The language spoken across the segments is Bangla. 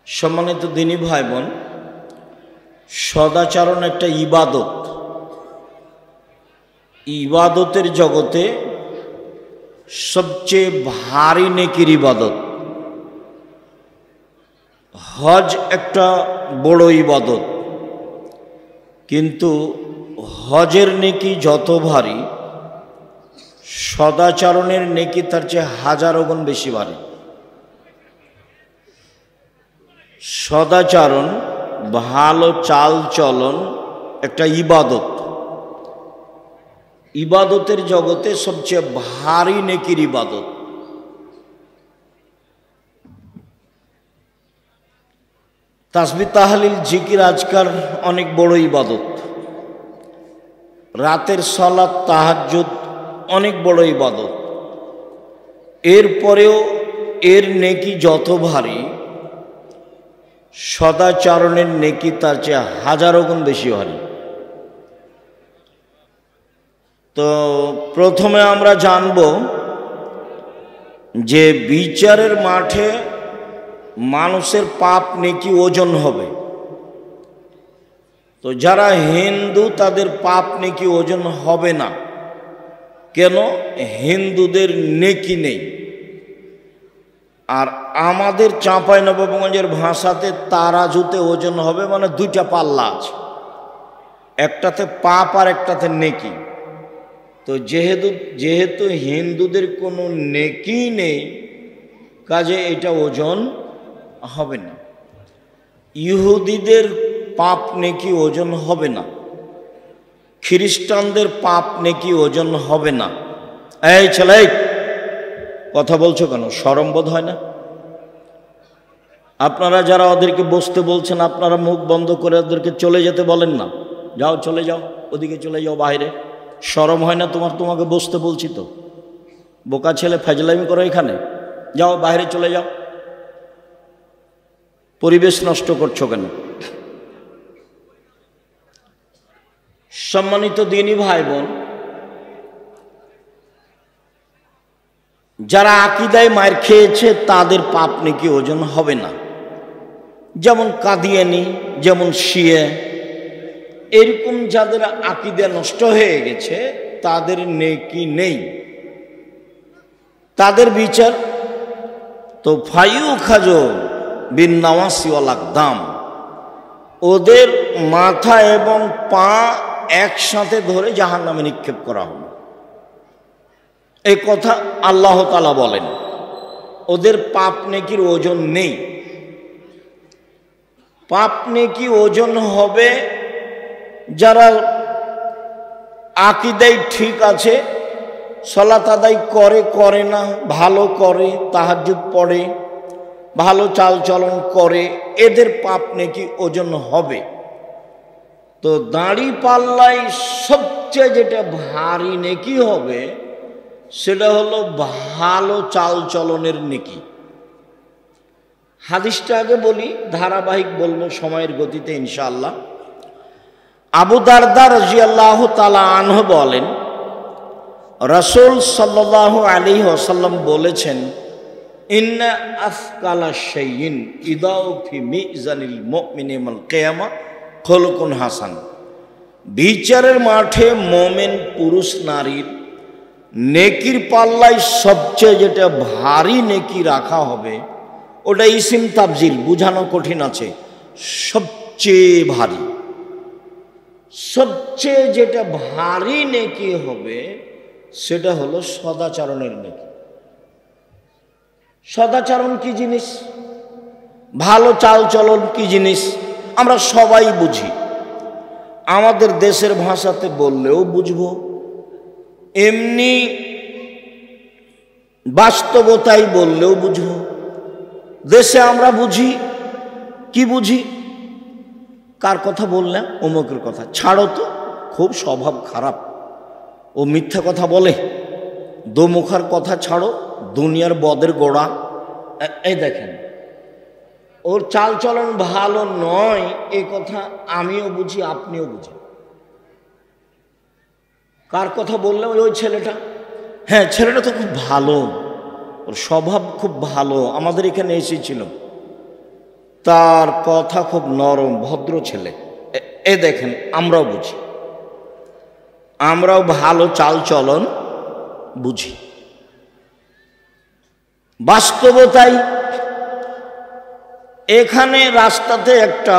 সম্মানিত দিনী ভাই বোন, সদাচরণ একটা ইবাদত। ইবাদতের জগতে সবচেয়ে ভারী নেকির ইবাদত। হজ একটা বড় ইবাদত, কিন্তু হজের নেকি যত ভারী, সদাচরণের নেকি তার চেয়ে হাজারো গুণ বেশি ভারী। সদাচরণ, ভালো চাল চলন একটা ইবাদত। ইবাদতের জগতে সবচেয়ে ভারী নেকির ইবাদত। তাসবিহ তাহলিল জিকির আজকার অনেক বড় ইবাদত। রাতের সালাত তাহাজ্জুদ অনেক বড় ইবাদত। এরপরেও এর নেকি যত ভারী, সদাচরণের নেকি তার চেয়ে হাজারো গুণ বেশি ভারী। তো প্রথমে আমরা জানব যে বিচারের মাঠে মানুষের পাপ নেকি ওজন হবে। তো যারা হিন্দু তাদের পাপ নেকি ওজন হবে না। কেন? হিন্দুদের নেকি নেই। আর আমাদের চাঁপাইনবাবগঞ্জের ভাষাতে তারাজুতে ওজন হবে, মানে দুইটা পাল্লা আছে, একটাতে পাপ আর একটাতে নেকি। তো যেহেতু হিন্দুদের কোনো নেকি নেই, কাজে এটা ওজন হবে না। ইহুদিদের পাপ নেকি ওজন হবে না, খ্রিস্টানদের পাপ নেকি ওজন হবে না। এই ছেলে, কথা বলছো কেন? শরম বোধ হয় না? আপনারা যারা ওদেরকে বসতে বলছেন, আপনারা মুখ বন্ধ করে ওদেরকে চলে যেতে বলেন না। যাও, চলে যাও, ওদিকে চলে যাও বাইরে। শরম হয় না তোমার? তোমাকে বসতে বলছি তো। বোকা ছেলে, ফাজলামি করো এখানে। যাও বাইরে চলে যাও, পরিবেশ নষ্ট করছো কেন? সম্মানিত দিনী ভাই বোন, যারা আকীদায় মার খেয়েছে তাদের পাপ নেকি ওজন হবে না। যেমন কাদিয়ানি, যেমন শিয়া, এরকম যাদের আকীদা নষ্ট হয়ে গেছে তাদের নেকি নেই, তাদের বিচার তো ফাইউ খাজো বিন নাওয়াসি ওয়াল আকদাম। ওদের মাথা এবং পা একসাথে ধরে জাহান্নামে নিক্ষেপ করা হবে। এই কথা আল্লাহ তাআলা বলেন। ওদের পাপ নেকির ওজন নেই। পাপ নেকি ওজন হবে যারা আকীদায় ঠিক আছে, সালাত আদায় করে না, ভালো করে, তাহাজ্জুদ পড়ে, ভালো চাল চলন করে, এদের পাপ নেকি ওজন হবে। তো দাড়ি পাল্লাই সবচেয়ে যেটা ভারী নেকি হবে সেটা হলো ভালো চাল চলনের নেকি। হাদিসটা আগে বলি, ধারাবাহিক বলবো সময়ের গতিতে ইনশাআল্লাহ। আবু দারদা রাদিয়াল্লাহু তাআলা আনহু বলেন, রাসূল সাল্লাল্লাহু আলাইহি ওয়াসাল্লাম বলেছেন, ইন্না আফকালা শাইইন ইদাউ ফি মিজানিল মুমিনি ইয়াউমাল কিয়ামা খুলুকুন হাসান। বিচারের মাঠে মুমিন পুরুষ নারীর নেকির পাল্লায় সবচেয়ে যেটা ভারী নেকি রাখা হবে, ওটা ইসিম তাবজিল, বুঝানো কঠিন আছে। সবচেয়ে ভারী, সবচেয়ে যেটা ভারী নেকি হবে সেটা হলো সদাচরণের নেকি। সদাচরণ কি জিনিস? ভালো চাল চলন কি জিনিস? আমরা সবাই বুঝি। আমাদের দেশের ভাষাতে বললেও বুঝবো, এমনি বাস্তবতায় বললেও বুঝবো। দেশে আমরা বুঝি কি? বুঝি কার কথা বললাম? অমুকের কথা। ছাড়ো তো, খুব স্বভাব খারাপ, ও মিথ্যা কথা বলে। দোমুখার কথা ছাড়ো, দুনিয়ার বদের গোড়া। এই দেখেন, ওর চাল চলন ভালো নয়, এ কথা আমিও বুঝি, আপনিও বুঝেন। কার কথা বললাম? ওই ছেলেটা। হ্যাঁ, ছেলেটা তো খুব ভালো, ওর স্বভাব খুব ভালো, আমাদের এখানে এসেছিল। তার কথা খুব নরম, ভদ্র ছেলে। এ দেখেন, আমরাও বুঝি, আমরাও ভালো চাল চলন বুঝি। বাস্তবতাই এখানে রাস্তাতে একটা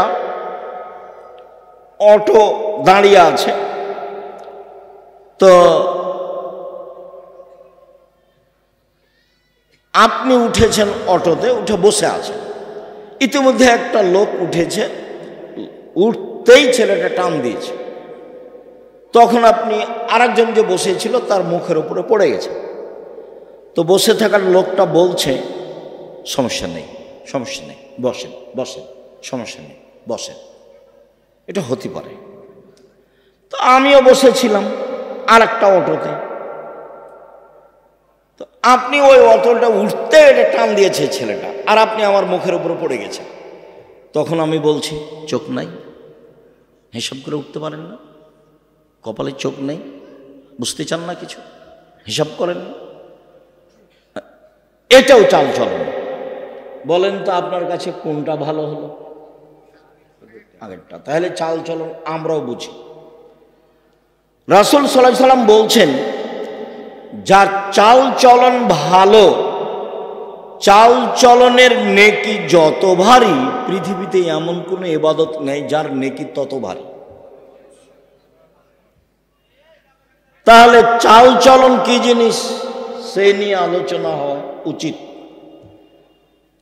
অটো দাঁড়িয়ে আছে, তো আপনি উঠেছেন অটোতে, উঠে বসে আছেন। ইতিমধ্যে একটা লোক উঠেছে, উঠতেই ছেলেটা টান দিয়েছে। তখন আপনি আরেকজন যে বসেছিল তার মুখের উপরে পড়ে গেছে। তো বসে থাকার লোকটা বলছে, সমস্যা নেই, সমস্যা নেই, বসেন বসেন, সমস্যা নেই, বসেন। এটা হতে পারে। তো আমিও বসেছিলাম আর একটা অটোতে। তো আপনি ওই অটোটা উঠতে এটা টান দিয়েছে ছেলেটা, আর আপনি আমার মুখের উপরে পড়ে গেছেন। তখন আমি বলছি, চোখ নাই, হিসাব করে উঠতে পারেন না? কপালে চোখ নেই, বুঝতে চান না কিছু, হিসাব করেন না? এটাও চাল চলেন। বলেন তো আপনার কাছে কোনটা ভালো হলো? আগেরটা। তাহলে চাল চলন আমরাও বুঝি। রাসূল সাল্লাল্লাহু আলাইহি সাল্লাম বলছেন, যার চাল চলন ভালো, চাল চলনের নেকি যত ভারী, পৃথিবীতে এমন কোনো ইবাদত নেই যার নেকি তত ভারী। তাহলে চাল চলন কি জিনিস সে নিয়ে আলোচনা হওয়া উচিত।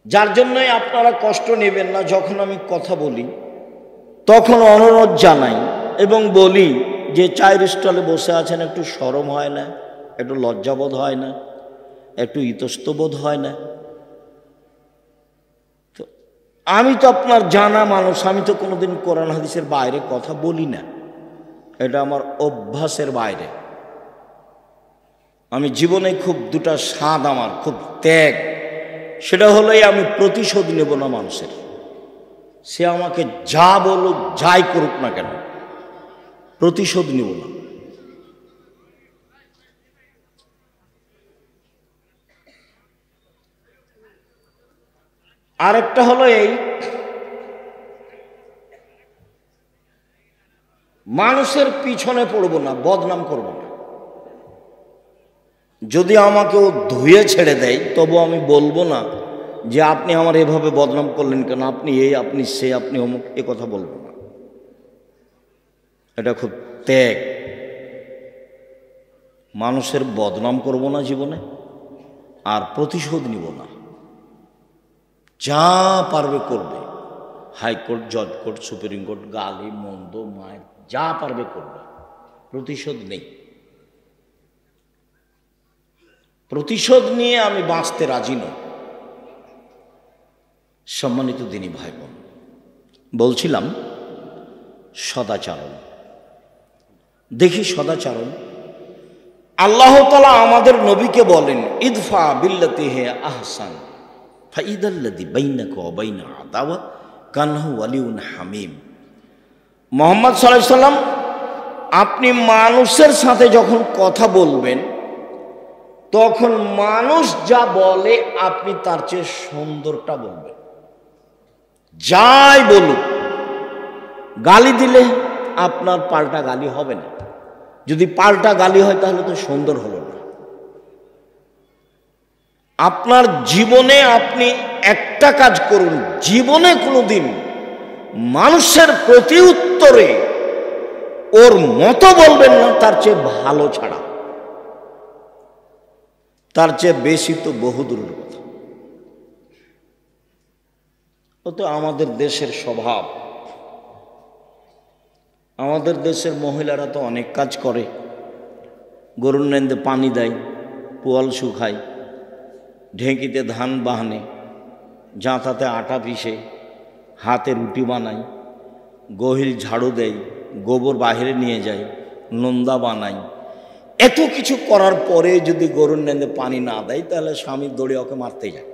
যার জন্যই আপনারা কষ্ট নেবেন না, যখন আমি কথা বলি তখন অনুরোধ জানাই এবং বলি যে চায়ের স্টলে বসে আছেন, একটু শরম হয় না? একটু লজ্জাবোধ হয় না? একটু ইতস্তবোধ হয় না? তো আমি তো আপনার জানা মানুষ, আমি তো কোনোদিন কোরআন হাদিসের বাইরে কথা বলি না, এটা আমার অভ্যাসের বাইরে। আমি জীবনে খুব দুটা স্বাদ, আমার খুব ত্যাগ, সেটা হলোই আমি প্রতিশোধ নেব না মানুষের। সে আমাকে যা বলুক, যাই করুক না কেন, প্রতিশোধ নেব না। আরেকটা হলো এই, মানুষের পিছনে পড়ব না, বদনাম করব না। যদি আমাকে ও ধুয়ে ছেড়ে দেয় তবু আমি বলবো না যে আপনি আমার এভাবে বদনাম করলেন কেন, আপনি এই, আপনি সে, আপনি অমুক, এ কথা বলবো না। এটা খুব ত্যাগ। মানুষের বদনাম করব না জীবনে, আর প্রতিশোধ নিব না। যা পারবে করবে, হাইকোর্ট, জজ কোর্ট, সুপ্রিম কোর্ট, গালি মন্দ মায়ের যা পারবে করবে, প্রতিশোধ নেই। প্রতিশোধ নিয়ে আমি বাঁচতে রাজি নই। সম্মানিত দিনী ভাই বোন, বলছিলাম সদাচরণ। দেখি সদাচরণ, আল্লাহ তাআলা আমাদের নবীকে বলেন, ইদফা বিল্লাতি হে আহসান ফাইদাল্লাযী বাইনাকা ওয়া বাইনা আদাওয়া কান্নাহু ওয়ালিউন হামিম। মুহাম্মদ সাল্লাল্লাহু আলাইহি সাল্লাম, আপনি মানুষের সাথে যখন কথা বলবেন তখন মানুষ যা বলে আপনি তার চেয়ে সুন্দরটা বলবেন। যাই বলুক, গালি দিলে আপনার পাল্টা গালি হবে না। যদি পাল্টা গালি হয় তাহলে তো সুন্দর হলো না। আপনার জীবনে আপনি একটা কাজ করুন, জীবনে কোনোদিন মানুষের প্রতি উত্তরে ওর মতো বলবেন না, তার চেয়ে ভালো ছাড়া। তার চেয়ে বেশি তো বহুদূরের কথা। ও তো আমাদের দেশের স্বভাব। আমাদের দেশের মহিলারা তো অনেক কাজ করে, গরুর নেন্দে পানি দেয়, পোয়াল শুকায়, ঢেঁকিতে ধান বাহানে, জাঁতাতে আটা পিষে, হাতে রুটি বানায়, গহিল ঝাড়ু দেয়, গোবর বাহিরে নিয়ে যায়, নোন্দা বানায়। এত কিছু করার পরে যদি গরুর নেন্দে পানি না দেয় তাহলে স্বামী দৌড়ে ওকে মারতে যায়।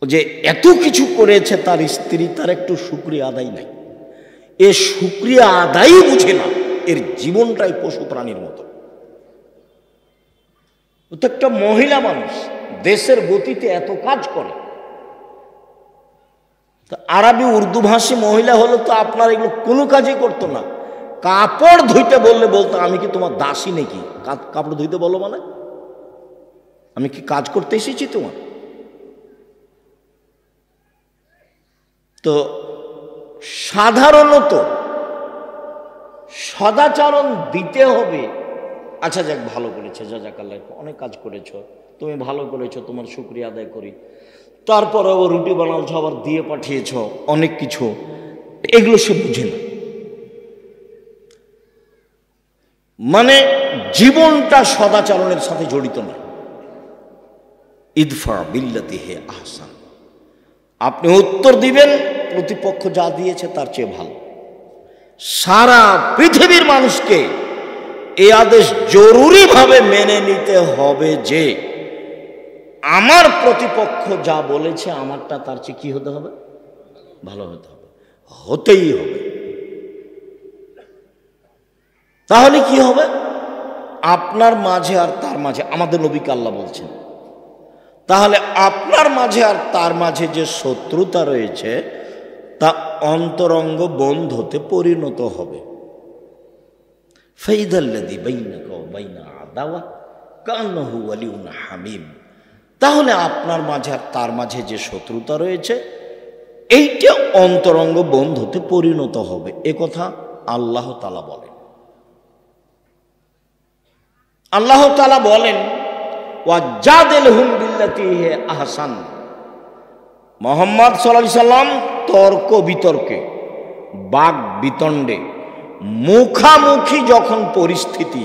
যে এত কিছু করেছে তার স্ত্রী, তার একটু শুকরিয়া আদায় নাই। এ শুকরিয়া আদায়ই বুঝে না, এর জীবনটাই পশু প্রাণীর মতো। প্রত্যেকটা মহিলা মানুষ দেশের গতিতে এত কাজ করে, তো আরবি উর্দু ভাষী মহিলা হলে তো আপনার এগুলো কোনো কাজই করতো না। কাপড় ধুইতে বললে বলতো আমি কি তোমার দাসী নাকি? কাপড় ধুইতে বলো মানে আমি কি কাজ করতে এসেছি তোমার? তো সাধারণত সদাচরণ দিতে হবে। আচ্ছা যাক, ভালো করেছে, জাযাকাল্লাহ, অনেক কাজ করেছো তুমি, ভালো করেছো, তোমার শুকরিয়া আদায় করি। তারপরে ও রুটি বানালছো, আবার দিয়ে পাঠিয়েছ অনেক কিছু, এগুলো সে বুঝে না। মানে জীবনটা সদাচরণের সাথে জড়িত না। ইদফা বিল্লাতি হে আহসান, আপনি উত্তর দিবেন প্রতিপক্ষ যা দিয়েছে তার চেয়ে ভালো। সারা পৃথিবীর মানুষকে এই আদেশ জরুরিভাবে মেনে নিতে হবে যে আমার প্রতিপক্ষ যা বলেছে আমারটা তার চেয়ে কি হতে হবে? ভালো হতে হবে, হতেই হবে। তাহলে কি হবে? আপনার মাঝে আর তার মাঝে, আমাদের নবীকে আল্লাহ বলছেন, তাহলে আপনার মাঝে আর তার মাঝে যে শত্রুতা রয়েছে তা অন্তরঙ্গ বন্ধুতে পরিণত হবে। ফাইদাল্লাযী বাইনাকা ওয়া বাইনা আদাওয়া কান্নাহু ওয়ালিউন হামীম, তাহলে আপনার মাঝে আর তার মাঝে যে শত্রুতা রয়েছে এইটা অন্তরঙ্গ বন্ধুতে পরিণত হবে। এ কথা আল্লাহ তাআলা বলেন। আল্লাহ তাআলা বলেন ওয়াজাদিলহুম বিল্লাতী হিয়া আহসান, মুহাম্মদ সাল্লাল্লাহু আলাইহি সাল্লাম তর্ক বিতর্কে, বাক বিতণ্ডে, মুখামুখি যখন পরিস্থিতি,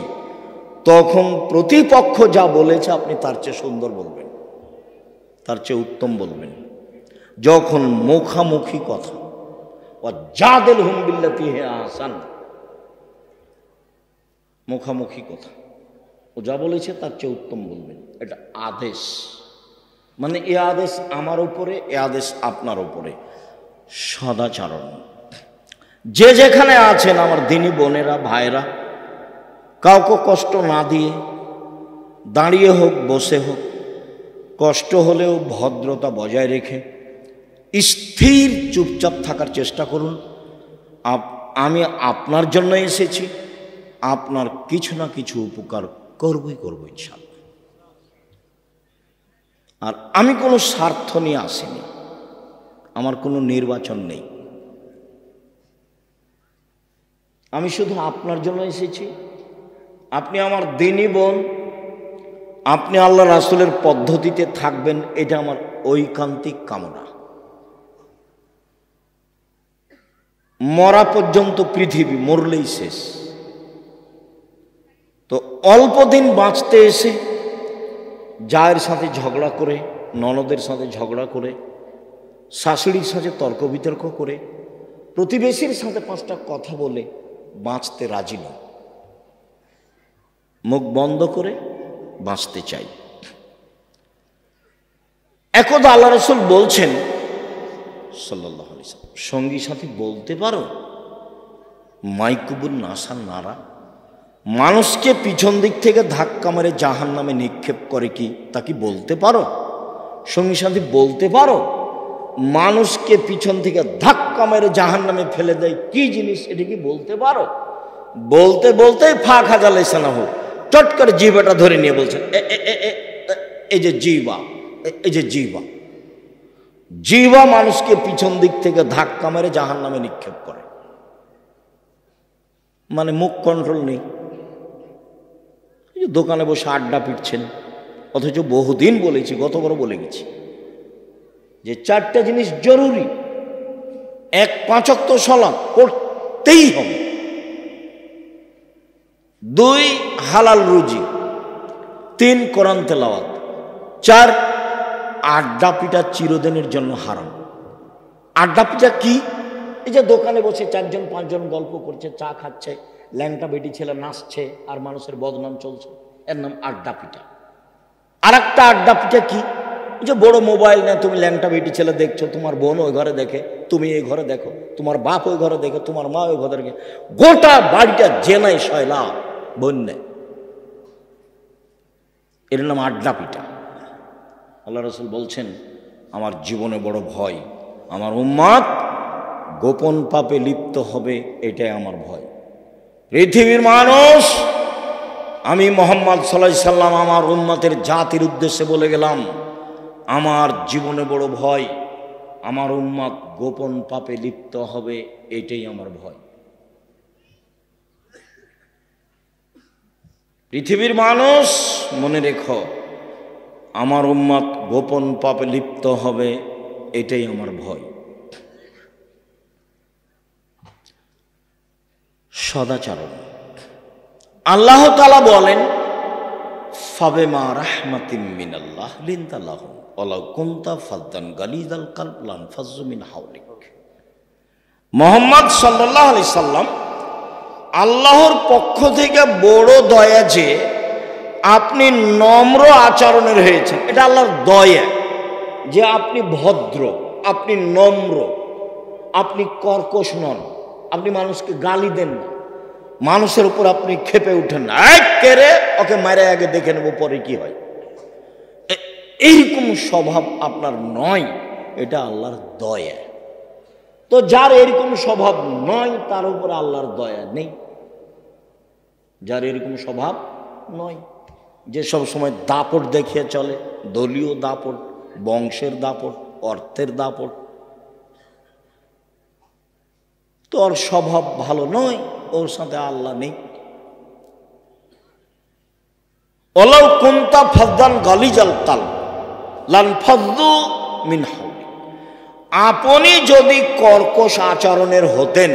তখন প্রতিপক্ষ যা বলেছে আপনি তার চেয়ে সুন্দর বলবেন, তার চেয়ে উত্তম বলবেন। যখন মুখামুখি কথা, ওয়াজাদিলহুম বিল্লাতী হিয়া আহসান, মুখামুখি কথা, ও যা বলেছে তার চেয়ে উত্তম বলবেন, এটা আদেশ। মানে এ আদেশ আমার উপরে, এ আদেশ আপনার উপরে। সদাচরণ, যে যেখানে আছেন আমার দিনী বোনেরা ভাইরা, কাউকে কষ্ট না দিয়ে, দাঁড়িয়ে হোক বসে হোক, কষ্ট হলেও ভদ্রতা বজায় রেখে স্থির চুপচাপ থাকার চেষ্টা করুন। আমি আপনার জন্য এসেছি, আপনার কিছু না কিছু উপকার করবই করব ইনশাআল্লাহ। আর আমি কোনো স্বার্থ নিয়ে আসিনি, আমার কোনো নির্বাচন নেই, আমি শুধু আপনার জন্য এসেছি। আপনি আমার দিনী বোন, আপনি আল্লাহ রাসূলের পদ্ধতিতে থাকবেন, এটা আমার ঐকান্তিক কামনা। মরা পর্যন্ত পৃথিবী, মরলেই শেষ। তো অল্প দিন বাঁচতে এসে জায়ের সাথে ঝগড়া করে, ননদের সাথে ঝগড়া করে, শাশুড়ির সাথে তর্ক বিতর্ক করে, প্রতিবেশীর সাথে 5টা কথা বলে বাঁচতে রাজি নয়, মুখ বন্ধ করে বাঁচতে চাই। একদা আল্লাহ রাসূল বলছেন সাল্লাল্লাহু আলাইহি ওয়াসাল্লাম, সঙ্গী সাথী বলতে পারো মাইকুবুন নাসান নারা, মানুষকে পিছন দিক থেকে ধাক্কা মেরে জাহান্নামে নিক্ষেপ করে কি, তা কি বলতে পারো? সঙ্গী সাথী বলতে পারো মানুষকে পিছন থেকে ধাক্কা মেরে জাহান্নামে ফেলে দেয় কি জিনিস, এটা কি বলতে পারো? বলতে বলতে ফাঁক হাজালাইছে না হোক, চট করে জিহ্বাটা ধরে নিয়ে বলছেন এই যে জিহ্বা, এই যে জিহ্বা, জিহ্বা মানুষকে পিছন দিক থেকে ধাক্কা মেরে জাহান্নামে নিক্ষেপ করে। মানে মুখ কন্ট্রোল নেই, দোকানে বসে আড্ডা পিটছেন, অথচ বহুদিন বলেছি, গতবারও বলে গেছি যে 4টা জিনিস জরুরি। 1 5 ওয়াক্ত সালাত পড়তেই হবে, 2 হালাল রুজি, 3 কোরআন তেলাওয়াত, 4 আড্ডা পিটা চিরদিনের জন্য হারাম। আড্ডা পিটা কি? এই যে দোকানে বসে 4 জন 5 জন গল্প করছে, চা খাচ্ছে, ল্যাংটা বেটি ছেলে নাচছে আর মানুষের বদনাম চলছে, এর নাম আড্ডা পিটা। আর একটা আড্ডা পিটা কি? যে বড় মোবাইল না, তুমি ল্যাংটা বেটি ছেলে দেখছো, তোমার বোন ওই ঘরে দেখে, তুমি এই ঘরে দেখো, তোমার বাপ ওই ঘরে দেখে, তোমার মা ওই ঘরে দেখে, গোটা বাড়িটা জেনাই শয়লা বন্যে, এর নাম আড্ডা পিটা। আল্লাহ রাসূল বলছেন আমার জীবনে বড় ভয় আমার উম্মত গোপন পাপে লিপ্ত হবে, এটাই আমার ভয়। পৃথিবীর মানুষ, আমি মুহাম্মদ সাল্লাল্লাহু আলাইহি সাল্লাম আমার উম্মতের জাতির উদ্দেশ্যে বলে গেলাম, আমার জীবনে বড় ভয়, আমার উম্মত গোপন পাপে লিপ্ত হবে, এটাই আমার ভয়। পৃথিবীর মানুষ মনে রেখো, আমার উম্মত গোপন পাপে লিপ্ত হবে, এটাই আমার ভয়। সদাচরণ, আল্লাহ তাআলা বলেন, ফাবিমা রাহমাতিম মিনাল্লাহ লিনতা লাহুম ওয়ালাউ কুনতা ফাদ্দান গালিযাল কলব লানফাজ্জু মিন হাওলিক। মুহাম্মদ সাল্লাল্লাহু আলাইহি সাল্লাম, আল্লাহর পক্ষ থেকে বড় দয়া যে আপনি নম্র আচরণের হয়েছেন, এটা আল্লাহর দয়া যে আপনি ভদ্র, আপনি নম্র, আপনি কর্কশ নন, আপনি মানুষকে গালি দেন না, মানুষের উপর আপনি ক্ষেপে উঠেন না, কেরে ওকে মারে আগে দেখে নেব পরে কি হয়, এইরকম স্বভাব আপনার নয়, এটা আল্লাহর দয়া। তো যার এরকম স্বভাব নয় তার উপর আল্লাহর দয়া নেই। যার এরকম স্বভাব নয়, যে সব সময় দাপট দেখিয়ে চলে, দলীয় দাপট, বংশের দাপট, অর্থের দাপট, তো ওর স্বভাব ভালো নয়, ওর সাথে আল্লাহ নেই। ওয়ালাউ কুনতা ফাদ্দান গালিজাল কলব লানফাজ্জু মিন হাওলিক। আপনি যদি কর্কশ আচরণের হতেন,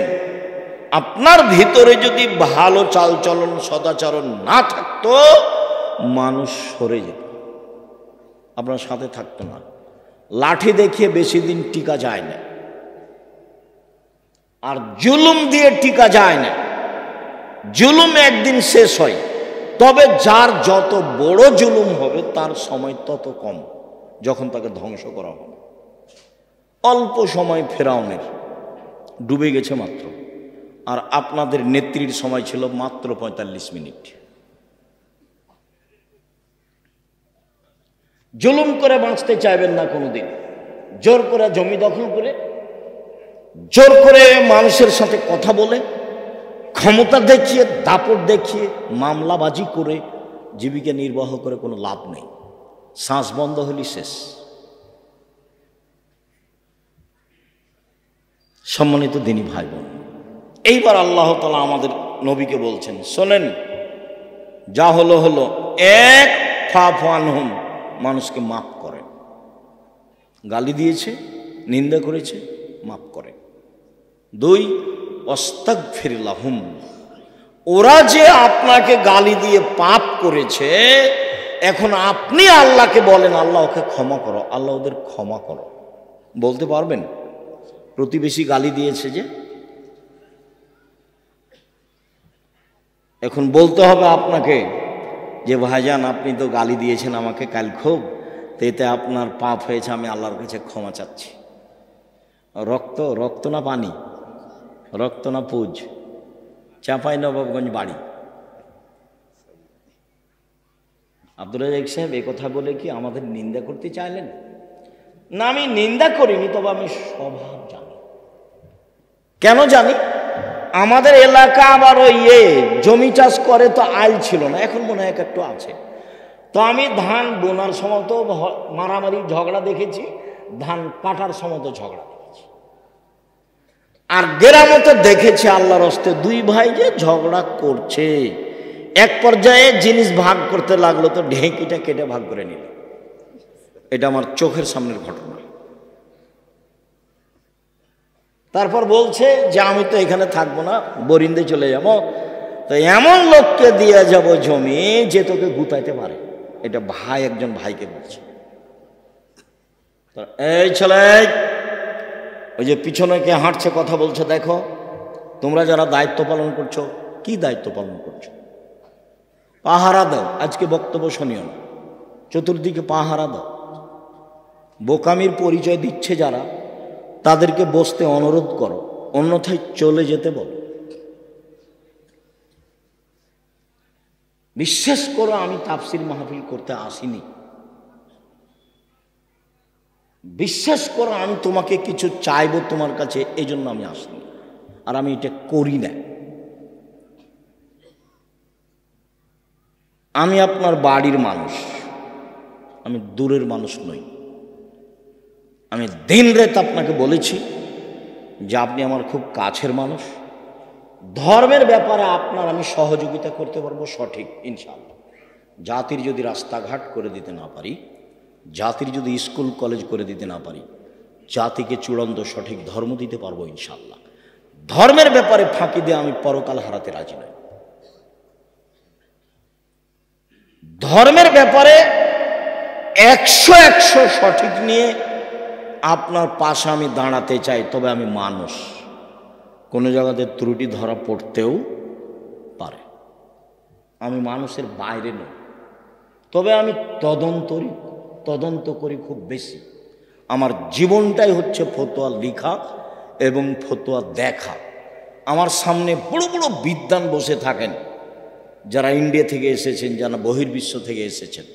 আপনার ভিতরে যদি ভালো চালচলন সদাচরণ না থাকতো, মানুষ সরে যেত, আপনার সাথে থাকতো না। লাঠি দেখিয়ে বেশি দিন টিকা যায় না, আর জুলুম দিয়ে টিকা যায় না। জুলুম একদিন শেষ হয়, তবে যার যত বড় জুলুম হবে তার সময় তত কম, যখন তাকে ধ্বংস করা হবে। অল্প সময় ফেরাউনের ডুবে গেছে মাত্র, আর আপনাদের নেত্রীর সময় ছিল মাত্র ৪৫ মিনিট। জুলুম করে বাঁচতে চাইবেন না কোনোদিন, জোর করে জমি দখল করে, জোর করে মানুষের সাথে কথা বলে, ক্ষমতা দেখিয়ে, দাপট দেখিয়ে, মামলাবাজি করে জীবিকা নির্বাহ করে কোনো লাভ নেই। শ্বাস বন্ধ হলি শেষ। সম্মানিত দিনী ভাই বোন, এইবার আল্লাহ তাআলা আমাদের নবীকে বলছেন, শোনেন, যা হলো হলো, এক ফাফু আনহুম, মানুষকে মাফ করেন। গালি দিয়েছে, নিন্দা করেছে, মাফ করেন। দুই, আস্তাগফির লাহুম, ওরা যে আপনাকে গালি দিয়ে পাপ করেছে, এখন আপনি আল্লাহকে বলেন, আল্লাহ ওকে ক্ষমা করো, আল্লাহ ওদের ক্ষমা করো। বলতে পারবেন? প্রতিবেশী গালি দিয়েছে যে, এখন বলতে হবে আপনাকে যে ভাইজান আপনি তো গালি দিয়েছেন আমাকে কাল খুব, তো এতে আপনার পাপ হয়েছে, আমি আল্লাহর কাছে ক্ষমা চাচ্ছি। রক্ত না পানি, রক্ত না পুজ, চাঁপাইনবাবগঞ্জ বাড়ি। আব্দুল রাজ্জাক সাহেব এ কথা বলে কি আমাদের নিন্দা করতে চাইলেন? না, আমি নিন্দা করিনি, তবে আমি স্বভাব জানি। কেন জানি? আমাদের এলাকা আবার ওই জমি চাষ করে, তো আইল ছিল না, এখন মনে হয় একটু আছে। তো আমি ধান বোনার সময় তো মারামারি ঝগড়া দেখেছি, ধান কাটার সময় তো ঝগড়া দেখেছি, আর গ্রামতে দেখেছি আল্লাহর হস্তে দুই ভাই যে ঝগড়া করছে, এক পর্যায়ে জিনিস ভাগ করতে লাগলো, তো ঢেঁকিটা কেটে ভাগ করে নিল। এটা আমার চোখের সামনের ঘটনা। তারপর বলছে যে আমি তো এখানে থাকবো না, বরিন্দে চলে যাব, তো এমন লোককে দিয়ে যাব জমি যে তোকে গুতাইতে পারে। এটা ভাই একজন ভাইকে বলছে। এই ছেলে, ওই যে পিছনে কে হাঁটছে কথা বলছে, দেখো তোমরা যারা দায়িত্ব পালন করছো, কি দায়িত্ব পালন করছো? পাহারা দাও, আজকে বক্তব্য শুনিও না, চতুর্দিকে পাহারা দাও। বোকামির পরিচয় দিচ্ছে যারা, তাদেরকে বসতে অনুরোধ করো, অন্যথায় চলে যেতে বলো। বিশ্বাস করো, আমি তাফসির মাহফিল করতে আসিনি, বিশ্বাস করো, আমি তোমাকে কিছু চাইবো তোমার কাছে, এই জন্য আমি আসিনি, আর আমি এটা করি না। আমি আপনার বাড়ির মানুষ, আমি দূরের মানুষ নই। আমি দিন রাত আপনাকে বলেছি যে আপনি আমার খুব কাছের মানুষ। ধর্মের ব্যাপারে আপনার আমি সহযোগিতা করতে পারবো, সঠিক ইনশাআল্লাহ। জাতির যদি রাস্তাঘাট করে দিতে না পারি, জাতির যদি স্কুল কলেজ করে দিতে না পারি, জাতিকে চূড়ান্ত সঠিক ধর্ম দিতে পারবো ইনশাআল্লাহ। ধর্মের ব্যাপারে ফাঁকি দিয়ে আমি পরকাল হারাতে রাজি নই। ধর্মের ব্যাপারে 100 সঠিক নিয়ে আপনার পাশে আমি দাঁড়াতে চাই, তবে আমি মানুষ, কোনো জায়গাতে ত্রুটি ধরা পড়তেও পারে। আমি মানুষের বাইরে নই, তবে আমি তদন্ত করি খুব বেশি। আমার জীবনটাই হচ্ছে ফতোয়া লেখা এবং ফতোয়া দেখা। আমার সামনে বড় বড় বিদ্বান বসে থাকেন, যারা ইন্ডিয়া থেকে এসেছেন, যারা বহির্বিশ্ব থেকে এসেছেন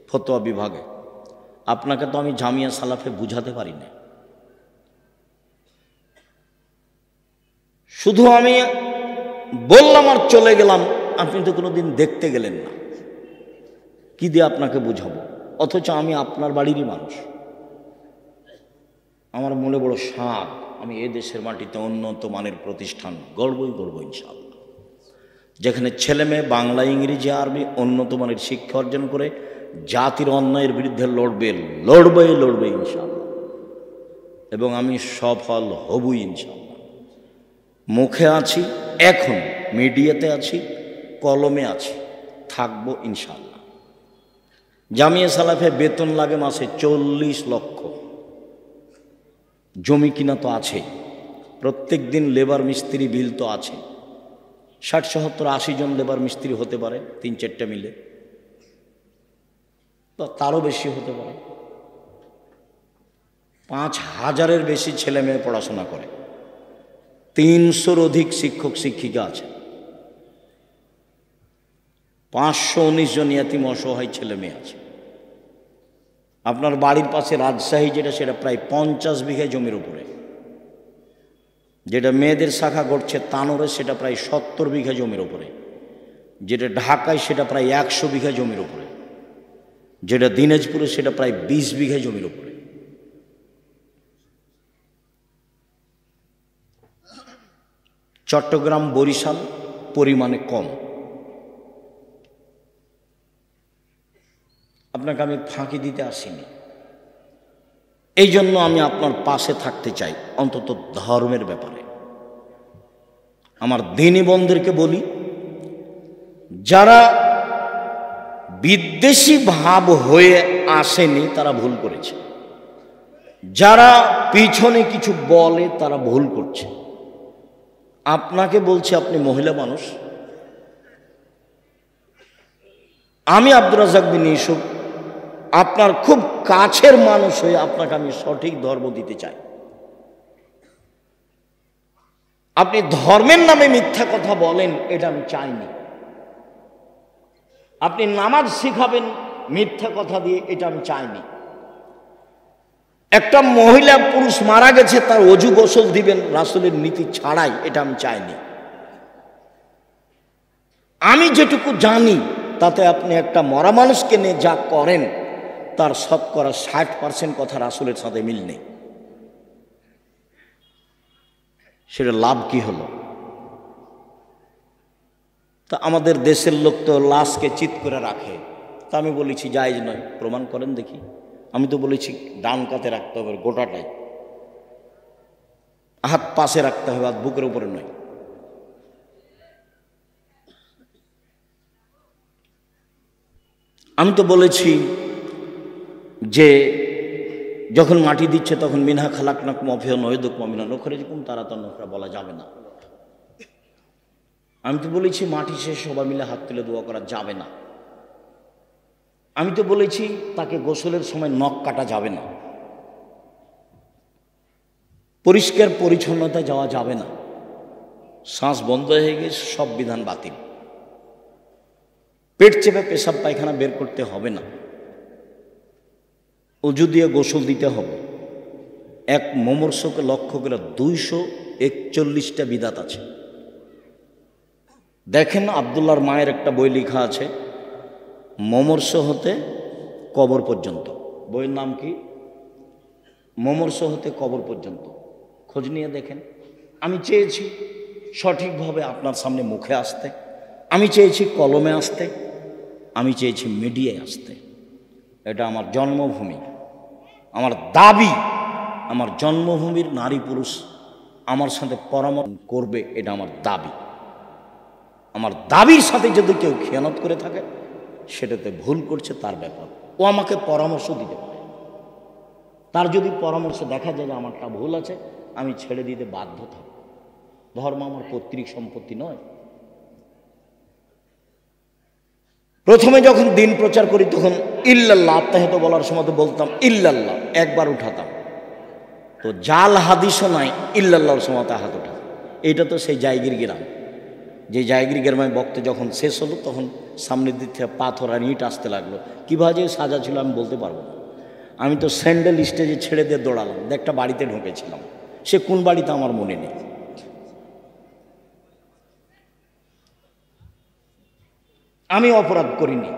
ফতোয়া বিভাগে। আপনাকে তো আমি জামিয়া সালাফে বুঝাতে পারি না। শুধু আমি বললাম আর চলে গেলাম, আপনি তো কোনোদিন দেখতে গেলেন না, কি দিয়ে আপনাকে বুঝাবো? অথচ আমি আপনার বাড়িরই মানুষ। আমার মনে বড় সাধ, আমি এ দেশের মাটিতে উন্নত মানের প্রতিষ্ঠান গড়বই ইনশাআল্লাহ, যেখানে ছেলে মেয়ে বাংলা, ইংরেজি, আরবি উন্নত মানের শিক্ষা অর্জন করে জাতির অন্যায়ের বিরুদ্ধে লড়বে ইনশাআল্লাহ। এবং আমি সফল হবই ইনশাআল্লাহ। মুখে আছি, এখন মিডিয়াতে আছি, কলমে আছি, থাকবো ইনশাআল্লাহ। জামিয়া সালাফে বেতন লাগে মাসে 40 লক্ষ। জমি কিনা তো আছে, প্রত্যেক দিন লেবার মিস্ত্রি বিল তো আছে। 60, 70, 80 জন লেবার মিস্ত্রি হতে পারে, 3-4টা মিলে, তো তারও বেশি হতে পারে। 5000-এর বেশি ছেলে মেয়ে পড়াশোনা করে, 300-র অধিক শিক্ষক শিক্ষিকা আছে, 519 জন ইয়াতিম অসহায় ছেলে মেয়ে আছে। আপনার বাড়ির পাশে রাজশাহী যেটা, সেটা প্রায় 50 বিঘা জমির উপরে। যেটা মেয়েদের শাখা ঘটছে তানোরে, সেটা প্রায় 70 বিঘা জমির উপরে। যেটা ঢাকায়, সেটা প্রায় 100 বিঘা জমির উপরে। যেটা দিনাজপুরে, সেটা প্রায় 20 বিঘা জমির উপরে। চট্টগ্রাম, বরিশাল পরিমাণে কম। আপনাকে আমি ফাঁকি দিতে আসিনি, এই জন্য আমি আপনার পাশে থাকতে চাই, অন্তত ধর্মের ব্যাপারে। আমার দিনী বোনদেরকে বলি, যারা বিদ্বেষী ভাব হয়ে আসেনি তারা ভুল করেছে, যারা পিছনে কিছু বলে তারা ভুল করছে। আপনাকে বলছি, আপনি মহিলা মানুষ, আমি আব্দুর রাজ্জাক বিন ইউসুফ আপনার খুব কাছের মানুষ হয়ে আপনাকে আমি সঠিক ধর্ম দিতে চাই। আপনি ধর্মের নামে মিথ্যা কথা বলেন, এটা আমি চাইনি। আপনি নামাজ শিখাবেন মিথ্যা কথা দিয়ে, এটা আমি চাইনি। একটা মহিলা পুরুষ মারা গেছে, তার অজু গোসল দিবেন রাসূলের নীতি ছাড়াই, এটা আমি চাইনি। আমি যেটুকু জানি তাতে আপনি একটা মরা মানুষকে নিয়ে যা করেন, তার শতকরা 60% কথা রাসূলের সাথে মিল নেই। সেটা লাভ কি হলো? তা আমাদের দেশের লোক তো লাশকে চিৎ করে রাখে, তা আমি বলেছি জায়েজ নয়, প্রমাণ করেন দেখি। আমি তো বলেছি ডান কাতে রাখতে হবে গোটাটাই, হাত পাশে রাখতে হবে, হাত বুকের উপরে নয়। আমি তো বলেছি যে যখন মাটি দিচ্ছে তখন মিনহা খালাকনাকুম ওয়া ফিহা নুঈদুকুম ওয়া মিনহা নুখরিজুকুম তারাতান উখরা বলা যাবে না। আমি তো বলেছি মাটি শেষ সবাই মিলে হাত তুলে দোয়া করা যাবে না। আমি তো বলেছি তাকে গোসলের সময় নখ কাটা যাবে না, পরিষ্কার পরিচ্ছন্নতা যাওয়া যাবে না, শ্বাস বন্ধ হয়ে গেছে, সব বিধান বাতিল। পেট চেপে পেশাব পায়খানা বের করতে হবে না, অজু দিয়ে গোসল দিতে হবে। এক মুমূর্ষকে লক্ষ্য করে 241টা বিদাত আছে। দেখেন আব্দুল্লাহর মায়ের একটা বই লেখা আছে মুমূর্ষ হতে কবর পর্যন্ত। বইয়ের নাম কি? মুমূর্ষ হতে কবর পর্যন্ত। খোঁজ নিয়ে দেখেন। আমি চেয়েছি সঠিকভাবে আপনার সামনে মুখে আসতে, আমি চেয়েছি কলমে আসতে, আমি চেয়েছি মিডিয়ায় আসতে। এটা আমার জন্মভূমি, আমার দাবি। আমার জন্মভূমির নারী পুরুষ আমার সাথে পরামর্শ করবে, এটা আমার দাবি। আমার দাবির সাথে যদি কেউ খেয়ানত করে থাকে সেটাতে ভুল করছে, তার ব্যাপার। ও আমাকে পরামর্শ দিতে পারে। তার যদি পরামর্শ দেখা যায় যে আমারটা ভুল আছে, আমি ছেড়ে দিতে বাধ্য থাকব। ধর্ম আমার পৈতৃক সম্পত্তি নয়। প্রথমে যখন দিন প্রচার করি তখন ইল্লাল্লাহ আত্মাহিত বলার সময় তো বলতাম ইল্লাল্লাহ, একবার উঠাতাম। তো জাল হাদিসও নাই, ইল্লাল্লাহর সময় হাত উঠাতাম। এটা তো সেই জায়গির গ্রাম, যে জায়গির গ্রামে বক্ত যখন শেষ হলো তখন সামনের দিক থেকে পাথর আর ইট আসতে লাগলো। কীভাবে সাজা ছিল আমি বলতে পারবো না। আমি তো স্যান্ডেল স্টেজে ছেড়ে দিয়ে দৌড়ালাম, একটা বাড়িতে ঢুকেছিলাম, সে কোন বাড়িতে আমার মনে নেই। আমি অপরাধ করিনি,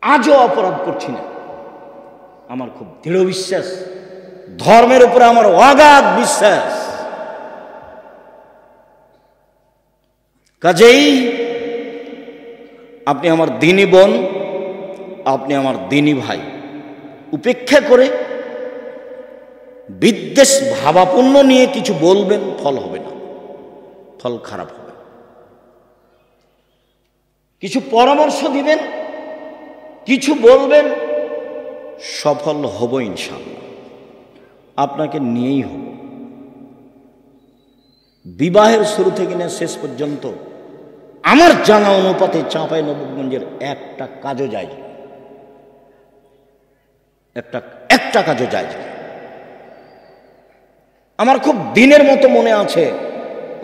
আজও অপরাধ করছি না। আমার খুব দৃঢ় বিশ্বাস, ধর্মের উপরে আমার অগাধ বিশ্বাস। কাজেই আপনি আমার দিনী বোন, আপনি আমার দিনী ভাই, উপেক্ষা করে বিদ্বেষ ভাবাপন্ন নিয়ে কিছু বলবেন, ফল হবে না, ফল খারাপ হবে। কিছু পরামর্শ দিবেন, কিছু বলবেন, সফল হব ইনশাআল্লাহ। আপনাকে নিয়েই হব। বিবাহের শুরু থেকে নিয়ে শেষ পর্যন্ত আমার জানা অনুপাতে চাঁপাইনবাবগঞ্জের একটা কাজও যায় না, একটা কাজও যায় না। আমার খুব দিনের মতো মনে আছে,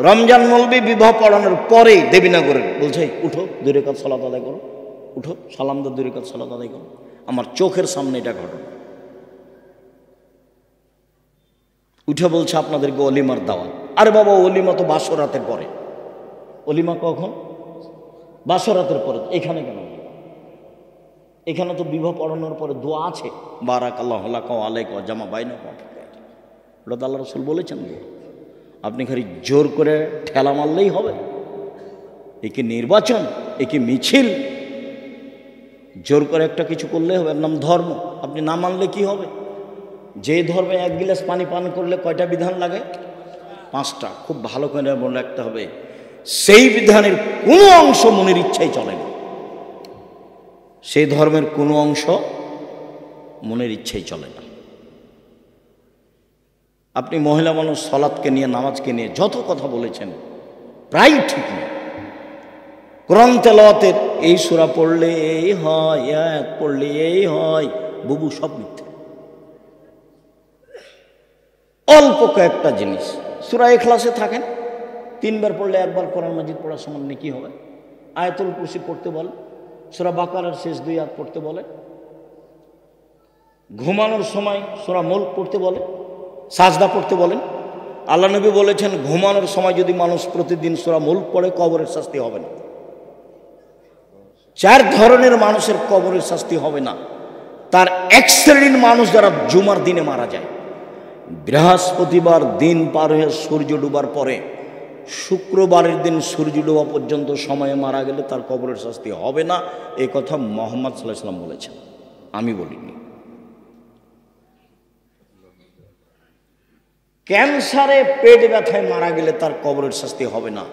রমজান মৌলবী বিবাহ পড়ানোর পরে দেবীনগরের বলছে উঠো 2 রাকাত সালাত আদায় করো, উঠো সালাম দাও 2 রাকাত সালাত আদায় করো। আমার চোখের সামনে এটা ঘটনা। উঠে বলছে আপনাদেরকে অলিমার দাওয়াত। আরে বাবা, অলিমা তো বাসরাতের পরে। অলিমা কখন? বাসরাতের পরে। এখানে কেন? এখানে তো বিবাহ পড়ানোর পরে দোয়া আছে, বারাকাল্লাহু লাকা ওয়া আলাইকা ওয়া জামা বাইনাকুম। ওটা তো আল্লাহ রাসূল বলেছেন। আপনি খালি জোর করে ঠেলা মারলেই হবে? একে নির্বাচন, একে মিছিল, জোর করে একটা কিছু করলেই হবে? এর নাম ধর্ম। আপনি না মানলে কি হবে? যে ধর্মে 1 গিলাস পানি পান করলে কয়টা বিধান লাগে? 5টা। খুব ভালো করে মনে রাখতে হবে, সেই বিধানের কোনো অংশ মনের ইচ্ছাই চলে না। সেই ধর্মের কোনো অংশ মনের ইচ্ছাই চলে না। আপনি মহিলা মানুষ সালাতকে নিয়ে, নামাজকে নিয়ে যত কথা বলেছেন প্রায় ঠিক না। কোরআন তেলাওয়াতের এই সূরা পড়লে এই হয়, আয়াত পড়লে এই হয়, বুবু, সব মিথ্যে। অল্প কয়েকটা জিনিস, সূরা ইখলাসে থাকেন 3 বার পড়লে 1 বার কোরআন মাজিদ পড়ার সমান নেকি হবে। আয়াতুল কুরসি পড়তে বলে, সূরা বাকারার শেষ 2 আয়াত পড়তে বলে, ঘুমানোর সময় সূরা মুলক পড়তে বলে, সাজদা পড়তে বলেন। আল্লাহ নবী বলেছেন ঘুমানোর সময় যদি মানুষ প্রতিদিন সূরা মুলক পড়ে কবরের শাস্তি হবে না। 4 ধরনের মানুষের কবরের শাস্তি হবে না। তার এক শ্রেণীর মানুষ যারা জুমার দিনে মারা যায়, বৃহস্পতিবার দিন পার হয়ে সূর্য ডুবার পরে শুক্রবারের দিন সূর্য ডোবা পর্যন্ত সময়ে মারা গেলে তার কবরের শাস্তি হবে না। এই কথা মুহাম্মদ সাল্লাল্লাহু আলাইহি ওয়াসাল্লাম বলেছেন, আমি বলিনি। ক্যান্সারে পেট ব্যথায় মারা গেলে তার কবরের শাস্তি হবে না।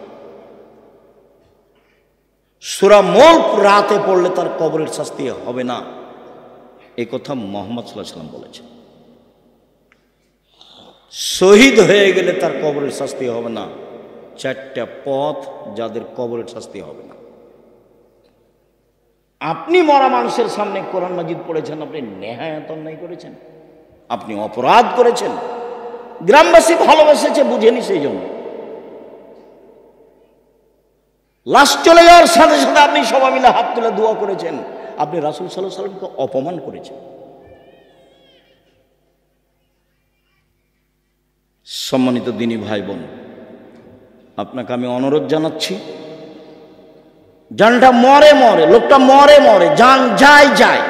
সূরা মুলক রাতে পড়লে তার কবরের শাস্তি হবে না। এই কথা মুহাম্মদ সাল্লাল্লাহু আলাইহি ওয়াসাল্লাম বলেছেন। শহীদ হয়ে গেলে তার কবরের শাস্তি হবে না। 4টা পথ যাদের কবরের শাস্তি হবে না। আপনি মরা মানুষের সামনে কোরআন মাজিদ পড়েছেন, আপনি নেহায়াত অন্যায় করেছেন, আপনি অপরাধ করেছেন। গ্রামবাসী ভালোবেসেছে, বুঝেনি, সেই জন্য। লাশ চলে যাওয়ার সাথে সাথে আপনি সবাই মিলে হাত তুলে দোয়া করেছেন। আপনি রাসূল সাল্লাল্লাহু আলাইহি ওয়াসাল্লামকে অপমান করেছেন। সম্মানিত দিনী ভাই বোন, আপনাকে আমি অনুরোধ জানাচ্ছি, জানটা মরে মরে, লোকটা মরে মরে, জান যায় যায়,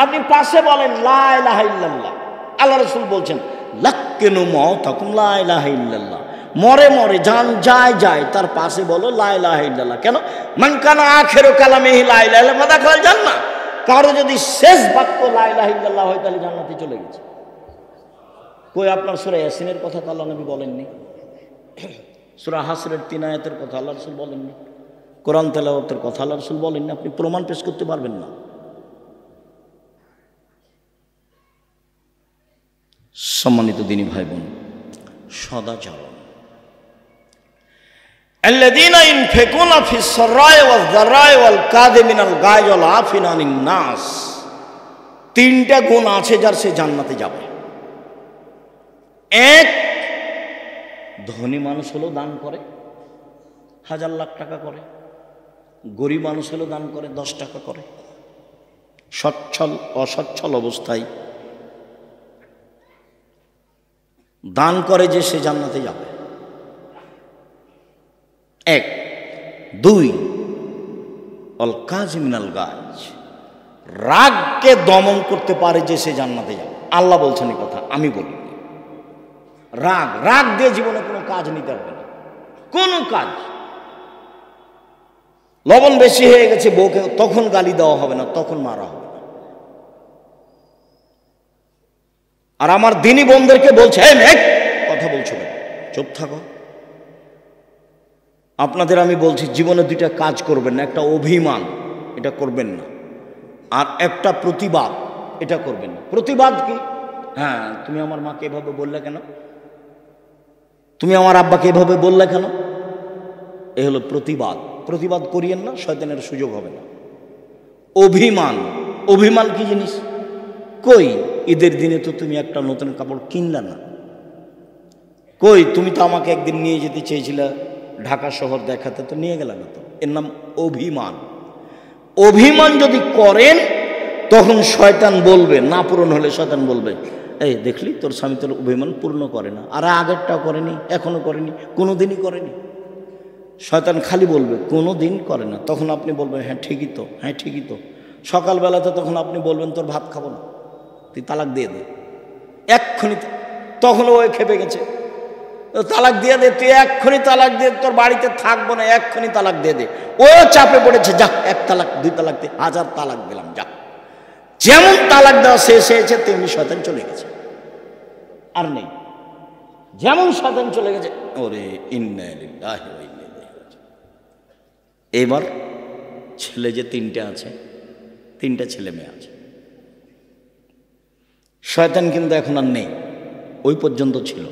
আপনি পাশে বলেন লা ইলাহা ইল্লাল্লাহ। আল্লাহ রাসূল বলছেন লাক্কিনু মাউতাকুম লা ইলাহা ইল্লাল্লাহ। মরে মরে, জান যায় যায়, তার পাশে বলো লা ইলাহা ইল্লাল্লাহ। কেন? মান কানা আখিরু কালামিহি লা ইলাহা ইল্লাল্লাহ ফাদাখালাল জান্নাহ। কারো যদি শেষ বাক্য লা ইলাহা ইল্লাল্লাহ হয় তাহলে জান্নাতে চলে গেছে। কই আপনার সূরা ইয়াসিনের কথা তো আল্লাহ নবী বলেননি, সূরা হাসরের 3 আয়াতের কথা আল্লাহ রাসূল বলেননি, কোরআন তেলাওয়াতের কথা আল্লাহ রাসূল বলেননি। আপনি প্রমাণ পেশ করতে পারবেন না। সম্মানিত দিনী ভাই বোন, সদাচরণ, আল্লাযীনা ইনফিকুনা ফিস সাররাই ওয়াজ যাররাই ওয়াল কাযিমিনাল গায়জ ওয়াল আফিনা আনিন নাস। 3টা গুণ আছে যার সে জান্নাতে যাবে। এক, ধনী মানুষ হলেও দান করে, 1000 লাখ টাকা করে। গরিব মানুষ হলেও দান করে, 10 টাকা করে। সচ্ছল অসচ্ছল অবস্থায় দান করে যে সে জান্নাতে যাবে। 1। 2, অল কাযিমিনাল গায়জ, রাগকে দমন করতে পারে যে সে জান্নাতে যাবে। আল্লাহ বলছেন এই কথা, আমি বলি। রাগ দিয়ে জীবনে কোনো কাজ নিতে হবে না, কোনো কাজ। লবণ বেশি হয়ে গেছে বউকে, তখন গালি দেওয়া হবে না, তখন মারা হবে না। আর আমার দিনী বোনদেরকে বলছে, কথা বলছো না, চুপ থাকো। আপনাদের আমি বলছি, জীবনে 2টা কাজ করবেন না। একটা অভিমান, এটা করবেন না। আর একটা প্রতিবাদ, এটা করবেন না। প্রতিবাদ কি? হ্যাঁ, তুমি আমার মাকে এভাবে বললে কেন, তুমি আমার আব্বাকে এভাবে বললে কেন, এ হলো প্রতিবাদ। প্রতিবাদ করিয়েন না, শয়তানের সুযোগ হবে না। অভিমান কি জিনিস? কই ঈদের দিনে তো তুমি একটা নতুন কাপড় কিনলে না, কই তুমি তো আমাকে একদিন নিয়ে যেতে চেয়েছিলে ঢাকা শহর দেখাতে, তো নিয়ে গেলে না তো। এর নাম অভিমান। অভিমান যদি করেন তখন শয়তান বলবে, না পূরণ হলে শয়তান বলবে, এই দেখলি তোর স্বামী তোর অভিমান পূর্ণ করে না, আর আগেরটাও করেনি, এখনো করেনি, কোনোদিনই করেনি। শয়তান খালি বলবে কোনোদিন করে না। তখন আপনি বলবেন হ্যাঁ ঠিকই তো, হ্যাঁ ঠিকই তো। সকালবেলাতে তখন আপনি বলবেন তোর ভাত খাবো না, তুই তালাক দিয়ে দে এক্ষুনি। তখন ও খেপে গেছে, তালাক দিয়ে দে, তুই এক্ষুনি তালাক দিয়ে, তোর বাড়িতে থাকবো না, এক্ষুনি তালাক দিয়ে দে। ও চাপে পড়েছে, যা 1 তালাক 2 তালাক দে, 1000 তালাক দিলাম, যা। যেমন তালাক দেওয়া শেষ হয়েছে তেমনি শয়তান চলে গেছে, আর নেই। যেমন শয়তান চলে গেছে, ওরে ইন্না লিল্লাহি ওয়া ইন্না ইলাইহি রাজিউন। এবার ছেলে যে 3টে আছে, 3টা ছেলে মেয়ে আছে। শয়তান কিন্তু এখন আর নেই, ওই পর্যন্ত ছিল।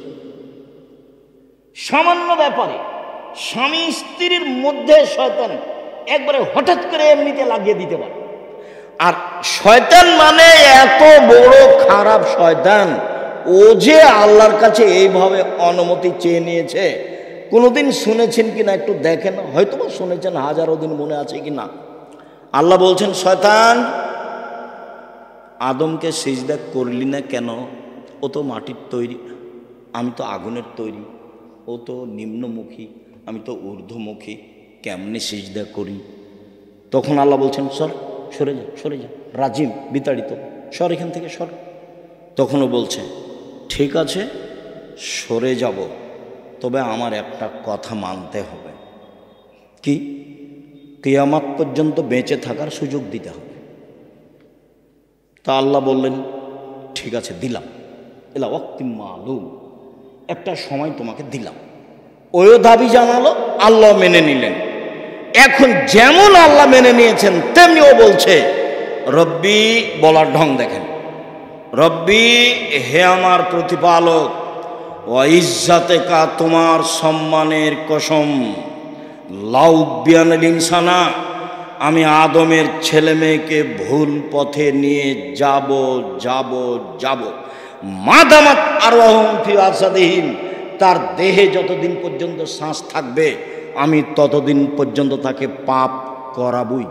সামান্য ব্যাপারে স্বামী স্ত্রীর মধ্যে শয়তান একবারে হঠাৎ করে এমনিতে লাগিয়ে দিতে পারে। আর শয়তান মানে এত বড় খারাপ শয়তান, ও যে আল্লাহর কাছে এইভাবে অনুমতি চেয়ে নিয়েছে। কোনোদিন শুনেছেন কিনা একটু দেখেন, হয়তো বা শুনেছেন, হাজারো দিন মনে আছে কিনা। আল্লাহ বলছেন, শয়তান আদমকে সিজদা করলি না কেন? ও তো মাটির তৈরি, আমি তো আগুনের তৈরি। ও তো নিম্নমুখী, আমি তো ঊর্ধ্বমুখী, কেমনে সিজদা করি? তখন আল্লাহ বলছেন, সরে যা, সরে যা, রাজিম, বিতাড়িত, সর এখান থেকে, সর। তখনও বলছে, ঠিক আছে সরে যাব, তবে আমার একটা কথা মানতে হবে। কি? কিয়ামত পর্যন্ত বেঁচে থাকার সুযোগ দিতে হবে। তা আল্লাহ বললেন, ঠিক আছে দিলাম, এলা ওয়াক্তিম মালুম, একটা সময় তোমাকে দিলাম। ওই দাবি জানালো, আল্লাহ মেনে নিলেন। এখন যেমন আল্লাহ মেনে নিয়েছেন তেমনি ও বলছে রব্বি, বলার ঢং দেখেন, রব্বি হে আমার প্রতিপালক, ওয়া ইজ্জাতে কা, তোমার সম্মানের কসম, লাউবিয়ানিল ইনসানা, আমি আদমের ছেলে মেয়েকে ভুল পথে নিয়ে যাব যাব যাব, মাদামাত আরওয়াহুম ফি আসাদিহিম, তার দেহে যতদিন পর্যন্ত শ্বাস থাকবে আমি ততদিন পর্যন্ত তাকে পাপ করাবই,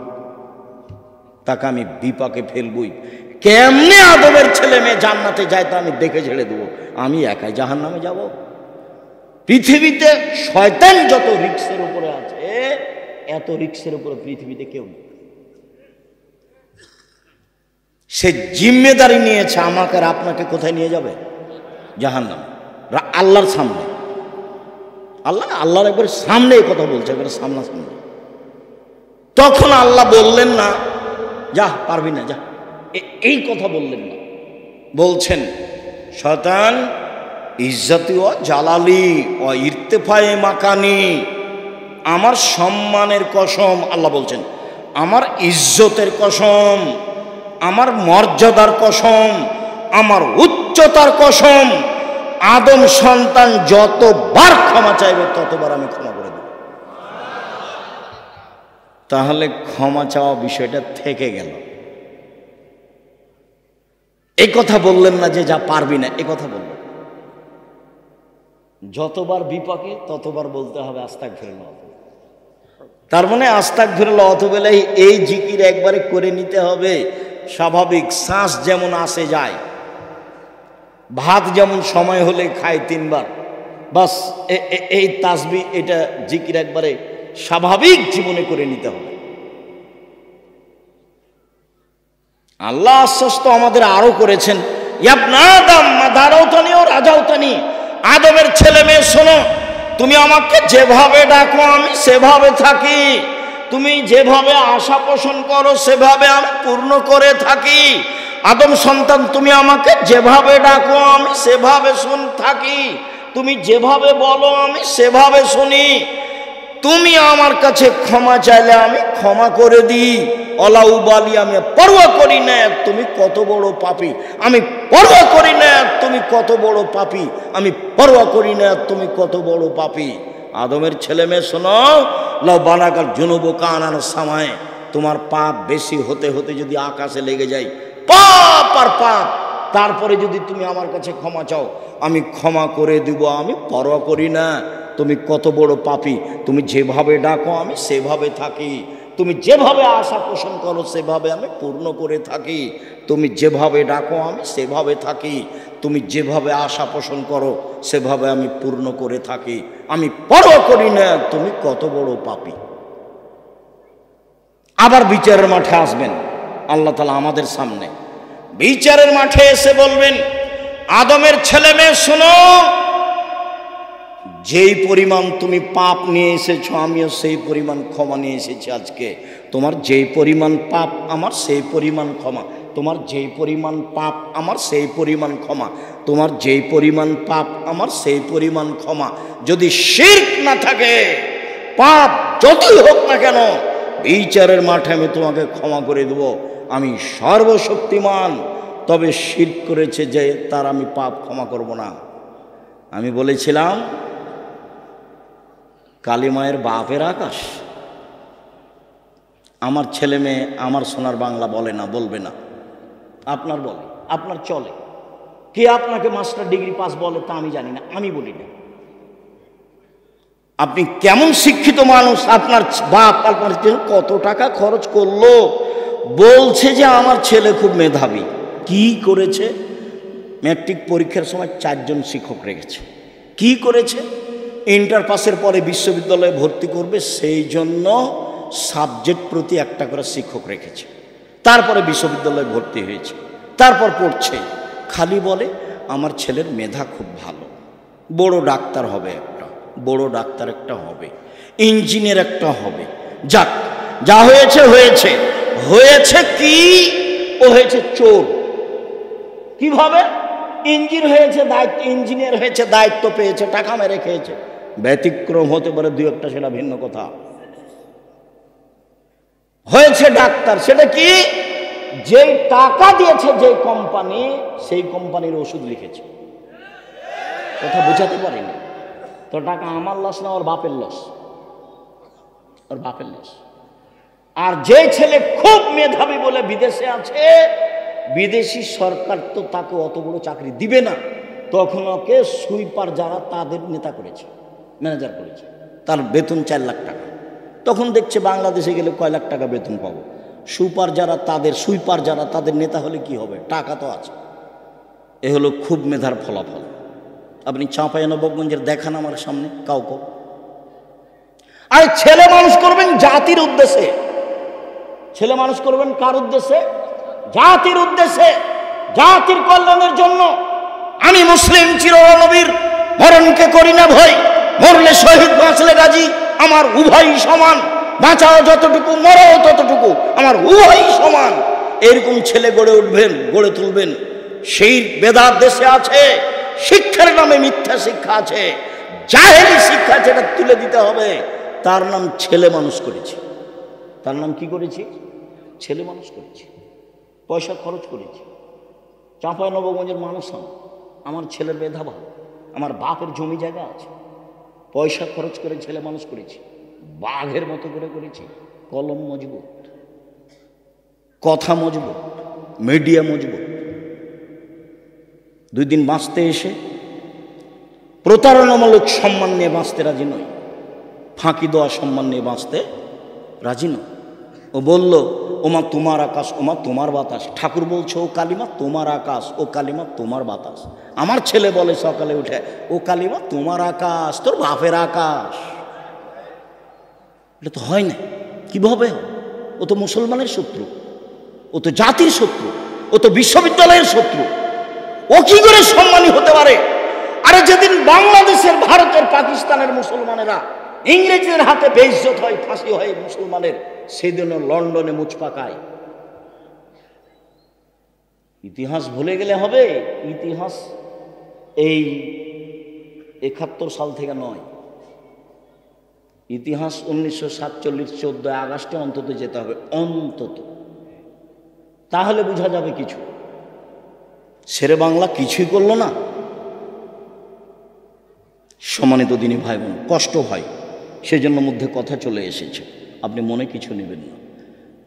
তাকে আমি বিপাকে ফেলবই। কেমনে আদমের ছেলে মেয়ে জান্নাতে যায় তা আমি দেখে ছেড়ে দেবো, আমি একাই জাহান্নামে যাব? পৃথিবীতে শয়তান যত রিক্সের উপরে আছে, এত রিক্সের উপরে পৃথিবীতে কেউ নেই। সে জিম্মেদারি নিয়েছে আমাকে আর আপনাকে কোথায় নিয়ে যাবে? জাহান্নাম, আল্লাহর সামনে। আল্লাহর একবার সামনে এই কথা বলছে, একবার সামনাসামনি। তখন আল্লাহ বললেন না যা পারবি না যা, এই কথা বললেন না। বলছেন শয়তান ইজ্জতি ও জালালি ও ইরতেফায়ে মাকানি, আমার সম্মানের কসম, আল্লাহ বলছেন আমার ইজ্জতের কসম, আমার মর্যাদার কসম, আমার উচ্চতার কসম, আদম সন্তান যতবার ক্ষমা চাইবে ততবার আমি ক্ষমা করে দেব। তাহলে ক্ষমা চাওয়া বিষয়টা থেকে গেল। এই কথা বললেন না যে যা পারবি না, এই কথা বললেন। যতবার বিপাকে ততবার বলতে হবে আস্তাগফিরুল্লাহ। তার মানে আস্তাগফিরুল্লাহ অতবেলা এই জিকির একবারে করে নিতে হবে। স্বাভাবিক শ্বাস যেমন আসে যায়, ভাত যেমন সময় হলে খায় 3 বার, বাস এই তাসবিহ এটা জিকির একবারে স্বাভাবিক জীবনে করে নিতে হবে। আল্লাহ আশ্বস্ত আমাদের আরো করেছেন, ইবনা আদম মাদারাউতানি ও রাজাউতানি, আদমের ছেলে মেয়ে শোনো, তুমি আমাকে যেভাবে ডাকো আমি সেভাবে থাকি, তুমি যেভাবে আশা পোষণ করো সেভাবে আমি পূর্ণ করে থাকি। আদম সন্তান তুমি আমাকে যেভাবে ডাকো আমি সেভাবে থাকি, তুমি যেভাবে বলো আমি সেভাবে শুনি। তুমি আমার কাছে ক্ষমা চাইলে আমি ক্ষমা করে দিই। অলাউবালি, আমি পরোয়া করি না তুমি কত বড় পাপী, আমি পরোয়া করি না তুমি কত বড় পাপী, আমি পরোয়া করি না তুমি কত বড় পাপী। আদমের ছেলে মেয়ে শোনো, লাউ বানাকার জুনুব কানান সামায়, তোমার পাপ বেশি হতে হতে যদি আকাশে লেগে যায়, পাপ আর পাপ, তারপরে যদি তুমি আমার কাছে ক্ষমা চাও আমি ক্ষমা করে দিব, আমি পরোয়া করি না তুমি কত বড় পাপী। তুমি যেভাবে ডাকো আমি সেভাবে থাকি, তুমি যেভাবে আশা পোষণ করো সেভাবে আমি পূর্ণ করে থাকি, তুমি যেভাবে ডাকো আমি সেভাবে থাকি, তুমি যেভাবে আশা পোষণ করো সেভাবে আমি পূর্ণ করে থাকি, আমি পরোয়া করি না তুমি কত বড় পাপী। আবার বিচারের মাঠে আসবেন আল্লাহ তাআলা আমাদের সামনে, বিচারের মাঠে এসে বলবেন, আদমের ছেলে মেয়ে শোনো, যেই পরিমাণ তুমি পাপ নিয়ে এসেছো আমিও সেই পরিমাণ ক্ষমা নিয়ে এসেছি আজকে। তোমার যেই পরিমাণ পাপ আমার সেই পরিমাণ ক্ষমা, তোমার যেই পরিমাণ পাপ আমার সেই পরিমাণ ক্ষমা, তোমার যেই পরিমাণ পাপ আমার সেই পরিমাণ ক্ষমা। যদি শিরক না থাকে, পাপ যতই হোক না কেন, বিচারের মাঠে আমি তোমাকে ক্ষমা করে দেব, আমি সর্বশক্তিমান। তবে শিরক করেছে যে তার আমি পাপ ক্ষমা করব না। আমি বলেছিলাম কালিমায়ের বাপের আকাশ। আমার ছেলে মেয়ে আমার সোনার বাংলা বলে না, বলবে না, আপনার বলে, আপনার চলে। কে আপনাকে মাস্টার ডিগ্রি পাস বলে তা আমি জানি না, আমি বলি না। আপনি কেমন শিক্ষিত মানুষ, আপনার বাপ আপনার কত টাকা খরচ করলো, বলছে যে আমার ছেলে খুব মেধাবী। কি করেছে? ম্যাট্রিক পরীক্ষার সময় 4 জন শিক্ষক রেখেছে। কি করেছে? ইন্টার পাসের পরে বিশ্ববিদ্যালয়ে ভর্তি করবে সেই জন্য সাবজেক্ট প্রতি 1টা করে শিক্ষক রেখেছে। তারপরে বিশ্ববিদ্যালয়ে ভর্তি হয়েছে, তারপর পড়ছে। খালি বলে আমার ছেলের মেধা খুব ভালো, বড় ডাক্তার হবে, একটা বড় ডাক্তার একটা হবে, ইঞ্জিনিয়ার একটা হবে। যাক, যা হয়েছে হয়েছে। হয়েছে কি? ও হয়েছে চোর। কিভাবে? ইঞ্জিনিয়ার হয়েছে, দায়িত্ব পেয়েছে, টাকা মেরে খেয়েছে। ব্যতিক্রম হতে পারে 2-1টা, সেটা ভিন্ন কথা। হয়েছে ডাক্তার, সেটা কি? যেই টাকা দিয়েছে যে কোম্পানি, সেই কোম্পানির ওষুধ লিখেছে। কথা বোঝাতে পারিনি তো? টাকা আমার লস না, ওর বাপের লস, ওর বাপের লস। আর যে ছেলে খুব মেধাবী বলে বিদেশে আছে, বিদেশি সরকার তো তাকে অত বড় চাকরি দিবে না, তখন ওকে সুইপার যারা তাদের নেতা করেছে, ম্যানেজার করেছে, তার বেতন 4 লাখ টাকা। তখন দেখছে বাংলাদেশে গেলে কয় লাখ টাকা বেতন পাবো। সুইপার যারা তাদের নেতা হলে কি হবে? টাকা তো আছে। এ হলো খুব মেধার ফলাফল। আপনি চাঁপাইনবাবগঞ্জের দেখান আমার সামনে কাউকে। আর ছেলে মানুষ করবেন জাতির উদ্দেশ্যে, ছেলে মানুষ করবেন কার উদ্দেশ্যে? জাতির উদ্দেশ্যে, জাতির কল্যাণের জন্য। আমি মুসলিম চিরনবীর মরণকে করি না ভয়, মরলে শহীদ বাঁচলে রাজি, আমার উভয় সমান, বাঁচাও যতটুকু মরাও ততটুকু, আমার উভয় সমান। এরকম ছেলে গড়ে উঠবেন, গড়ে তুলবেন। সেই বেদাত দেশে আছে, শিক্ষার নামে মিথ্যা শিক্ষা আছে, জাহেলি শিক্ষা, যেটা তুলে দিতে হবে। তার নাম ছেলে মানুষ করেছি। তার নাম কি করেছি? ছেলে মানুষ করেছি, পয়সা খরচ করেছি। চাঁপাইনবাবগঞ্জের মানুষ আমার ছেলের মেধা ভালো, আমার বাপের জমি জায়গা আছে, পয়সা খরচ করে ছেলে মানুষ করেছি, বাঘের মতো করে করেছি। কলম মজবুত, কথা মজবুত, মিডিয়া মজবুত। 2 দিন বাঁচতে এসে প্রতারণামূলক সম্মান নিয়ে বাঁচতে রাজি নই, ফাঁকি দেওয়া সম্মান নিয়ে বাঁচতে রাজি নই। ও বলল, ওমা তোমার আকাশ, ওমা তোমার বাতাস। ঠাকুর বলছে, ও কালিমা তোমার আকাশ, ও কালিমা তোমার বাতাস। আমার ছেলে বলে সকালে উঠে, ও কালিমা তোমার আকাশ, তোর বাপের আকাশ। এটা তো হয় না। কিভাবে হয়? ও তো মুসলমানের শত্রু, ও তো জাতির শত্রু, ও তো বিশ্ববিদ্যালয়ের শত্রু। ও কি করে সম্মানী হতে পারে? আরে যেদিন বাংলাদেশের, ভারতের, পাকিস্তানের মুসলমানেরা ইংরেজদের হাতে বেইজ্জত হয়, ফাঁসি হয় মুসলমানের, সেদিনও লন্ডনে মুচ পাকায়। ইতিহাস ভুলে গেলে হবে? ইতিহাস এই 71 সাল থেকে নয়, ইতিহাস 1947 14 আগস্টে অন্তত যেতে হবে, অন্তত। তাহলে বোঝা যাবে কিছু। শেরে বাংলা কিছুই করলো না। সম্মানিত দিনী ভাই বোন, কষ্ট হয়, সেজন্য মধ্যে কথা চলে এসেছে, আপনি মনে কিছু নেবেন না।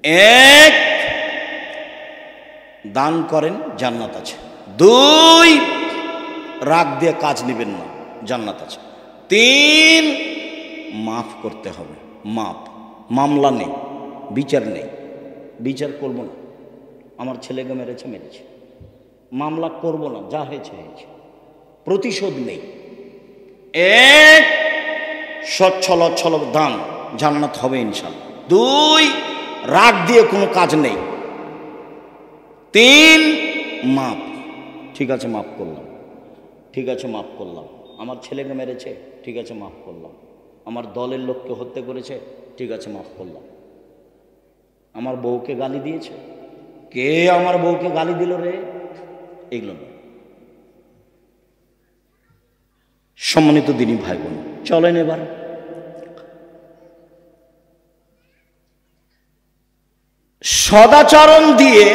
1, দান করেন, জান্নাত আছে। 2, রাগ দিয়ে কাজ নেবেন না, জান্নাত আছে। 3, মাফ করতে হবে, মাপ। মামলা নেই, বিচার নেই, বিচার করব না। আমার ছেলেকে মেরেছে, মামলা করব না, যা হয়েছে হয়েছে। প্রতিশোধ নেই। 1, সচ্ছল অচ্ছল দান, জান্নাত হবে ইনশাআল্লাহ। 2, রাগ দিয়ে কোনো কাজ নেই। 3, মাপ। ঠিক আছে, মাফ করলাম, ঠিক আছে, মাফ করলাম। আমার ছেলেকে মেরেছে, ঠিক আছে, মাফ করলাম। আমার দলের লোককে হত্যা করেছে, ঠিক আছে, মাফ করলাম। আমার বউকে গালি দিয়েছে, কে আমার বউকে গালি দিল রে? এগুলো না। সম্মানিত দিনী ভাই বোন, চলেন এবার সদাচরণ দিয়ে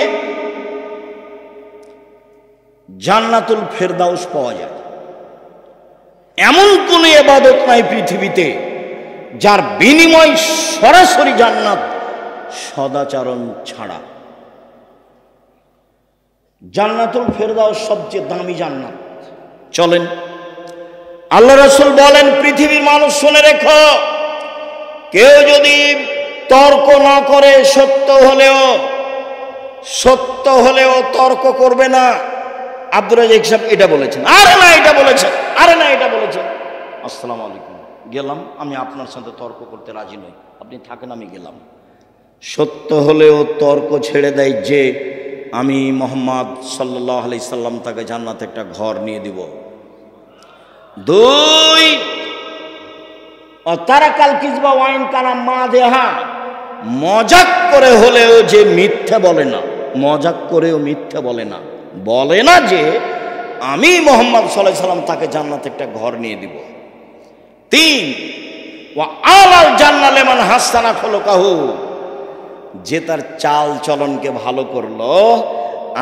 জান্নাতুল ফেরদাউস পাওয়া যায়। এমন কোন ইবাদত নাই পৃথিবীতে যার বিনিময় সরাসরি জান্নাত, সদাচরণ ছাড়া। জান্নাতুল ফেরদাউস সবচেয়ে দামি জান্নাত। চলেন, আল্লাহ রাসূল বলেন, পৃথিবীর মানুষ শুনে রেখো, কেউ যদি তর্ক না করে, সত্য হলেও তর্ক করবে না। আব্দুর রাজ্জাক সাহেব এটা বলেছেন, আরে না এটা বলেছেন, আরে না এটা বলেছেন। আসসালামু আলাইকুম, গেলাম, আমি আপনার সাথে তর্ক করতে রাজি নই, আপনি থাকেন, আমি গেলাম। সত্য হলেও তর্ক ছেড়ে দেয় যে আমি মুহাম্মদ সাল্লাল্লাহু আলাইহি সাল্লাম তাকে জান্নাতে একটা ঘর নিয়ে দিব। 2, তারাকাল কিজবা ওয়াইন কানা মাযহা, মজাক করে হলেও যে মিথ্যা বলে না, মজাক করেও মিথ্যা বলে না, বলে না যে আমি মুহাম্মদ সাল্লাল্লাহু আলাইহি সাল্লাম তাকে জান্নাতে একটা ঘর নিয়ে দিব। 3, ওয়া আলাল জান্নাহ লিমান হাসানা খুলুকাহু, যে তার চাল চলনকে ভালো করলো,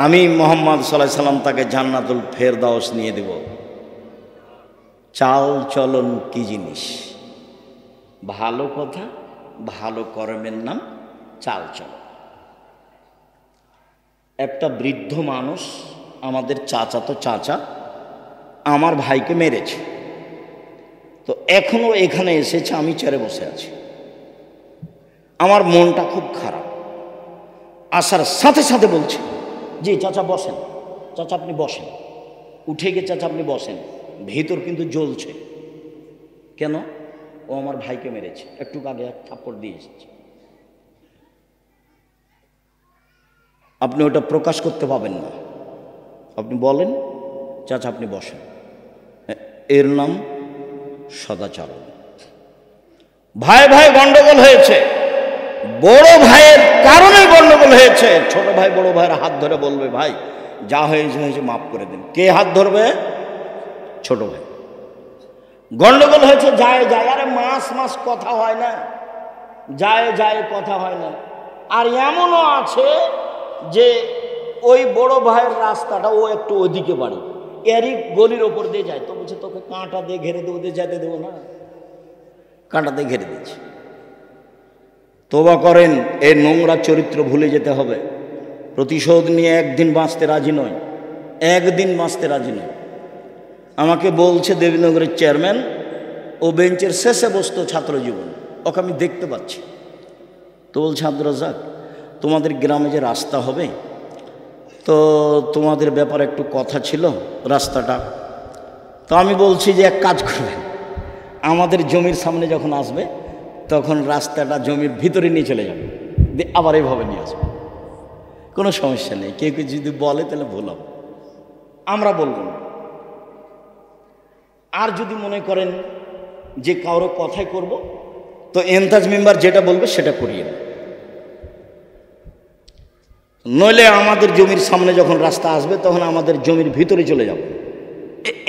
আমি মুহাম্মদ সাল্লাল্লাহু আলাইহি সাল্লাম তাকে জান্নাতুল ফেরদাউস নিয়ে দেব। চাল চলন কি জিনিস? ভালো কথা, ভালো কর্মের নাম চাল চলন। একটা বৃদ্ধ মানুষ, আমাদের চাচাতো চাচা, আমার ভাইকে মেরেছে, তো এখনো এখানে এসেছে, আমি চেয়ারে বসে আছি। আমার মনটা খুব খারাপ। আসার সাথে সাথে বলছে, জি চাচা বসেন, চাচা আপনি বসেন। উঠে গিয়ে, চাচা আপনি বসেন। ভিতর কিন্তু জ্বলছে। কেন? ও আমার ভাইকে মেরেছে, একটু আগে এক থাপ্পড় দিয়ে এসেছে। আপনি ওটা প্রকাশ করতে পাবেন না। আপনি বলেন, চাচা আপনি বসেন, এর নাম সদাচরণ। ভাই ভাই গন্ডগোল হয়েছে, বড় ভাইয়ের কারণে গন্ডগোল হয়েছে। ছোট ভাই বড় ভাইয়ের হাত ধরে বলবে, ভাই যা হয়েছে হয়েছে মাফ করে দিন। কে হাত ধরবে? ছোট ভাই। গন্ডগোল হয়েছে, যায় যায়, আরে মাস মাস কথা হয় না, যায় যায় কথা হয় না। আর এমনও আছে যে ওই বড় ভাইয়ের রাস্তাটা ও একটু ওদিকে বাড়ি, এরই গলির ওপর দিয়ে যায়, তো বলছে তোকে কাঁটা দিয়ে ঘেরে দেবো, দিয়ে যেতে দেবো না, কাঁটা দিয়ে ঘেরে দিচ্ছে। তোবা করেন, এই নোংরা চরিত্র ভুলে যেতে হবে। প্রতিশোধ নিয়ে একদিন বাঁচতে রাজি নয়, একদিন বাঁচতে রাজি নয়। আমাকে বলছে দেবীনগরের চেয়ারম্যান, ও বেঞ্চের শেষে বসতো ছাত্র জীবন, ওকে আমি দেখতে পাচ্ছি। তো বলছে, আব্দুর রাজ্জাক তোমাদের গ্রামে যে রাস্তা হবে, তো তোমাদের ব্যাপারে একটু কথা ছিল রাস্তাটা। তো আমি বলছি যে এক কাজ করবেন, আমাদের জমির সামনে যখন আসবে তখন রাস্তাটা জমির ভিতরে নিয়ে চলে যাবে, দিয়ে আবার এইভাবে নিয়ে আসবে, কোনো সমস্যা নেই। কেউ কেউ যদি বলে তাহলে ভুল হবে, আমরা বলব না। আর যদি মনে করেন যে কারো কথাই করব, তো এন্তাজ মেম্বার যেটা বলবে সেটা করিয়ে দেবে। নইলে আমাদের জমির সামনে যখন রাস্তা আসবে তখন আমাদের জমির ভিতরে চলে যাব,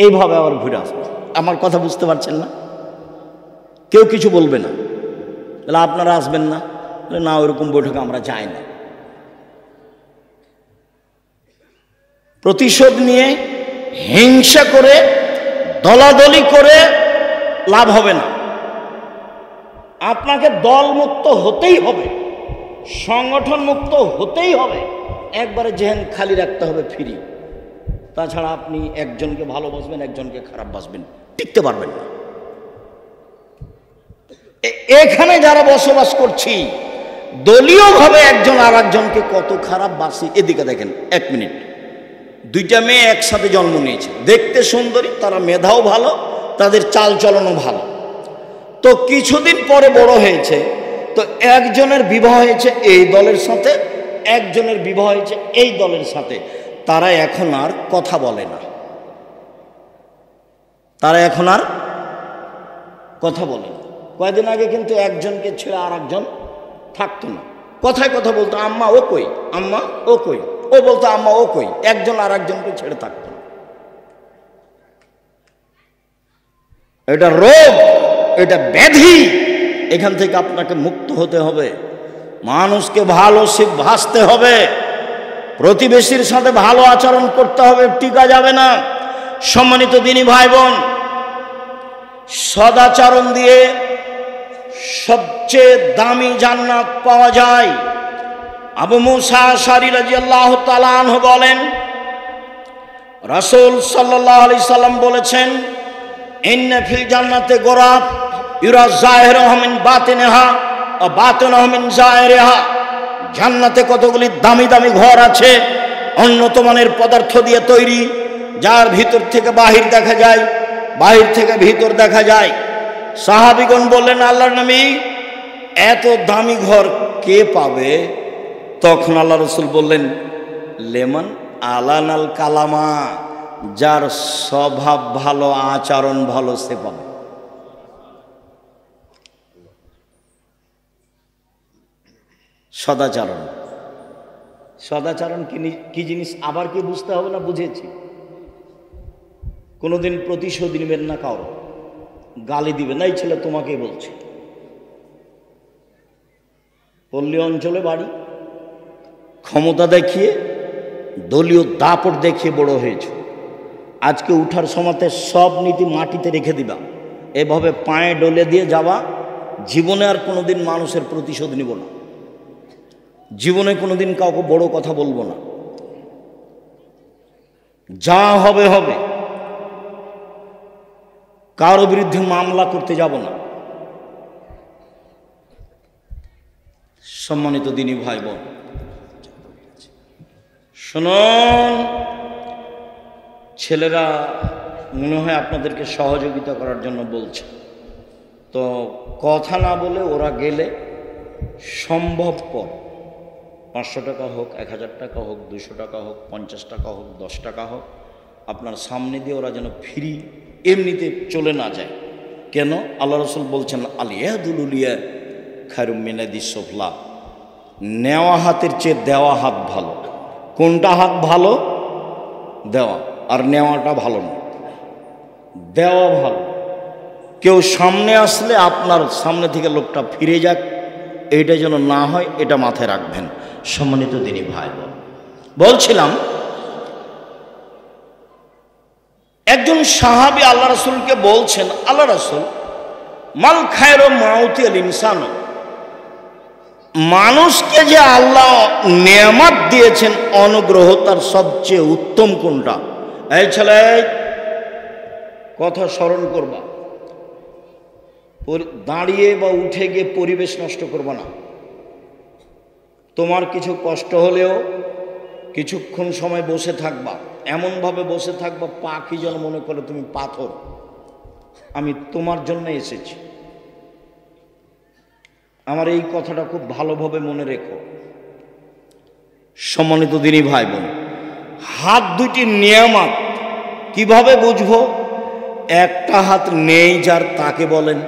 এইভাবে আবার ঘুরে আসবে। আমার কথা বুঝতে পারছেন না? কেউ কিছু বলবে না, তাহলে আপনারা আসবেন না? না, ওইরকম বৈঠকে আমরা যাই না। প্রতিশোধ নিয়ে হিংসা করে দলাদলি করে লাভ হবে না। আপনাকে দলমুক্ত হতেই হবে, সংগঠন মুক্ত হতেই হবে, একবারে জেহেন খালি রাখতে হবে, ফ্রি। তাছাড়া আপনি একজনকে ভালোবাসবেন, একজনকে খারাপ বাসবেন, টিকতে পারবেন না। এখানে যারা বসবাস করছি, দলীয়ভাবে একজন আর একজনকে কত খারাপ বাসি। এদিকে দেখেন, এক মিনিট, দুইটা মেয়ে একসাথে জন্ম নিয়েছে, দেখতে সুন্দরী, তারা মেধাও ভালো, তাদের চাল চলনও ভালো। তো কিছুদিন পরে বড় হয়েছে, তো একজনের বিবাহ হয়েছে এই দলের সাথে, একজনের বিবাহ হয়েছে এই দলের সাথে। তারা এখন আর কথা বলে না, তারা এখন আর কথা বলে না। কয়েকদিন আগে কিন্তু একজনকে ছেড়ে আর একজন থাকতো না, কথায় কথা বলতো, আম্মা ও কই, আম্মা ও কই, ও বলতো আম্মা ও কই, একজন আর একজনকে ছেড়ে থাকতো না। এটা রোগ, এটা ব্যাধি। এখান থেকে আপনাকে মুক্ত হতে হবে। মানুষকে ভালো ভাসতে হবে, প্রতিবেশীর সাথে ভালো আচরণ করতে হবে, টিকা যাবে না। সম্মানিত দিনী ভাই বোন, সদাচরণ দিয়ে সবচেয়ে দামি জান্নাত পাওয়া যায়। আবু মুসা আশআরী রাদিয়াল্লাহু তাআলা আনহু বলেন, রাসূল সাল্লাল্লাহু আলাইহি সাল্লাম বলেছেন, ইন্না ফিল জান্নাতি গোরাব ইউরা যাহিরুহা মিন বাতিনিহা ওয়া বাতিনুহা মিন যাহিরিহা। জান্নাতে কতগুলি দামি দামি ঘর আছে, উন্নত মানের পদার্থ দিয়ে তৈরি, যার ভিতর থেকে বাহির দেখা যায়, বাহির থেকে ভিতর দেখা যায়। সাহাবীগণ বললেন, আল্লাহর নবী এত দামি ঘর কে পাবে? তখন আল্লাহ রাসূল বললেন, লেমান আলানাল কালামা, যার স্বভাব ভালো, আচরণ ভালো, সে পাবে। সদাচরণ, সদাচরণ কি জিনিস আবার কি বুঝতে হবে না? বুঝেছি। কোনোদিন প্রতিশোধ নেবেন না, কারো গালি দিবেন না। এই ছেলে তোমাকেই বলছে, পল্লী অঞ্চলে বাড়ি, ক্ষমতা দেখিয়ে, দলীয় দাপট দেখিয়ে বড় হয়েছে। আজকে উঠার সময়তে সব নীতি মাটিতে রেখে দিবা, এভাবে পায়ে ডলে দিয়ে যাওয়া। জীবনে আর কোনোদিন মানুষের প্রতিশোধ নিব না, জীবনে কোনোদিন কাউকে বড় কথা বলবো না। যা হবে হবে, কারো বিরুদ্ধে মামলা করতে যাব না। সম্মানিত দিনী ভাই বোন, শুনুন, ছেলেরা মনে হয় আপনাদেরকে সহযোগিতা করার জন্য বলছে। তো কথা না বলে ওরা গেলে সম্ভবপর 500 টাকা হোক, 1000 টাকা হোক, 200 টাকা হোক, 50 টাকা হোক, 10 টাকা হোক, আপনার সামনে দিয়ে ওরা যেন ফ্রি এমনিতে চলে না যায়। কেন? আল্লাহ রসুল বলছেন আলিয়াদুলিয়া খায়রুম মিনাদিস সুফলা, নেওয়া হাতের চেয়ে দেওয়া হাত ভালো। কোনটা হাত ভালো? দেওয়া। আর নেওয়াটা ভালো না, দেওয়া ভালো। কেউ সামনে আসলে আপনার সামনে থেকে লোকটা ফিরে যাক, এইটা যেন না হয়, এটা মাথায় রাখবেন। সম্মানিত দিনী ভাই বোন, বলছিলাম একজন সাহাবী আল্লাহ রাসূলকে বলছেন, আল্লাহ রাসূল, মাল খায়রু মাউতি আল ইনসান, মানুষকে যে আল্লাহ নেয়ামত দিয়েছেন, অনুগ্রহ, তার সবচেয়ে উত্তম কোনটা? এই ছেলে, কথা স্মরণ করবা, দাঁড়িয়ে বা উঠে গিয়ে পরিবেশ নষ্ট করবা না। তোমার কিছু কষ্ট হলেও কিছুক্ষণ সময় বসে থাকবা, এমনভাবে বসে থাকবা পাখি যেন মনে করে তুমি পাথর, আমি তোমার জন্য এসেছি। আমার এই কথাটা খুব ভালোভাবে মনে রেখো। সম্মানিত দিনী ভাই বোন, হাত দুটি নিয়ামত কিভাবে বুঝবো? একটা হাত নেই যার, তাকে বলেন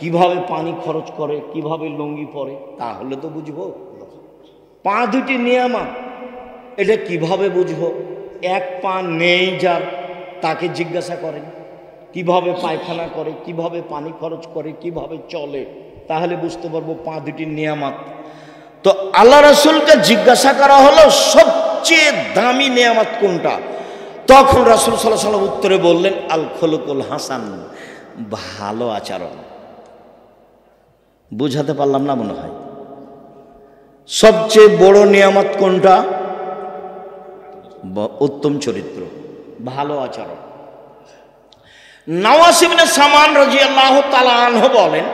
কিভাবে পানি খরচ করে, কিভাবে লুঙ্গি পরে, তাহলে তো বুঝবো। পা দুটি নিয়ামত, এটা কিভাবে বুঝবো? এক পা নেই যার, তাকে জিজ্ঞাসা করেন কিভাবে পায়খানা করে, কিভাবে পানি খরচ করে, কিভাবে চলে, তাহলে বুঝতে পারবো পা দুটি নিয়ামত। তো আল্লাহ রাসূলকে জিজ্ঞাসা করা হলো সবচেয়ে দামি নিয়ামত কোনটা? তখন রাসূল সাল্লাল্লাহু আলাইহি ওয়াসাল্লাম উত্তরে বললেন, আল খুলুকুল হাসান, ভালো আচরণ। বুঝাতে পারলাম না মনে হয়? সবচেয়ে বড় নিয়ামত কোনটা? উত্তম চরিত্র, ভালো আচরণ। নওয়াস ইবনে সামান রাদিয়াল্লাহু তাআলা আনহু বলেন,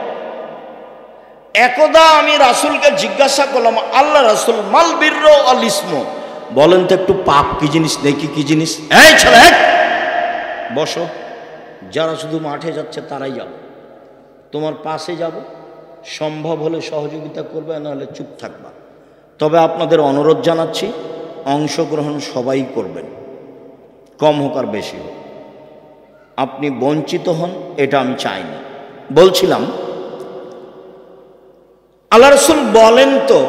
একদা আমি রাসূলকে জিজ্ঞাসা করলাম, আল্লাহ রাসূল, মাল বিররু আল ইসমু, বলেন তো একটু পাপ কি জিনিস, নেকি কি জিনিস? এই ছেলে, বসো। যারা শুধু মাঠে যাচ্ছে তারাই যাবো, তোমার পাশে যাব, সম্ভব হলে সহযোগিতা করবে, নাহলে চুপ থাকবা। তবে আপনাদের অনুরোধ জানাচ্ছি, অংশগ্রহণ সবাই করবেন, কম হোক আর বেশি হোক। আপনি বঞ্চিত হন, এটা আমি চাইনি। বলছিলাম আল্লাহ রাসূল বলেন তো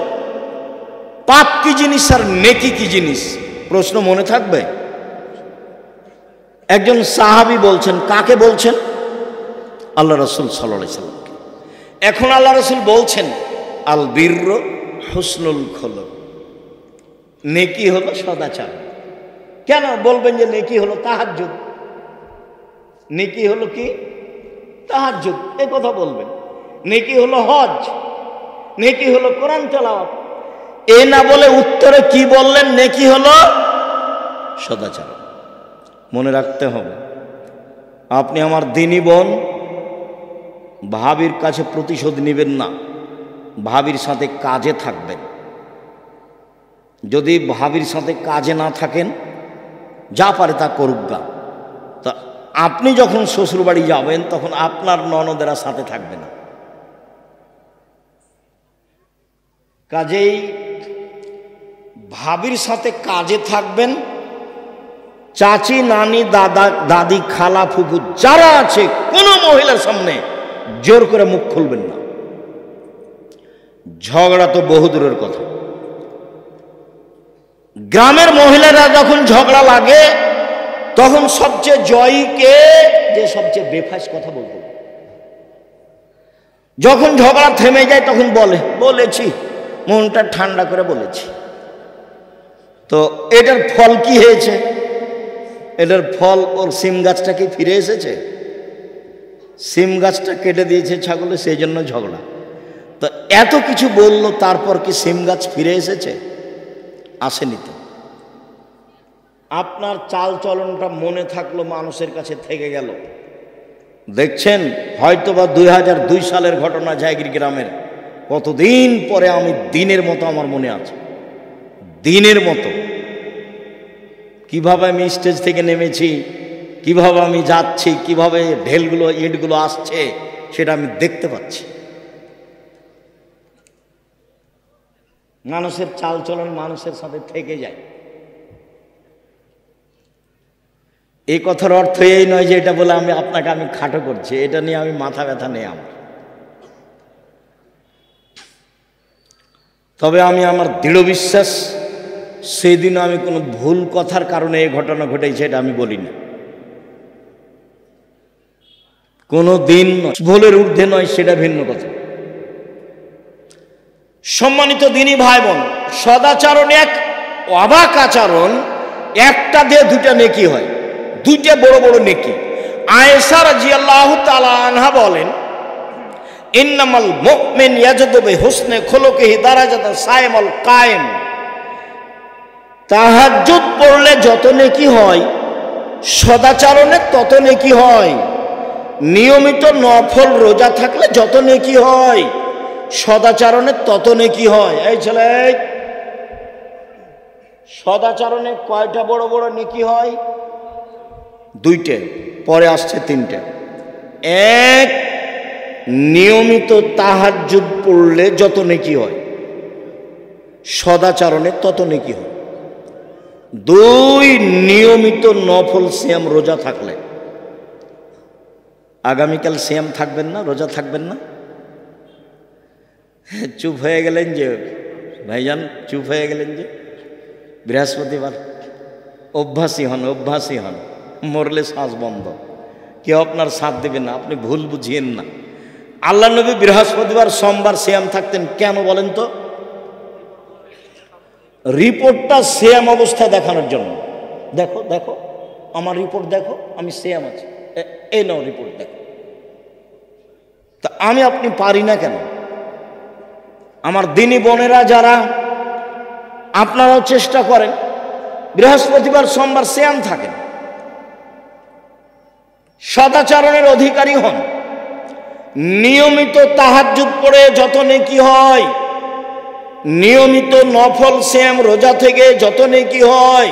পাপ কি জিনিস আর নেকি কি জিনিস? প্রশ্ন মনে থাকবে? একজন সাহাবী বলছেন, কাকে বলছেন? আল্লাহ রাসূল সাল্লাল্লাহু আলাইহি ওয়াসাল্লামকে। এখন আল্লাহ রাসূল বলছেন, আল বিররু হুসনুল খুলুক, নেকি হলো সদাচার। কেন বলবেন যে নেকি হলো তাহাজ্জুদ? নেকি হলো কি? তাহাজ্জুদ, এই কথা বলবেন। নেকি হলো হজ, নেকি হলো কোরআন তেলাওয়াত। এ না বলে উত্তরে কি বললেন? নেকি হলো সদাচার। মনে রাখতে হবে, আপনি আমার দিনী বোন, ভাবির কাছে প্রতিশোধ নেবেন না, ভাবির সাথে কাজে থাকবেন। যদি ভাবির সাথে কাজে না থাকেন, যা পারে তা করুক গা। তা আপনি যখন শ্বশুরবাড়ি যাবেন, তখন আপনার ননদেরা সাথে থাকবে না। কাজেই ভাবির সাথে কাজে থাকবেন। চাচি, নানি, দাদা, দাদি, খালা, ফুফু যারা আছে, কোনো মহিলার সামনে জোর করে মুখ খুলবেন না। ঝগড়া তো বহু দূরের কথা। গ্রামের মহিলারা যখন ঝগড়া লাগে, তখন সবচেয়ে জয়ী কে? যে সবচেয়ে বেফাস কথা বলতো। যখন ঝগড়া থেমে যায়, তখন বলেছি, মনটা ঠান্ডা করে বলেছি। তো এটার ফল কি হয়েছে? এটার ফল ওর সিম গাছটা কি ফিরে এসেছে? সিম গাছটা কেটে দিয়েছে ছাগলে, সেই জন্য ঝগড়া। তো এত কিছু বললো, তারপর কি সিম গাছ ফিরে এসেছে? আসেনি তো। আপনার চাল চলনটা মনে থাকলো, মানুষের কাছে থেকে গেল। দেখছেন হয়তোবা 2002 সালের ঘটনা, জায়গির গ্রামের। কতদিন পরে আমি দিনের মতো আমার মনে আছে, দিনের মতো কিভাবে আমি স্টেজ থেকে নেমেছি, কিভাবে আমি যাচ্ছি, কিভাবে ঢেলগুলো ইটগুলো আসছে সেটা আমি দেখতে পাচ্ছি। মানুষের চালচলন মানুষের সাথে থেকে যায়। এই কথার অর্থ এই নয় যে এটা বলে আপনাকে আমি খাটো করছি, এটা নিয়ে আমি মাথা ব্যথা নেই আমার। তবে আমি আমার দৃঢ় বিশ্বাস, সেদিনও আমি কোনো ভুল কথার কারণে এই ঘটনা ঘটেছে এটা আমি বলি না। কোনো দিন ভুলের ঊর্ধ্বে নয়, সেটা ভিন্ন কথা। সম্মানিত দিনী ভাই বোন, সদাচরণ এক অবাক আচরণ, একটা দিয়ে দুটা নেকি হয়, দুইটা বড় বড় নেকি। আয়েশা রাদিয়াল্লাহু তাআলা আনহা বলেন, ইন্নামাল মুমিন ইয়াজদু বিহুসনি খুলুকিহি দারাজাতা সাইমুল কায়েম। তাহাজ্জুদ পড়লে যত নেকি হয়, সদাচরণে তত নেকি হয়। নিয়মিত নফল রোজা থাকলে যত নেকি হয়, সদাচরণে তত নেকি হয়। এই ছেলে, সদাচরণে কয়টা বড় বড় নেকি হয়? দুইটা, পরে আসছে তিনটা। এক, নিয়মিত তাহাজ্জুদ পড়লে যত নেকি হয়, সদাচরণে তত নেকি হয়। দুই, নিয়মিত নফল সিয়াম রোজা থাকলে। আগামীকাল সিয়াম থাকবেন না, রোজা থাকবেন না? চুপ হয়ে গেলেন যে ভাইজান, চুপ হয়ে গেলেন যে। বৃহস্পতিবার অভ্যাসী হন, অভ্যাসী হন, মরলে শ্বাস বন্ধ, কেউ আপনার সাথ দেবে না, আপনি ভুল বুঝিয়েন না। আল্লাহ নবী বৃহস্পতিবার সোমবার সিয়াম থাকতেন, কেন বলেন তো? রিপোর্টটা সিয়াম অবস্থায় দেখানোর জন্য। দেখো দেখো আমার রিপোর্ট দেখো, আমি সিয়াম আছি, এই নাও রিপোর্ট দেখো। তা আমি আপনি পারি না কেন? আমার দিনী বোনেরা যারা, আপনারাও চেষ্টা করেন, বৃহস্পতিবার সোমবার সিয়াম থাকেন, সদাচরণের অধিকারী হন। নিয়মিত তাহাজ্জুদ পড়ে যত নেকি হয়, নিয়মিত নফল সিয়াম রোজা থেকে যত নেকি হয়,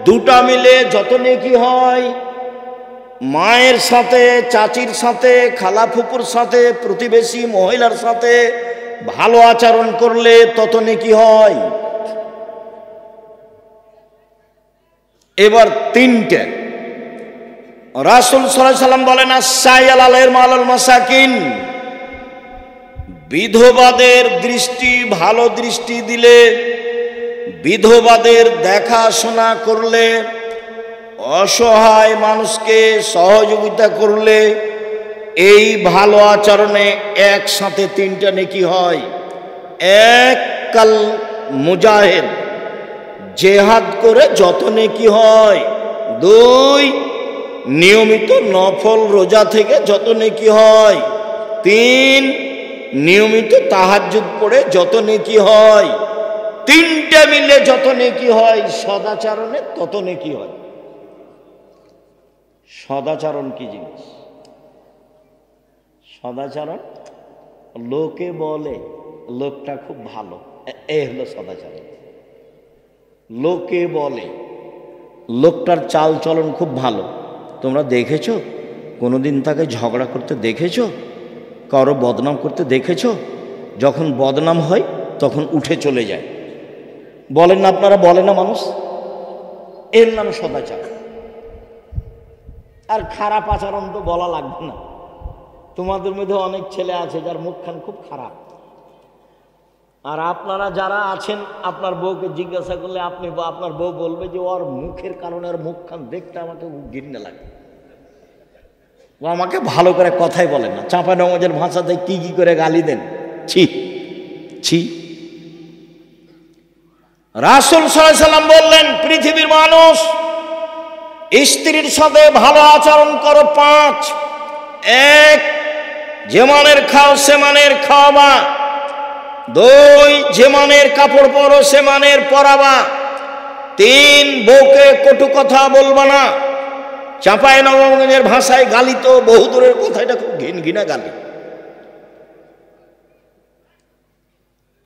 দুটা মিলে যত নেকি হয়। মায়ের সাথে, চাচির সাথে, খালা ফুপুর সাথে, প্রতিবেশী মহিলার সাথে ভালো আচরণ করলে তত নেকি হয়। এবার তিনটে, রাসূল সাল্লাল্লাহু আলাইহি ওয়াসাল্লাম বলেন, আস-সাইয়াল আলাইহিল মালাল মাসাকিন। বিধবাদের দৃষ্টি, ভালো দৃষ্টি দিলে, বিধবাদের দেখাশোনা করলে, অসহায় মানুষকে সহযোগিতা করলে, এই ভালো আচরণে একসাথে তিনটা নেকি হয়। এক, কাল মুজাহিদ, জেহাদ করে যত নেকি হয়। দুই, নিয়মিত নফল রোজা থেকে যত নেকি হয়। তিন, নিয়মিত তাহাজ্জুদ পড়ে যত নেকি হয়। তিনটা মিলে যত নেকি হয়, সদাচরণে তত নেকি হয়। সদাচরণ কি জিনিস? সদাচরণ, লোকে বলে লোকটা খুব ভালো, এই হলো সদাচরণ। লোকে বলে লোকটার চাল চলন খুব ভালো। তোমরা দেখেছো কোনোদিন তাকে ঝগড়া করতে দেখেছো? কারো বদনাম করতে দেখেছো? যখন বদনাম হয় তখন উঠে চলে যায়, বলেন না আপনারা? বলে না মানুষ? এর নাম সদাচার। আর খারাপ আচরণ তো বলা লাগবে না। তোমাদের মধ্যে অনেক ছেলে আছে যার মুখখান খুব খারাপ, আর আপনারা যারা আছেন, আপনার বউকে জিজ্ঞাসা করলে আপনার বউ বলবে যে ওর মুখের কারণে ওর মুখখান দেখতে আমাকে ঘৃণা লাগে, ও আমাকে ভালো করে কথাই বলে না। চাঁপানগঞ্জের ভাষাতে কি কি করে গালি দেন, ছি ছি। রাসূল সাল্লাল্লাহু আলাইহি ওয়াসাল্লাম বললেন, পৃথিবীর মানুষ, স্ত্রীর সাথে ভালো আচরণ করো পাঁচ। এক, যে মানের খাও সে মানের খাওয়াবা। দুই, যে মানের কাপড় পরো সে মানের পরাবা। তিন, বউকে কটু কথা বলবা না। চাঁপাইনবাবগঞ্জের ভাষায় গালি তো বহু দূরের কথা, এটা খুব ঘিনঘিনা গালি।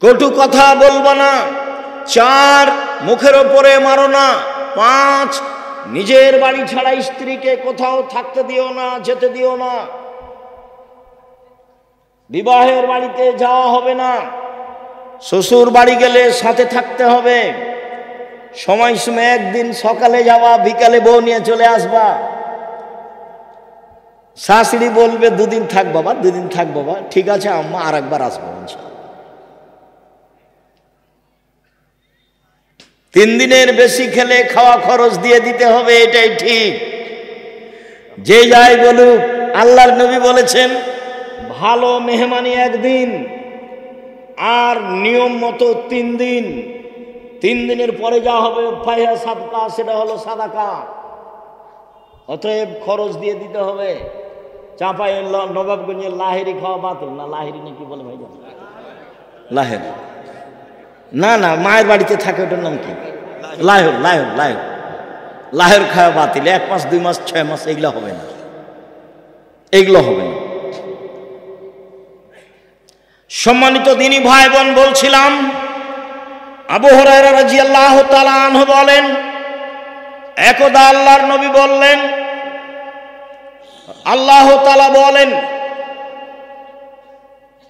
কটু কথা বলবা না। চার, মুখের ওপরে মারো না। পাঁচ, নিজের বাড়ি ছাড়া স্ত্রীকে কোথাও থাকতে দিও না, যেতে দিও না। বিবাহের বাড়িতে যাওয়া হবে না। শ্বশুর বাড়ি গেলে সাথে থাকতে হবে। সময় একদিন সকালে যাওয়া, বিকালে বউ নিয়ে চলে আসবা। শাশুড়ি বলবে দুদিন থাক বাবা, দুদিন থাক বাবা, ঠিক আছে আম্মা, আর একবার আসবো। 3 দিনের বেশি খেলে খাওয়া খরচ দিয়ে দিতে হবে, এটাই ঠিক। যে যাই বলুক, আল্লাহর নবী বলেছেন ভালো মেহমানি 1 দিন, আর নিয়ম মতো 3 দিন। 3 দিনের পরে যা হবে ফাইহা সাদকা, সেটা হলো সাদাকা। অতএব খরচ দিয়ে দিতে হবে। চাঁপাই নবাবগঞ্জে লাহেরি খাওয়া বাতিল না, লাহেরি নাকি বলে ভাই? লাহের না, না, মায়ের বাড়িতে থাকে, ওটার নাম কি? লাহের। লাহের লাহের লাহের খাওয়া বাতিল। 1 মাস 2 মাস 6 মাস এগুলো হবে না, এগুলো হবে না। সম্মানিত দিনী ভাই বোন, বলছিলাম আবু হুরায়রা রাদিয়াল্লাহু তাআলা আনহু বলেন, একদা আল্লাহর নবী বললেন, আল্লাহ তাআলা বলেন,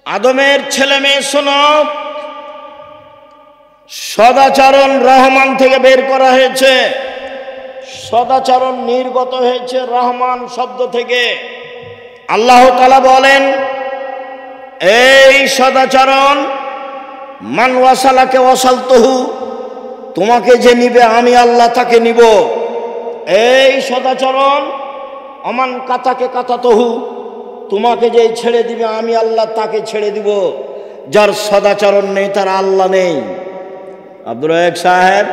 আদমের ছেলে মেয়ে শোনো, সদাচরণ রহমান থেকে বের করা হয়েছে। সদাচরণ নির্গত হয়েছে রহমান শব্দ থেকে। আল্লাহ তাআলা বলেন, এই সদাচরণ, মান ওয়াসালাকে ওয়াসালতুহু, তোমাকে যে নিবে আমি আল্লাহ তাকে নিব। এই সদাচরণ, অমান কাতাকে কাতাতহু, তোমাকে যে ছেড়ে দিবে আমি আল্লাহ তাকে ছেড়ে দিব। যার সদাচরণ নেই তার আল্লাহ নেই। আব্দুর রাজ্জাক সাহেব,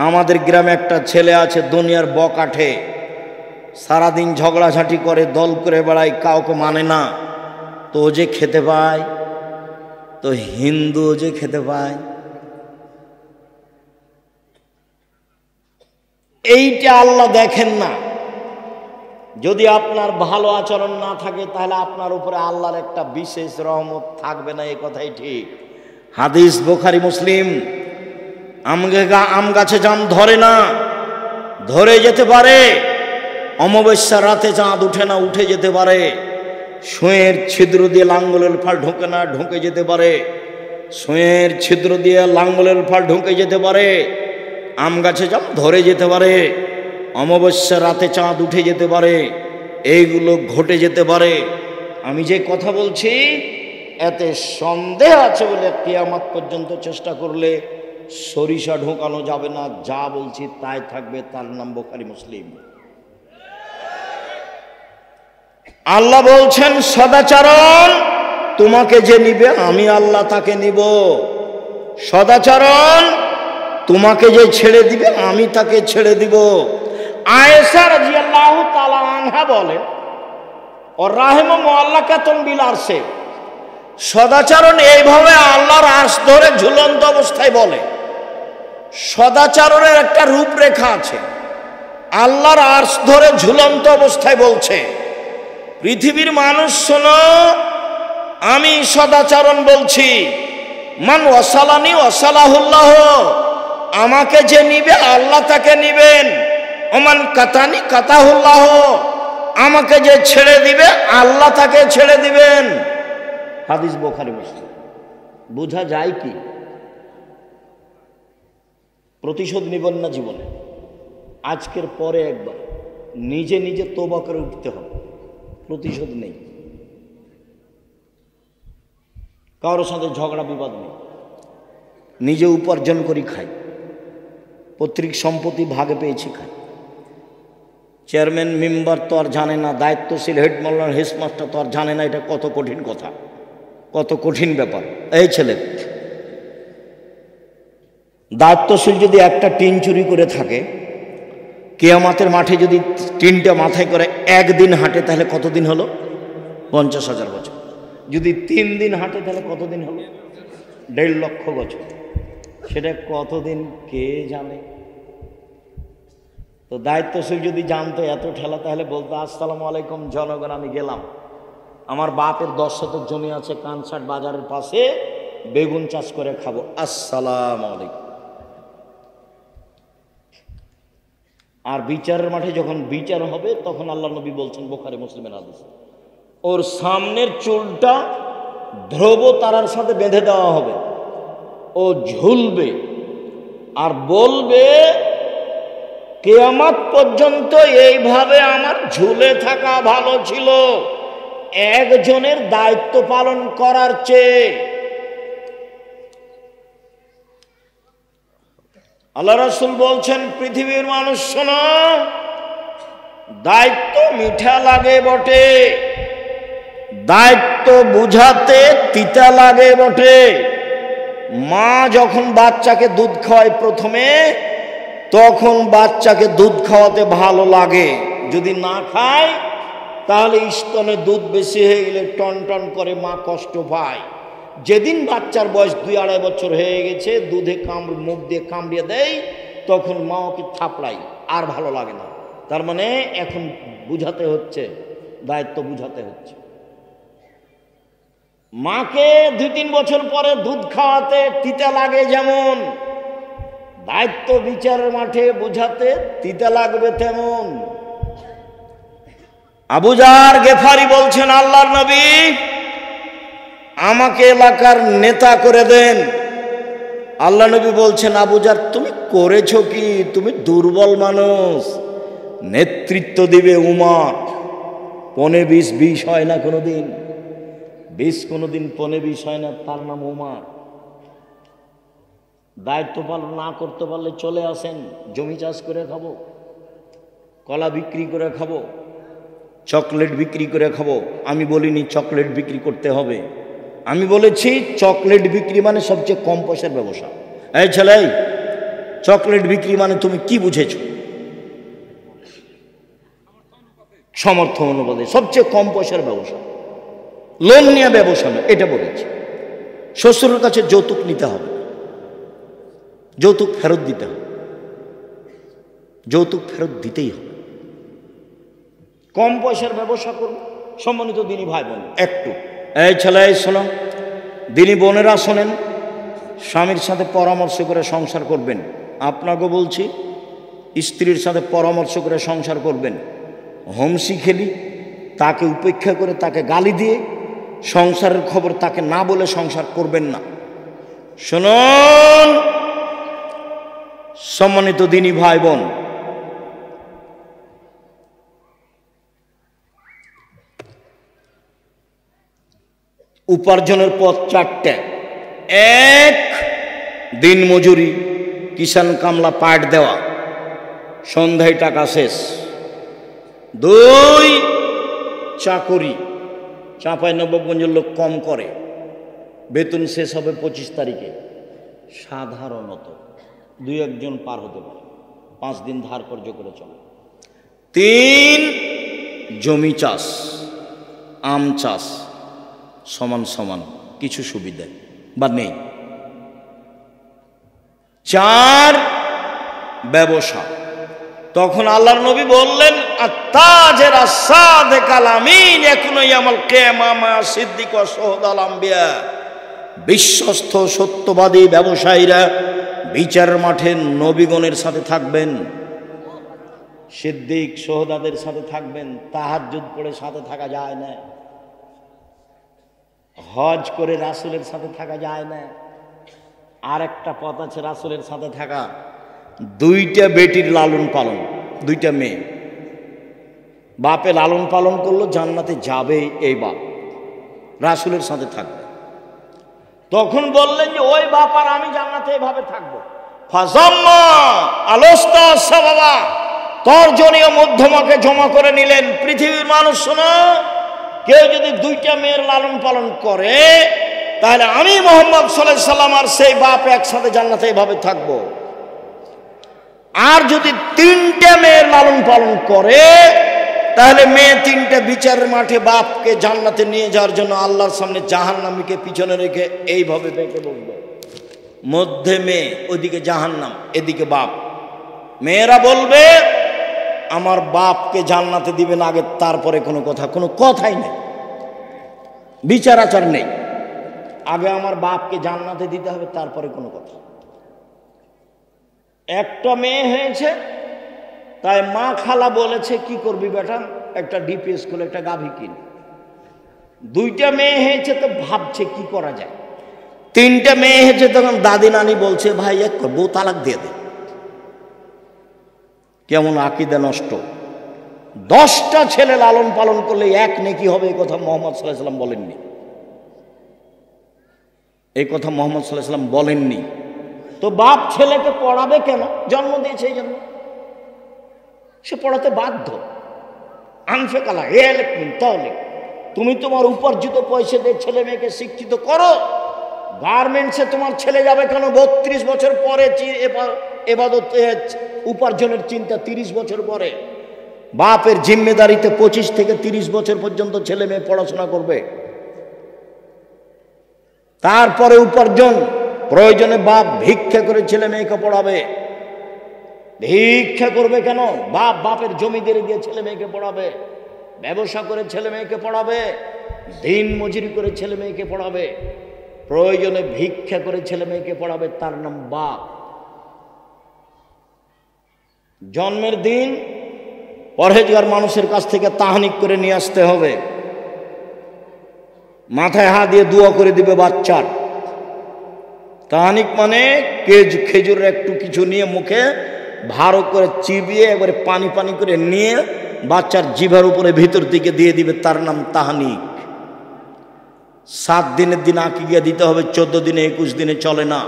আমাদের গ্রামে একটা ছেলে আছে, দুনিয়ার বকাঠে, সারাদিন ঝগড়াঝাটি করে, দল করে বেড়ায়, কাউকে মানে না। তো ও যে খেতে পায়, তো হিন্দু যে খেতে পায়, এইটা আল্লাহ দেখেন না। যদি আপনার ভালো আচরণ না থাকে, তাহলে আপনার উপরে আল্লাহর একটা বিশেষ রহমত থাকবে না, এই কথাই ঠিক। হাদিস বুখারী মুসলিম। আম গাছে জাম ধরে না, ধরে যেতে পারে। অমাবস্যার রাতে চাঁদ উঠে না, উঠে যেতে পারে। সুঁয়ের ছিদ্র দিয়ে লাঙ্গলের ফাল ঢোকে না, ঢুকে যেতে পারে। সুঁয়ের ছিদ্র দিয়ে লাঙ্গলের ফাল ঢুকে যেতে পারে। আম গাছে জাম ধরে যেতে পারে। অমাবস্যার রাতে চাঁদ উঠে যেতে পারে। এইগুলো ঘটে যেতে পারে। আমি যে কথা বলছি, এতে সন্দেহ আছে বলে কিয়ামত পর্যন্ত চেষ্টা করলে সরিষা ঢোকানো যাবে না। যা বলছি তাই থাকবে, তার নাম বুখারী মুসলিম। আল্লাহ বলছেন, সদাচরণ, তোমাকে যে নিবে আমি আল্লাহ তাকে নিব। সদাচরণ, তোমাকে যে ছেড়ে দিবে আমি তাকে ছেড়ে দিব। আয়েশা রাদিয়াল্লাহু তাআলা আনহা বলেন, ও রাহিমু মুআল্লাকাতুন বিল আরশে, সদাচরণ এইভাবে আল্লাহর আরশ ধরে ঝুলন্ত অবস্থায় বলে। সদাচরণের একটা রূপরেখা আছে। আল্লাহর আরশ ধরে ঝুলন্ত অবস্থায় বলছে, পৃথিবীর মানুষ শোনো, আমি সদাচরণ বলছি, মান ওয়াসালানি ওয়াসালাহুল্লাহ, আমাকে যে নিবে আল্লাহ তাকে নিবেন। ওমান কাতানি কাতাহুল্লাহ, আমাকে যে ছেড়ে দিবে আল্লাহ তাকে ছেড়ে দিবেন। হাদিস বুখারী মুসলিম। বোঝা যায় কি? প্রতিশোধ নিবেন না জীবনে। আজকের পরে একবার নিজে নিজে তওবা করে উঠতে হবে। প্রতিশোধ নেই, কারোর সাথে ঝগড়া বিবাদ নেই। নিজে উপার্জন করি খাই, পৈতৃক সম্পত্তি ভাগে পেয়েছি খাই। চেয়ারম্যান মেম্বার তো আর জানে না, দায়িত্বশীল হেড মাস্টার হেডমাস্টার তো আর জানে না এটা কত কঠিন কথা, কত কঠিন ব্যাপার। এই ছেলে দায়িত্বশীল যদি একটা টিন চুরি করে থাকে, কিয়ামতের মাঠে যদি টিনটা মাথায় করে 1 দিন হাঁটে, তাহলে কতদিন হলো? 50,000 বছর। যদি 3 দিন হাঁটে, তাহলে কতদিন হলো? 1.5 লক্ষ বছর। সেটা কতদিন কে জানে? তো দায়িত্বশীল যদি জানতো এত ঠেলা, তাহলে বলতো, আসসালামু আলাইকুম জনগণ, আমি গেলাম, আমার বাপের 10 শতক জমি আছে কানসাট বাজারের পাশে, বেগুন চাষ করে খাবো, আসসালামু আলাইকুম। আর বিচারের মাঠে যখন বিচার হবে তখন আল্লাহ নবী বলছেন, বুখারী মুসলিমের হাদিস, ওর সামনের চুলটা ধ্রুব তারার সাথে বেঁধে দেওয়া হবে, ও ঝুলবে আর বলবে, কিয়ামত পর্যন্ত এইভাবে আমার ঝুলে থাকা ভালো ছিল একজনের দায়িত্ব পালন করার চেয়ে। আল্লাহ রাসূল বলছেন, পৃথিবীর মানুষ শোনো, দায়িত্ব মিঠা লাগে বটে, দায়িত্ব বুঝাতে তিতা লাগে বটে। মা যখন বাচ্চাকে দুধ খাওয়ায় প্রথমে, তখন বাচ্চাকে দুধ খাওয়াতে ভালো লাগে, যদি না খায় তাহলে স্তনে দুধ বেশি হয়ে গেলে টন টন করে মা কষ্ট পায়। যেদিন বাচ্চার বয়স 2-2.5 বছর হয়ে গেছে, দুধে মুখ দিয়ে কামড়িয়ে দেয়, তখন মা ওকে থাপড়াই, আর ভালো লাগে না। তার মানে এখন বুঝাতে হচ্ছে, দায়িত্ব বুঝাতে হচ্ছে। মাকে 2-3 বছর পরে দুধ খাওয়াতে তিতা লাগে, যেমন দায়িত্ব বিচারের মাঠে বুঝাতে তিতা লাগবে তেমন। আবু যার গেফারি বলছেন, আল্লাহর নবী আমাকে এলাকার নেতা করে দেন। আল্লাহ নবী বলছেন, আবু যার তুমি করেছো কি? তুমি দুর্বল মানুষ, নেতৃত্ব দিবে উমর। 15-20 হয় না কোনোদিন, 20 কোনোদিন 15-20 হয় না, তার নাম উমর। দায়িত্ব পালন না করতে পারলে চলে আসেন, জমি চাষ করে খাবো, কলা বিক্রি করে খাবো, চকলেট বিক্রি করে খাবো। আমি বলিনি চকলেট বিক্রি করতে হবে, আমি বলেছি চকলেট বিক্রি মানে সবচেয়ে কম পয়সার ব্যবসা। এই ছেলে, চকলেট বিক্রি মানে তুমি কি বুঝেছো? সমর্থ অনুপাতে সবচেয়ে কম পয়সার ব্যবসা, লোন নিয়ে ব্যবসা না, এটা বলেছি। শ্বশুরের কাছে যৌতুক নিতে হবে, যৌতুক ফেরত দিতে হবে, যৌতুক ফেরত দিতেই হবে। কম পয়সার ব্যবসা করুন। সম্মানিত দিনী ভাই বোন, একটু এই ছেলে শোনো, দিনী বোনেরা শোনেন, স্বামীর সাথে পরামর্শ করে সংসার করবেন। আপনাকে বলছি, স্ত্রীর সাথে পরামর্শ করে সংসার করবেন। হোমসি খেলি তাকে উপেক্ষা করে, তাকে গালি দিয়ে সংসারের খবর তাকে না বলে সংসার করবেন না। শুনুন সম্মানিত দিনী ভাই বোন, উপার্জনের পথ 4টে। 1, দিন মজুরি, কিষান কামলা পাট দেওয়া, সন্ধ্যায় টাকা শেষ। 2, চাকরি, চাঁপাইনবাবগঞ্জের লোক কম করে, বেতন শেষ হবে 25 তারিখে, সাধারণত 2-1 পার হতে পারে, 5 দিন ধার কর্য করে চলে। 3, জমি চাষ, আম চাষ, সমান সমান কিছু সুবিধা বা নেই। 4, ব্যবসা। তখন আল্লাহর নবী বললেন, আত্তাজের আসাদেকাল আমিন ইয়াকুনু ইয়াউমাল কিয়ামা সিদ্দিক ওয়া শুহাদাল আম্বিয়া। বিশ্বস্ত সত্যবাদী ব্যবসায়ীরা বিচারের মাঠে নবীগণের সাথে থাকবেন, সিদ্দিক শুহাদাদের সাথে থাকবেন। তাহাজ্জুদ পড়ে সাথে থাকা যায় না, হজ করে রাসূলের সাথে থাকা যায় না। আর একটা পথ আছে রাসূলের সাথে থাকা, 2টা বেটির লালন পালন, 2টা মেয়ে, বাপে লালন পালন করলো, জান্নাতে যাবে এই বাপ, রাসূলের সাথে থাকবে। তখন বললেন যে ওই বাপ আর আমি জান্নাতে এভাবে থাকবো। ফাজাম্মা আলোস্তা সাবাবা, তর্জনীয় মধ্যমাকে জমা করে নিলেন। পৃথিবীর মানুষ শোনো, কেউ যদি 2টা মেয়ের লালন পালন করে, তাহলে আমি মুহাম্মদ সাল্লাল্লাহু আলাইহি সাল্লাম আর সেই বাপ একসাথে জান্নাতে এভাবে থাকবো। আর যদি 3টে মেয়ের লালন পালন করে, তাহলে মেয়ে 3টে বিচারের মাঠে বাপকে জান্নাতে নিয়ে যাওয়ার জন্য আল্লাহর সামনে জাহান্নামীকে পিছনে রেখে এইভাবে বেঁকে বলবে, মধ্যে মেয়ে, ওইদিকে জাহান্নাম, এদিকে বাপ। মেয়েরা বলবে আমার বাপকে জান্নাতে দিবেন আগে, তারপরে কোনো কথা, কোনো কথাই নেই, বিচার আচার নেই, আগে আমার বাপকে জান্নাতে দিতে হবে, তারপরে কোনো কথা। একটা মেয়ে হয়েছে, তাই মা খালা বলেছে কি করবি বেটা, একটা ডিপি স্কুল একটা গাভী কিন। দুইটা মেয়ে হয়েছে তো ভাবছে কি করা যায়। তিনটা মেয়ে হয়েছে তখন দাদি নানি বলছে ভাই এক বউ তালাক দিয়ে দে। কেমন আকীদা নষ্ট। 10টা ছেলে লালন পালন করলে এক নেকি হবে, এই কথা মুহাম্মদ সাল্লাল্লাহু আলাইহি ওয়াসাল্লাম বলেননি। এই কথা মুহাম্মদ সাল্লাল্লাহু আলাইহি ওয়াসাল্লাম বলেননি। তো বাপ ছেলেকে পড়াবে কেন? জন্ম দিয়েছে এই জন্য, সে পড়াতে বাধ্য। আনফেকালা এলেকমিন তাওলিক, তুমি তোমার উপার্জিত পয়সা দিয়ে ছেলে মেয়েকে শিক্ষিত করো। গার্মেন্টসে তোমার ছেলে যাবে কেন? 32 বছর পরে এবাদত উপার্জনের চিন্তা 30 বছর পরে। বাপের জিম্মেদারিতে 25 থেকে 30 বছর পর্যন্ত ছেলে মেয়ে পড়াশোনা করবে, তারপরে উপার্জন। প্রয়োজনে বাপ ভিক্ষা করে ছেলে মেয়েকে পড়াবে। ভিক্ষা করবে কেন? বাপ বাপের জমি দিয়ে ছেলে মেয়েকে পড়াবে, ব্যবসা করে ছেলে মেয়েকে পড়াবে, দিন মজুরি করে ছেলে মেয়েকে পড়াবে, প্রয়োজনে ভিক্ষা করে ছেলে মেয়েকে পড়াবে। তার নাম বাপ। জন্মের দিন পরহেজগার মানুষের কাছ থেকে তাহনিক করে নিয়ে আসতে হবে, মাথায় হাত দিয়ে দোয়া করে দিবে বাচ্চার। তাহনিক মানে খেজুরের একটু কিছু নিয়ে মুখে ভালো করে চিবিয়ে একবারে পানি পানি করে নিয়ে বাচ্চার জিভার উপরে ভিতর দিকে দিয়ে দিবে, তার নাম তাহনিক। 7 দিনের দিন আকিকা দিতে হবে, 14 দিনে 21 দিনে চলে না।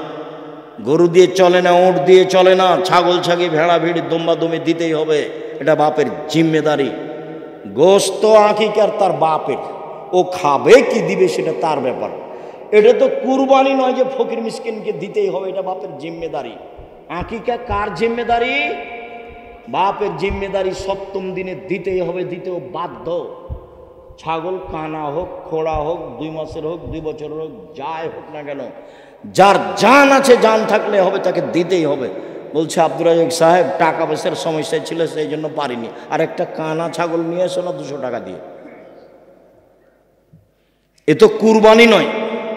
গরু দিয়ে চলে না, উট দিয়ে চলে না, ছাগল ছাগি ভেড়া ভিড় দম্বা দমে দিতেই হবে, এটা বাপের জিম্মেদারি। গোস্ত আকিকার তার বাপের, ও খাবে কি দিবে সেটা তার ব্যাপার। এটা তো কুরবানি নয় যে ফকির মিসকিনকে দিতেই হবে, এটা বাপের জিম্মেদারি। আকিকা কার জিম্মেদারি? বাপের জিম্মেদারি। 7ম দিনে দিতেই হবে, দিতেও বাধ্য। ছাগল কানা হোক, খোড়া হোক, 2 মাসের হোক, 2 বছরের হোক, যাই হোক না কেন, যার জান আছে, জান থাকলে হবে, তাকে দিতেই হবে। বলছে আব্দুর রাজ্জাক সাহেব টাকা পয়সার সমস্যা ছিল সেই জন্য পারিনি, আর একটা কানা ছাগল নিয়ে এসো না 200 টাকা দিয়ে। এ তো কুরবানি নয়।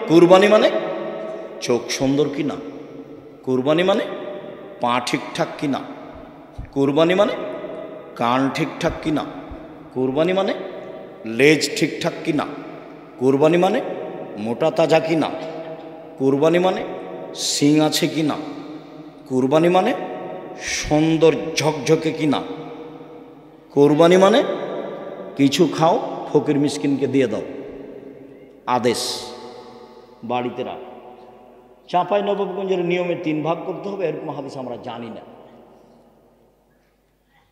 কুরবানি মানে চোখ সুন্দর কিনা, কুরবানি মানে পা ঠিকঠাক কিনা, কুরবানি মানে কান ঠিকঠাক কিনা, কুরবানি মানে লেজ ঠিকঠাক কিনা, কুরবানি মানে মোটা তাজা কিনা, কুরবানি মানে শিং আছে কিনা, কুরবানি মানে সুন্দর ঝকঝকে কিনা, কুরবানি মানে কিছু খাও ফকির মিসকিনকে দিয়ে দাও, আদেশ। বাড়িতে রাখ। চাঁপাইনবাবগঞ্জের নিয়মে 3 ভাগ করতে হবে, এরকম হাদিস আমরা জানি না।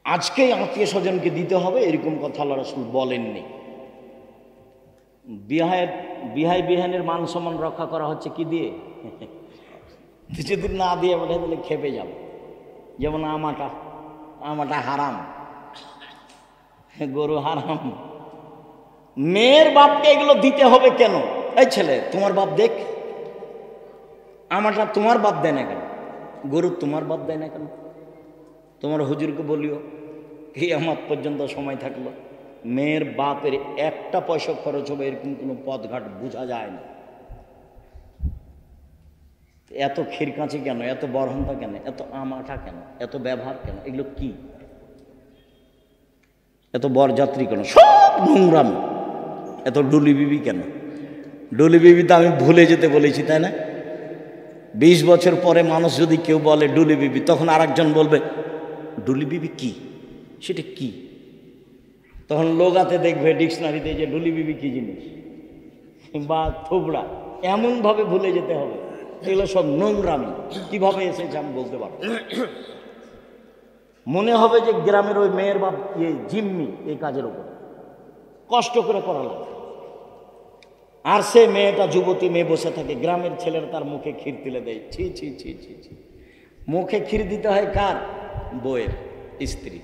আজকেই আত্মীয় স্বজনকে দিতে হবে এরকম কথা আল্লাহ রাসূল বলেননি। বিহাই বিহানের মান সম্মান রক্ষা করা হচ্ছে কি দিয়ে? কিছুদিন না দিয়ে বলে তাহলে খেপে যাব। যেমন আমাটা হারাম, গরু হারাম। মেয়ের বাপকে এগুলো দিতে হবে কেন? এই ছেলে তোমার বাপ দেখ, আমাটা তোমার বাপ দেয় না কেন? গরু তোমার বাপ দেয় না কেন? তোমার হুজুরকে বলিও কিয়ামত পর্যন্ত সময় থাকলো মেয়ের বাপের 1টা পয়সা খরচ হবে এরকম কোনো পথঘাট বোঝা যায় না। এত খিরকাঁচি কেন, এত বরহন্তা কেন, এত আমাটা কেন, এত ব্যবহার কেন? এগুলো কি? এত বরযাত্রী কেন? সব নোংরাম। এত ডুলি বিবি কেন? ডুলি বিবি তো আমি ভুলে যেতে বলেছি, তাই না? 20 বছর পরে মানুষ যদি কেউ বলে ডুলি বিবি, তখন আরেকজন বলবে ডুলি বিবি কি, সেটা কি? তখন লোগাতে দেখবে ডিকশনারিতে যে ডুলি বিবি কি জিনিস বা থোবড়া, এমনভাবে ভুলে যেতে হবে। এগুলো সব নোংরামি। কিভাবে এসেছে আমি বলতে পারবো। মনে হবে যে গ্রামের ওই মেয়ের বাপ জিম্মি এই কাজের উপর, কষ্ট করে করা লাগে। আর সে মেয়েটা যুবতী মেয়ে বসে থাকে, গ্রামের ছেলেরা তার মুখে ক্ষীর তুলে দেয়। ছি ছি ছি ছি ছি। মুখে ক্ষীর দিতে হয় কার? বউয়ের, স্ত্রী।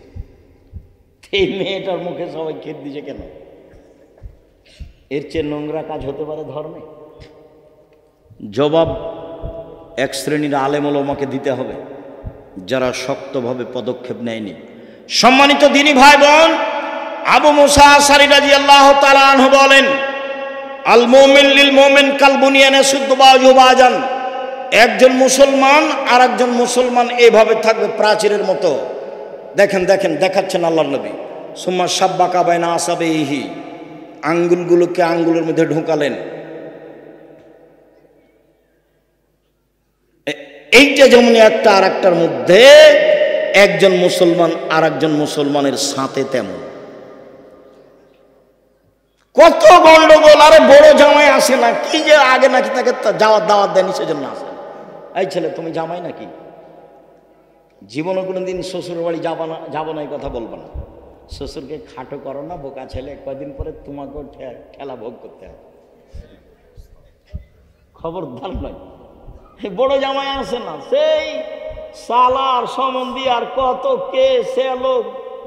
এই মেয়েটার মুখে সবাই ক্ষীর দিছে কেন? এর চেয়ে নোংরা কাজ হতে পারে ধর্মে? জবাব এক শ্রেণীর আলেম ওলামাকে দিতে হবে যারা শক্তভাবে পদক্ষেপ নেয়নি। সম্মানিত দিনী ভাই বোন, আবু মুসা আশআরী রাদিয়াল্লাহু তাআলা আনহু বলেন, আল মুমিন লিল মুমিন কাল বুনিয়ান ইয়াসুদ্দু বাযুহু বাযান। একজন মুসলমান আর একজন মুসলমান এইভাবে থাকবে প্রাচীরের মতো। দেখেন দেখেন দেখাচ্ছেন আল্লাহর নবী, সুম্মা সাব্বাকা বাইনা আসাবিহি, আঙ্গুলগুলোকে আঙ্গুলের মধ্যে ঢোকালেন। এইটা যেমন একটা আর একটার মধ্যে একজন মুসলমান আর একজন মুসলমানের সাথে তেমন। কত গন্ডগোল! আরে বড় জামাই আসে না কি যে আগে নাকি তাকে দাওয়াত দেয়নি সেজন্য আসে। এই ছেলে তুমি জামাই নাকি? জীবনে কোনোদিন শ্বশুর বাড়ি যাবো না এই কথা বলবো না। শ্বশুরকে খাটো করো না, বোকা ছেলে, কদিন পরে তোমাকেও ঠেলা ভোগ করতে হবে, খবরদার নয়। বড় জামাই আসে না, সেই সালার সম্বন্ধী আর কত কে সে লোক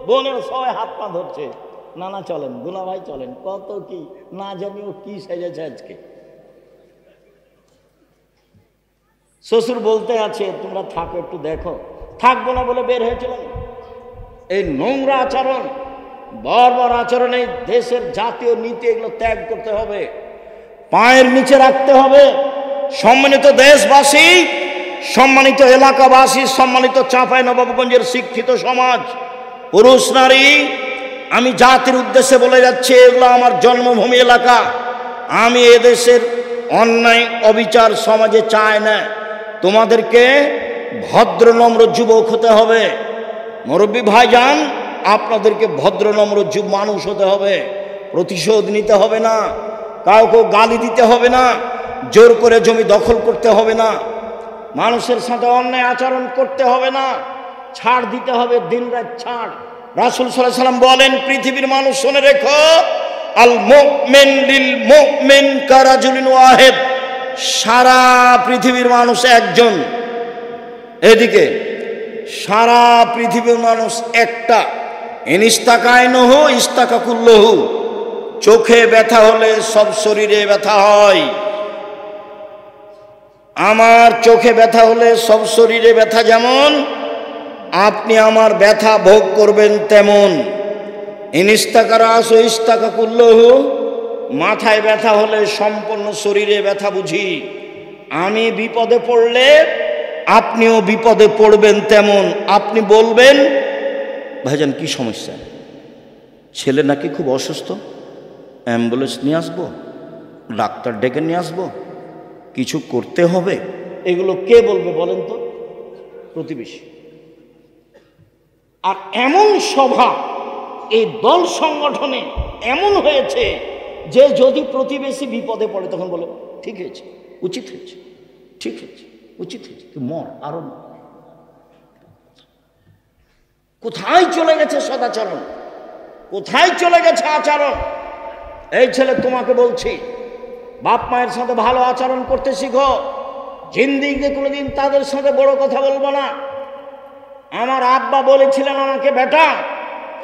বোনের সবাই হাত পা ধরছে, নানা চলেন, দুলা ভাই চলেন, কত কি না জানিও কি সেজেছে আজকে। শ্বশুর বলতে আছে তোমরা থাকো একটু দেখো, থাকবো না বলে বের হয়েছিলাম। এই নোংরা আচরণ, বর্বর আচরণ, এই দেশের জাতীয় নীতি, এগুলো ত্যাগ করতে হবে, পায়ের নিচে রাখতে হবে। সম্মানিত দেশবাসী, সম্মানিত এলাকাবাসী, সম্মানিত চাঁপাইনবাবগঞ্জের শিক্ষিত সমাজ, পুরুষ নারী, আমি জাতির উদ্দেশ্যে বলে যাচ্ছি, এগুলো আমার জন্মভূমি এলাকা। আমি এদেশের অন্যায় অবিচার সমাজে চাই না। তোমাদেরকে ভদ্র নম্র যুবক হতে হবে। মুরব্বী ভাইজান, আপনাদেরকে ভদ্র নম্র মানুষ হতে হবে। প্রতিশোধ নিতে হবে না, কাউকে গালি দিতে হবে না, জোর করে জমি দখল করতে হবে না, মানুষের সাথে অন্যায় আচরণ করতে হবে না, ছাড় দিতে হবে, দিনরাত ছাড়। রাসূল সাল্লাল্লাহু আলাইহি ওয়াসাল্লাম বলেন, পৃথিবীর মানুষ শুনে রেখো, আল মুমিন লিল মুমিন কারাজুলিন ওয়াহিদ, সারা পৃথিবীর মানুষ একজন। এদিকে সারা পৃথিবীর মানুষ একটা। ইনিস্তাকাইনহু ইস্তাকাকুল্লহু, চোখে ব্যথা হলে সব শরীরে ব্যথা হয়। আমার চোখে ব্যথা হলে সব শরীরে ব্যথা যেমন, আপনি আমার ব্যথা ভোগ করবেন তেমন। ইনিস্তাকারাস ইস্তাকাকুল্লহু, মাথায় ব্যথা হলে সম্পূর্ণ শরীরে ব্যথা বুঝি। আমি বিপদে পড়লে আপনিও বিপদে পড়বেন তেমন। আপনি বলবেন, ভাইজান কি সমস্যা, ছেলে নাকি খুব অসুস্থ, অ্যাম্বুলেন্স নিয়ে আসবো, ডাক্তার ডেকে নিয়ে আসবো, কিছু করতে হবে। এগুলো কে বলবে বলেন তো? প্রতিবেশী। আর এমন সভা এই দল সংগঠনে এমন হয়েছে যে যদি প্রতিবেশী বিপদে পড়ে তখন বলে ঠিক হয়েছে, উচিত হয়েছে, ঠিক হয়েছে, উচিত হয়েছে, তুই মর, আরো মর। কোথায় চলে গেছে সদাচরণ? কোথায় চলে গেছে আচরণ? এই ছেলে তোমাকে বলছি, বাপ মায়ের সাথে ভালো আচরণ করতে শিখো। জিন্দিগিতে কোনোদিন তাদের সাথে বড় কথা বলবো না। আমার আব্বা বলেছিলেন আমাকে, বেটা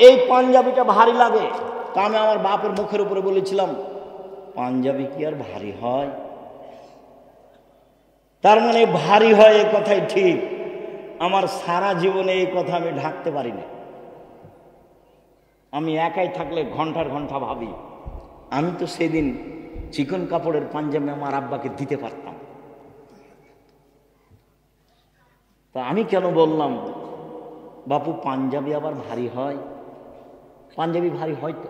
এই পাঞ্জাবিটা ভারী লাগে। তা আমি আমার বাপের মুখের উপরে বলেছিলাম, পাঞ্জাবি কি আর ভারী হয়? তার মানে ভারী হয়, এ কথাই ঠিক। আমার সারা জীবনে এই কথা আমি ঢাকতে পারি না। আমি একাই থাকলে ঘন্টার ঘন্টা ভাবি, আমি তো সেদিন চিকন কাপড়ের পাঞ্জাবি আমার আব্বাকে দিতে পারতাম, তা আমি কেন বললাম বাপু পাঞ্জাবি আবার ভারী হয়? পাঞ্জাবি ভারী হয় তো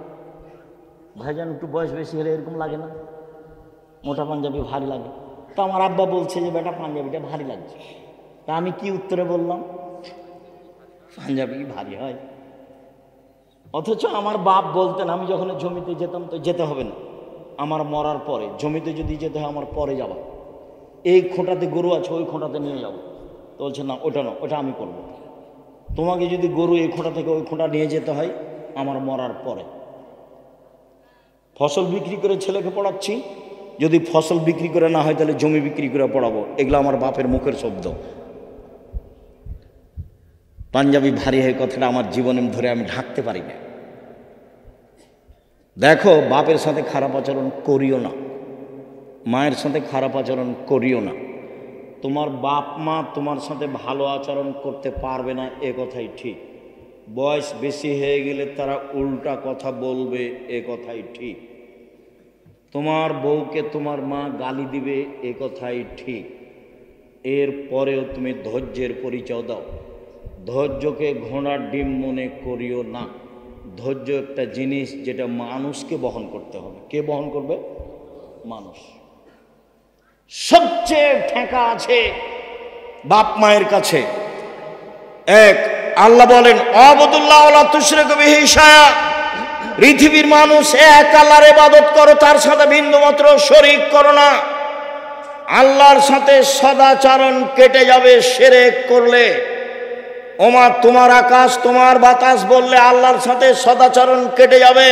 ভাইজান, একটু বয়স বেশি হলে এরকম লাগে না? মোটা পাঞ্জাবি ভারী লাগে। তো আমার আব্বা বলছে যে বেটা পাঞ্জাবিটা ভারী লাগছে। তা আমি কি উত্তরে বললাম? পাঞ্জাবি ভারী হয়। অথচ আমার বাপ বলতেন, আমি যখন জমিতে যেতাম তো যেতে হবে না, আমার মরার পরে জমিতে যদি যেতে হয় আমার পরে যাবা, এই খোঁটাতে গরু আছে ওই খোঁটাতে নিয়ে যাবো। তো বলছে না ওটা না, ওটা আমি করব। তোমাকে যদি গরু এই খোঁটা থেকে ওই খোঁটা নিয়ে যেতে হয় আমার মরার পরে। ফসল বিক্রি করে ছেলেকে পড়াচ্ছি, যদি ফসল বিক্রি করে না হয় তাহলে জমি বিক্রি করে পড়াবো। এগুলো আমার বাপের মুখের শব্দ। পাঞ্জাবি ভারী হয়ে কথাটা আমার জীবনে ধরে আমি ঢাকতে পারি না। দেখো, বাপের সাথে খারাপ আচরণ করিও না, মায়ের সাথে খারাপ আচরণ করিও না। তোমার বাপ মা তোমার সাথে ভালো আচরণ করতে পারবে না, এ কথাই ঠিক। বয়স বেশি হয়ে গেলে তারা উল্টা কথা বলবে, এ কথাই ঠিক। তোমার বউকে তোমার মা গালি দিবে, এ কথাই ঠিক। এর পরেও তুমি ধৈর্যের পরিচয় দাও। ধৈর্যকে ঘোড়ার ডিম মনে করিও না। ধৈর্য একটা জিনিস যেটা মানুষকে বহন করতে হবে। কে বহন করবে? মানুষ। সবচেয়ে ঠেকা আছে বাপ মায়ের কাছে। এক, আল্লাহ বলেন আবুদুল্লাহ ওয়ালা তুশরিকু বিহি শাইআ, পৃথিবীর মানুষ এক আল্লাহর ইবাদত করো, তার সাথে বিন্দুমাত্র শরীক করো না। আল্লাহর সাথে সদাচরণ কেটে যাবে শিরক করলে। ওমা, তোমার আকাশ তোমার বাতাস বললে আল্লাহর সাথে সদাচরণ কেটে যাবে।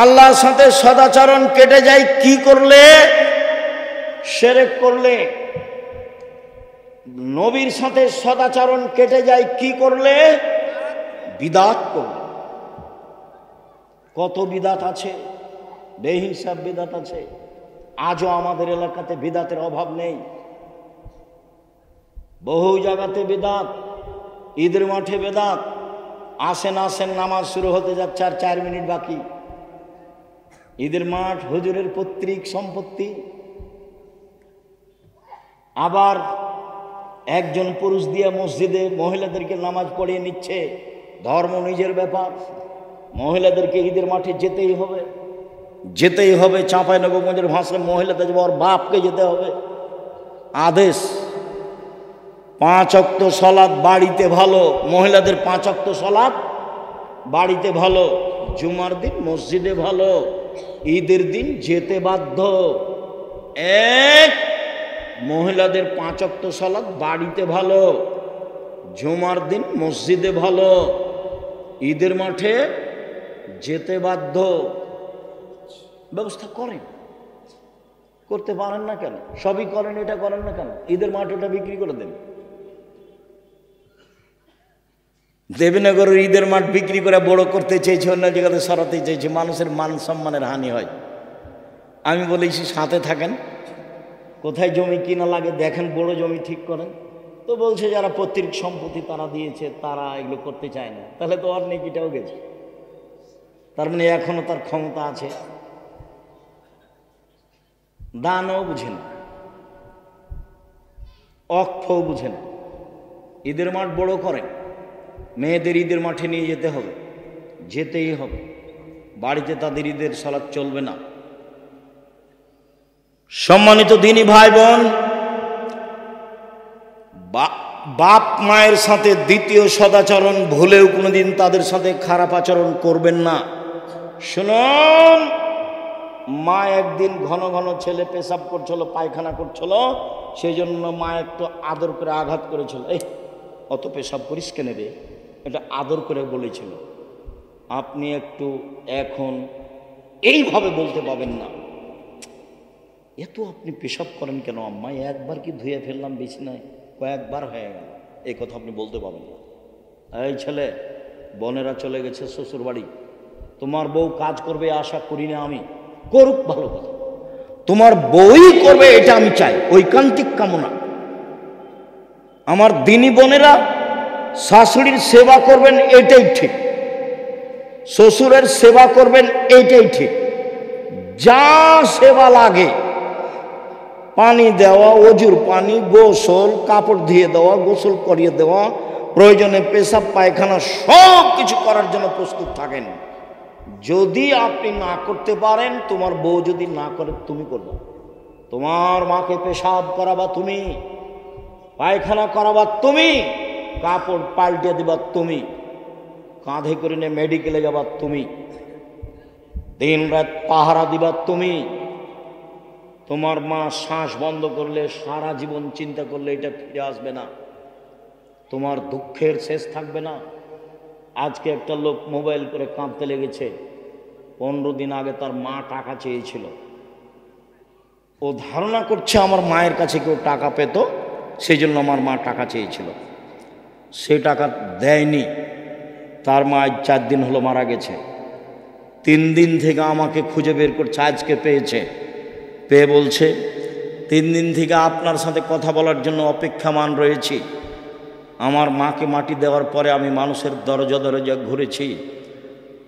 আল্লাহর সাথে সদাচরণ কেটে যায় কি করলে? শিরক করলে। নবীর সাথে সদাচরণ কেটে যায় কি করলে? বিদআত করলে। কত বিদআত আছে, বেহিসাব বিদআত আছে। আজও আমাদের এলাকাতে বিদআতের অভাব নেই। বহু জায়গাতে বিদআত। ঈদের মাঠে বিদআত। আসেন আসেন, নামাজ শুরু হতে যাচ্ছে আর 4 মিনিট বাকি। ঈদের মাঠ হুজুরের পৈতৃক সম্পত্তি। আবার একজন পুরুষ দিয়ে মসজিদে মহিলাদেরকে নামাজ পড়িয়ে নিচ্ছে। ধর্ম নিজের ব্যাপার, মহিলাদেরকে ঈদের মাঠে যেতেই হবে, যেতেই হবে। চাঁপাইনবাবগঞ্জের ভাষায় মহিলাদের ওর বাপকে যেতে হবে। আদেশ। 5 ওয়াক্ত সালাত বাড়িতে ভালো, মহিলাদের 5 ওয়াক্ত সালাত বাড়িতে ভালো, জুমার দিন মসজিদে ভালো, ঈদের দিন যেতে বাধ্য। এক, মহিলাদের 5 ওয়াক্ত সালাত বাড়িতে ভালো, জুমার দিন মসজিদে ভালো, ঈদের মাঠে যেতে বাধ্য। ব্যবস্থা করেন, করতে পারেন না কেন? সবই করেন, এটা করেন না কেন? ঈদের মাঠ ওটা বিক্রি করে দেন। দেবীনগরের ঈদের মাঠ বিক্রি করে বড় করতে চেয়েছে, অন্য জায়গাতে সরাতে চেয়েছে, মানুষের মান সম্মানের হানি হয়। আমি বলেছি সাথে থাকেন, কোথায় জমি কিনা লাগে দেখেন, বড় জমি ঠিক করেন। তো বলছে যারা পৈতৃক সম্পত্তি তারা দিয়েছে, তারা এগুলো করতে চায় না। তাহলে তো আর নেকিটাও গেছে। তার মানে এখনো তার ক্ষমতা আছে। দানও বুঝেন, অক্ষও বুঝেন। ঈদের মাঠ বড় করেন, মেয়েদের ঈদের মাঠে নিয়ে যেতে হবে, যেতেই হবে। বাড়িতে তাদের ঈদের সালাত চলবে না। সম্মানিত দিনী ভাই বোন, বাপ মায়ের সাথে দ্বিতীয় সদাচরণ ভুলেও কোনোদিন তাদের সাথে খারাপ আচরণ করবেন না। শুনুন, মা একদিন ঘন ঘন ছেলে পেশাব করছিল, পায়খানা করছিল, সেই জন্য মা একটু আদর করে আঘাত করেছিল। এই অত পেশাব করিস কেন রে, এটা আদর করে বলেছিল। আপনি একটু এখন এইভাবে বলতে পাবেন না, এত আপনি পেশাব করেন কেন আম্মা, একবার কি ধুয়ে ফেললাম, বেশি নয়, কয়েকবার হয়ে গেল, এই কথা আপনি বলতে পাবেন না। এই ছেলে, বোনেরা চলে গেছে শ্বশুর বাড়ি, তোমার বউ কাজ করবে আশা করি না আমি, করুক ভালো কথা, তোমার বউই করবে এটা আমি চাই, ঐকান্তিক কামনা। আমার দিনী বোনেরা শাশুড়ির সেবা করবেন এটাই ঠিক, শ্বশুরের সেবা করবেন এইটাই ঠিক। যা সেবা লাগে, পানি দেওয়া, অজুর পানি, গোসল, কাপড় ধুয়ে দেওয়া, গোসল করিয়ে দেওয়া, প্রয়োজনে পেশাব পায়খানা সব কিছু করার জন্য প্রস্তুত থাকেন। যদি আপনি না করতে পারেন, তোমার বউ যদি না করে তুমি করবে। তোমার মাকে পেশাব করাবা তুমি, পায়খানা করাবা তুমি, কাপড় পাল্টে দিবা তুমি, কাঁধে করে নিয়ে মেডিকেলে যাবা তুমি, দিন রাত পাহারা দিবা তুমি। তোমার মা শ্বাস বন্ধ করলে, সারা জীবন চিন্তা করলে এটা ফিরে আসবে না, তোমার দুঃখের শেষ থাকবে না। আজকে একটা লোক মোবাইল করে কাঁদতে লেগেছে, 15 দিন আগে তার মা টাকা চেয়েছিল। ও ধারণা করছে আমার মায়ের কাছে কেউ টাকা পেত, সেই জন্য আমার মা টাকা চেয়েছিল। সে টাকা দেয়নি। তার মা আজ 4 দিন হলো মারা গেছে। 3 দিন থেকে আমাকে খুঁজে বের করছে, আজকে পেয়েছে। পেয়ে বলছে 3 দিন থেকে আপনার সাথে কথা বলার জন্য অপেক্ষামান রয়েছি। আমার মাকে মাটি দেওয়ার পরে আমি মানুষের দরজা দরজা ঘুরেছি,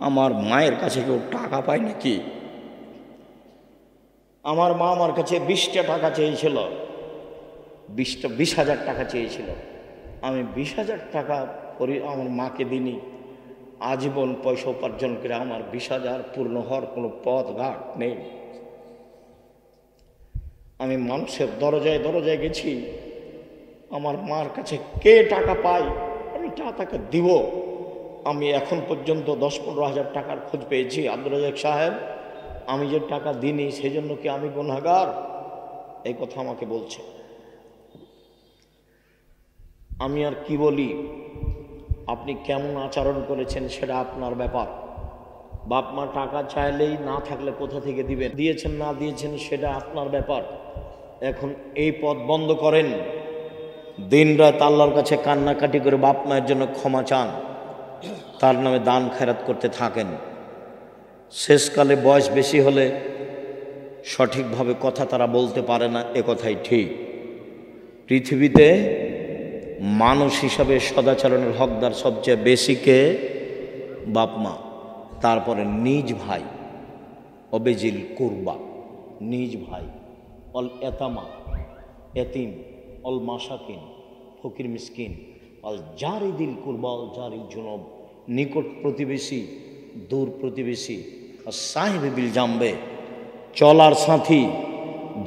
আমার মায়ের কাছে কেউ টাকা পায় নাকি? আমার মা আমার কাছে 20টা টাকা চেয়েছিল, 20,000 টাকা চেয়েছিল। আমি 20,000 টাকা আমার মাকে দিনই, আজীবন পয়সা উপার্জন করে আমার 20,000 পূর্ণ হওয়ার কোনো পথ ঘাট নেই। আমি মানুষের দরজায় দরজায় গেছি, আমার মার কাছে কে টাকা পায় আমি টাকা দিব। আমি এখন পর্যন্ত 10-15,000 টাকার খোঁজ পেয়েছি। আব্দুর রাজ্জাক সাহেব, আমি যে টাকা দিইনি সেজন্য কি আমি গুনাহগার? এই কথা আমাকে বলছে। আমি আর কি বলি? আপনি কেমন আচরণ করেছেন সেটা আপনার ব্যাপার। বাপ মা টাকা চাইলেই না থাকলে কোথা থেকে দিবেন, দিয়েছেন না দিয়েছেন সেটা আপনার ব্যাপার। এখন এই পথ বন্ধ করেন, দিন রাত আল্লাহর কাছে কান্নাকাটি করে বাপ মায়ের জন্য ক্ষমা চান, তার নামে দান খেরাত করতে থাকেন। শেষকালে বয়স বেশি হলে সঠিকভাবে কথা তারা বলতে পারে না, এ কথাই ঠিক। পৃথিবীতে মানুষ হিসাবে সদাচরণের হকদার সবচেয়ে বেশি কে? বাপ মা, তারপরে নিজ ভাই, অবেজিল কুরবা, নিজ ভাই, অল এতামা, এতিম, অল মাসাকিন, ফকির মিসকিন, অল জারি দিল কুরবা, অল জারি জুনব, নিকট প্রতিবেশী, দূর প্রতিবেশী, আর সাহেব বিল জামবে, চলার সাথী।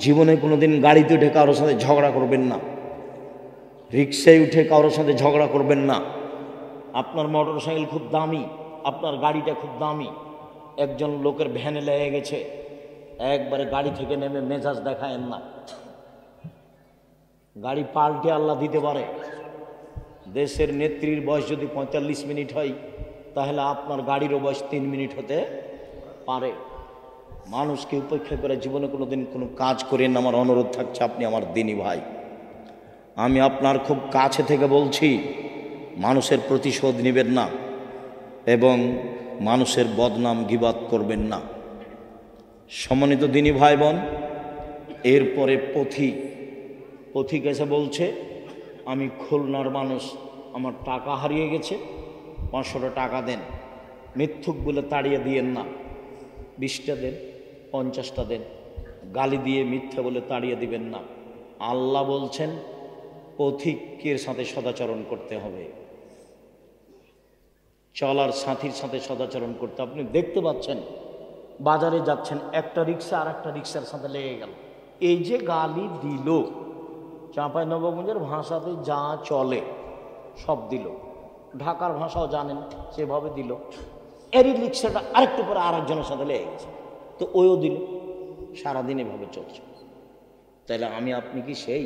জীবনে কোনোদিন গাড়িতে উঠে কারোর সাথে ঝগড়া করবেন না, রিক্সায় উঠে কারোর সাথে ঝগড়া করবেন না। আপনার মোটর সাইকেল খুব দামি, আপনার গাড়িটা খুব দামি, একজন লোকের ভ্যানে লেগে গেছে, একবারে গাড়ি থেকে নেমে মেজাজ দেখায়েন না। গাড়ি পাল্টে আল্লাহ দিতে পারে। দেশের নেত্রীর বয়স যদি 45 মিনিট হয়, তাহলে আপনার গাড়িরও বয়স 3 মিনিট হতে পারে। মানুষকে উপেক্ষা করে জীবনে কোনোদিন কোনো কাজ করেন, আমার অনুরোধ থাকছে, আপনি আমার দিনী ভাই, আমি আপনার খুব কাছে থেকে বলছি, মানুষের প্রতিশোধ নেবেন না এবং মানুষের বদনাম গীবাত করবেন না। সম্মানিত দিনী ভাই বোন, এরপরে পথিক এসে বলছে, আমি খুলনার মানুষ, আমার টাকা হারিয়ে গেছে, 500 টাকা দেন। মিথ্যুক বলে তাড়িয়ে দিয়েন না, 20টা দেন, 50টা দেন, গালি দিয়ে মিথ্যা বলে তাড়িয়ে দিবেন না। আল্লাহ বলছেন পথিকের সাথে সদাচরণ করতে হবে, চলার সাথীর সাথে সদাচরণ করতে। আপনি দেখতে পাচ্ছেন বাজারে যাচ্ছেন, একটা রিক্সা আর একটা রিক্সার সাথে লেগে গেল, এই যে গালি দিল, চাঁপাইনবাবগঞ্জের ভাষাতে যা চলে সব দিল, ঢাকার ভাষাও জানেন সেভাবে দিল। এরই রিক্সাটা আরেকটু পরে আরেকজনের সাথে লেগে গেছে, তো ওইও দিল, সারাদিন এভাবে চলছে। তাহলে আমি আপনি কি সেই?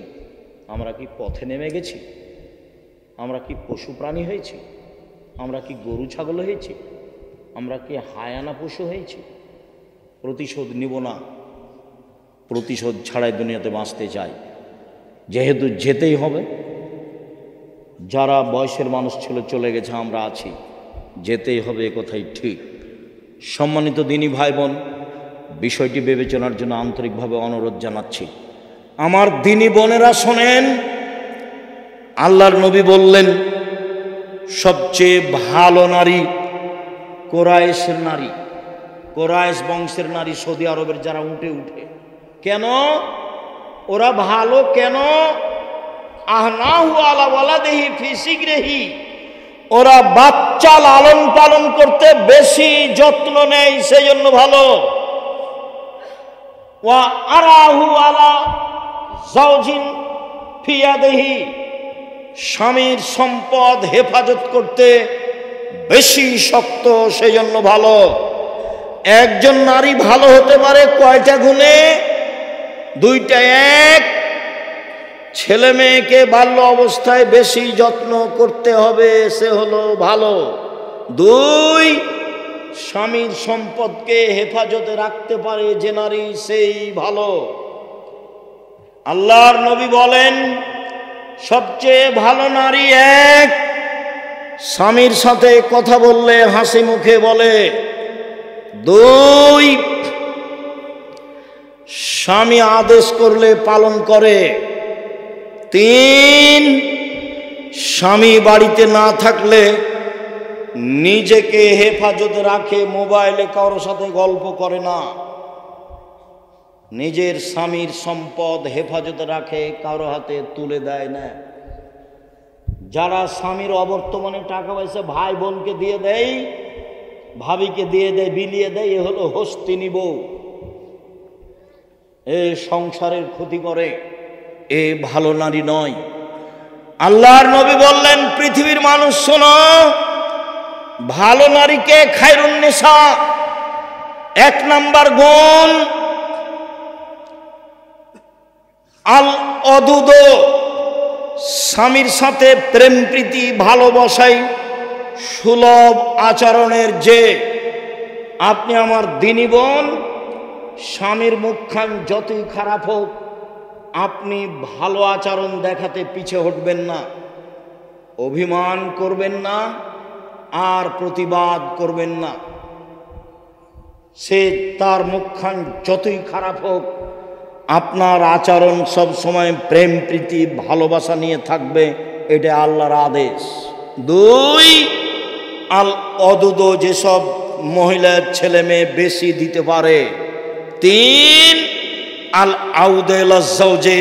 আমরা কি পথে নেমে গেছি? আমরা কি পশু প্রাণী হয়েছি? আমরা কি গরু ছাগল হয়েছি? আমরা কি হায়ানা পশু হয়েছি? প্রতিশোধ নিব না, প্রতিশোধ ছাড়াই দুনিয়াতে বাঁচতে চাই। যেহেতু যেতেই হবে, যারা বয়সের মানুষ ছিল চলে গেছে, আমরা আছি, যেতেই হবে, এ কথাই ঠিক। সম্মানিত দিনী ভাই বোন, বিষয়টি বিবেচনার জন্য আন্তরিকভাবে অনুরোধ জানাচ্ছি। আমার দিনী বোনেরা শোনেন, আল্লাহর নবী বললেন সবচেয়ে ভালো নারী কোরাইশের নারী, কোরাইশ বংশের নারী, সৌদি আরবের যারা উঠে উঠে। কেন ওরা ভালো? কেন? আহনাহু আলা ওয়ালাদিহি ফি সিগরিহি, ওরা বাচ্চা লালন পালন করতে বেশি যত্ন নেয়, সেই জন্য ভালো। ওয়া আরাহু আলা যাওজিন ফি ইয়াদিহি, স্বামীর সম্পদ হেফাজত করতে বেশি শক্ত, সেই জন্য ভালো। একজন নারী ভালো হতে পারে কয়টা গুণে? 2টা। 1, ছেলে মেয়েকে বাল্য অবস্থায় বেশি যত্ন করতে হবে, সে হলো ভালো। 2, স্বামীর সম্পদকে হেফাজতে রাখতে পারে যে নারী, সেই ভালো। আল্লাহর নবী বলেন সবচেয়ে ভালো নারী 1, স্বামীর সাথে কথা বললে হাসি মুখে বলে। 2, স্বামী আদেশ করলে পালন করে। 3, স্বামী বাড়িতে না থাকলে নিজেকে হেফাজতে রাখে, মোবাইলে কারোর সাথে গল্প করে না, নিজের স্বামীর সম্পদ হেফাজতে রাখে, কারো হাতে তুলে দেয় না। যারা স্বামীর অবর্তমানে টাকা পয়সা ভাই বোনকে দিয়ে দেয়, ভাবিকে দিয়ে দেয়, বিলিয়ে দেয়, এ হলো হস্তিনী বউ। এ সংসারের ক্ষতি করে, এ ভালো নারী নয়। আল্লাহর নবী বললেন, পৃথিবীর মানুষ শোনো, ভালো নারীকে খায়রুন নিসা, এক নাম্বার গুণ আল অদুদ, স্বামীর সাথে প্রেম প্রীতি ভালোবাসাই সুলভ আচরণের। যে আপনি আমার দিনী বোন, স্বামীর মুখখান যতই খারাপ হোক, আপনি ভালো আচরণ দেখাতে পিছে হটবেন না, অভিমান করবেন না, আর প্রতিবাদ করবেন না। সে তার মুখখান যতই খারাপ হোক, আপনার আচরণ সব সময় প্রেম প্রীতি ভালোবাসা নিয়ে থাকবে, এটা আল্লাহর আদেশ। দুই, আল অদুদ, যেসব মহিলার ছেলে মেয়ে বেশি দিতে পারে। তিন, আল আউদেল যে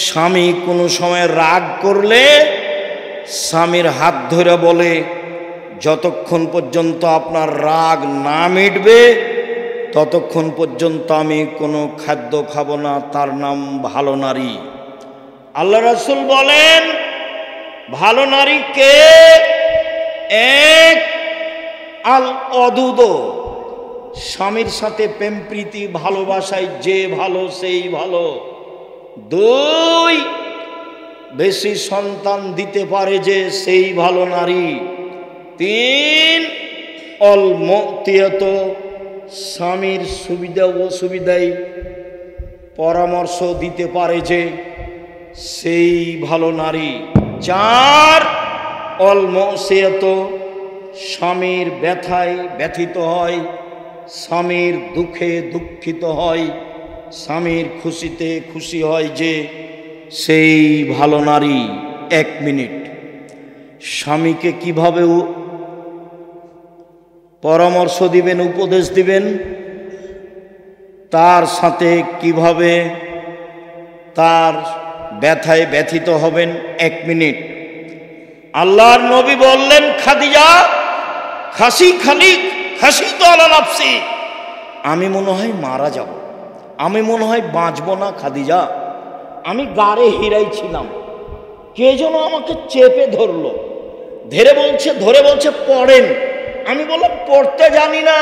স্বামী কোনো সময় রাগ করলে স্বামীর হাত ধরে বলে, যতক্ষণ পর্যন্ত আপনার রাগ না মিটবে ততক্ষণ পর্যন্ত আমি কোনো খাদ্য খাবো না। তার নাম ভালো নারী। আল্লাহ রাসূল বলেন, ভালো নারী কে? এক, আল অদুদ, স্বামীর সাথে প্রেম প্রীতি ভালোবাসায় যে ভালো সেই ভালো। দুই, বেশি সন্তান দিতে পারে যে সেই ভালো নারী। তিন, অল মুতিয়াত, স্বামীর সুবিধা অসুবিধায় পরামর্শ দিতে পারে যে সেই ভালো নারী। চার, অল মুসিয়াত, স্বামীর ব্যথায় ব্যথিত হয়, স্বামীর দুঃখে দুঃখিত হয়, স্বামীর খুশিতে খুশি হয় যে সেই ভালো নারী। 1 মিনিট, স্বামীকে কিভাবে পরামর্শ দিবেন, উপদেশ দিবেন, তার সাথে কিভাবে তার ব্যথায় ব্যথিত হবেন। 1 মিনিট। আল্লাহর নবী বললেন, খাদিজা, খাসি তো আলা নাফসি, আমি মনে হয় মারা যাব, আমি মনে হয় বাঁচব না খাদিজা, আমি গাড়ে হিরাইছিলাম, কে যেন আমাকে চেপে ধরলো, ধরে বলছে পড়েন। আমি বললাম পড়তে জানি না।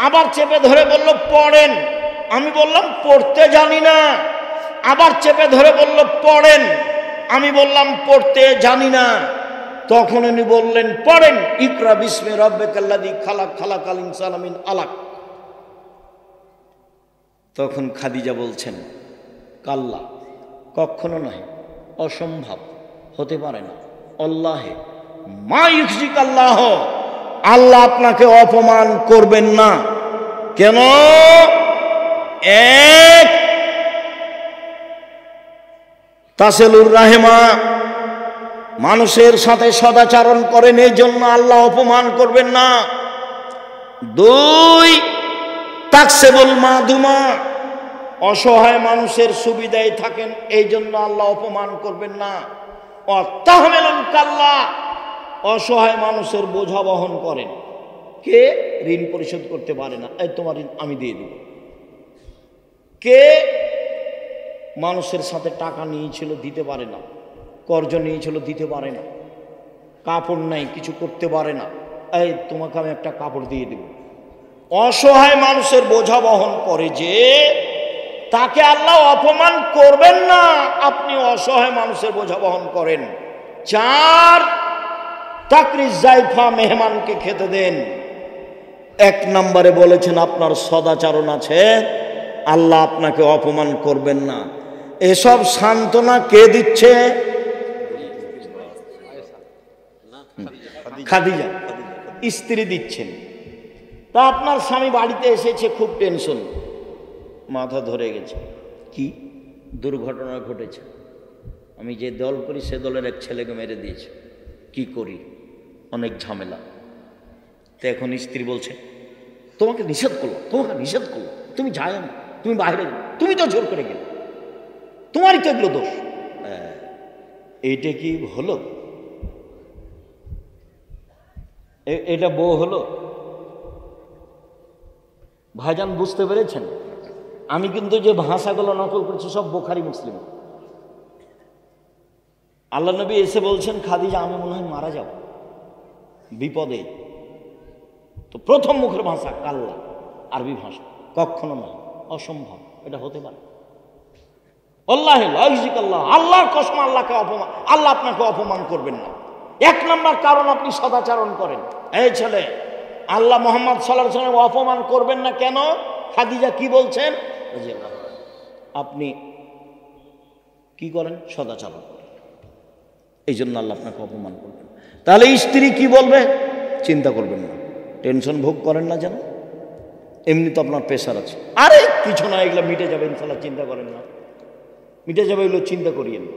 আবার চেপে ধরে বলল পড়েন। আমি বললাম পড়তে জানি না। আবার চেপে ধরে বলল পড়েন। আমি বললাম পড়তে জানি না। তখন উনি বললেন পড়েন, ইকরা বিস্মি রাব্বিকাল্লাযী খালাক, খালাকাল ইনসানা মিন আলাক। তখন খাদিজা বলছেন, কাল্লা, কখনো নয়, অসম্ভব, হতে পারে না, আল্লাহে মা ইউখজিক আল্লাহ, আল্লাহ আপনাকে অপমান করবেন না। কেন? এক, তাসিলুর রাহিমা, মানুষের সাথে সদাচরণ করেন, এই জন্য আল্লাহ অপমান করবেন না। দুই, তাকসিবুল মাদুমা, অসহায় মানুষের সুবিধায় থাকেন, এই জন্য আল্লাহ অপমান করবেন না। তাহমিলুল কাল্লা, অসহায় মানুষের বোঝা বহন করেন। কে ঋণ পরিশোধ করতে পারে না, এই তোমার ঋণ আমি দিয়ে দেব। কে মানুষের সাথে টাকা নিয়েছিল, দিতে পারে না, কর্জ নিয়েছিল, দিতে পারে না, কাপড় নাই, কিছু করতে পারে না, এই তোমাকে আমি একটা কাপড় দিয়ে দেব। অসহায় মানুষের বোঝা বহন করে যে, তাকে আল্লাহ অপমান করবেন না, আপনি অসহায় মানুষের বোঝা বহন করেন। চার, তাকরিজ জাইফা, মেহমানকে খেতে দেন। 1 নম্বরে বলেছেন আপনার সদাচরণ আছে, আল্লাহ আপনাকে অপমান করবেন না। এসব সান্ত্বনা কে দিচ্ছে? খাদিজা, স্ত্রী দিচ্ছেন। তা আপনার স্বামী বাড়িতে এসেছে, খুব টেনশন, মাথা ধরে গেছে, কি দুর্ঘটনা ঘটেছে, আমি যে দল করি সে দলের এক ছেলেকে মেরে দিয়েছে, কি করি, অনেক ঝামেলা। তো এখন স্ত্রী বলছে, তোমাকে নিষেধ করলো, তুমি যাও না, তুমি বাইরে যাও, তুমি তো জোর করে গেলে, তোমারই তো এগুলো দোষ। এইটা কি হলো? এটা বউ হলো? ভাইজান বুঝতে পেরেছেন? আমি কিন্তু যে ভাষাগুলো নকল করছি সব বুখারী মুসলিম। আল্লাহ নবী এসে বলছেন, খাদিজা আমি মনে হয় মারা যাব বিপদে। তো প্রথম মুখের ভাষা কাল্লা, আরবি ভাষা, কখনো নয়, অসম্ভব, এটা হতে পারে। আল্লাহ আল্লাহর কসম, আল্লাহকে অপমান, আল্লাহ আপনাকে অপমান করবেন না। এক নম্বর কারণ আপনি সদাচরণ করেন। এই ছেলে, আল্লাহ মুহাম্মদ সাল্লাল্লাহু আলাইহি ওয়াসাল্লাম অপমান করবেন না কেন? খাদিজা কি বলছেন? আপনি কি করেন? সদাচরণ করেন, এই জন্য আল্লাহ আপনাকে অপমান করবেন। তাহলে স্ত্রী কি বলবে চিন্তা করবেন না, টেনশন ভোগ করেন না যেন। এমনি তো আপনার প্রেশার আছে, আরে কিছু না, এগুলো মিটে যাবে ইনশাল্লাহ, চিন্তা করেন না, মিটে যাবে, এগুলো চিন্তা করিয়েন না,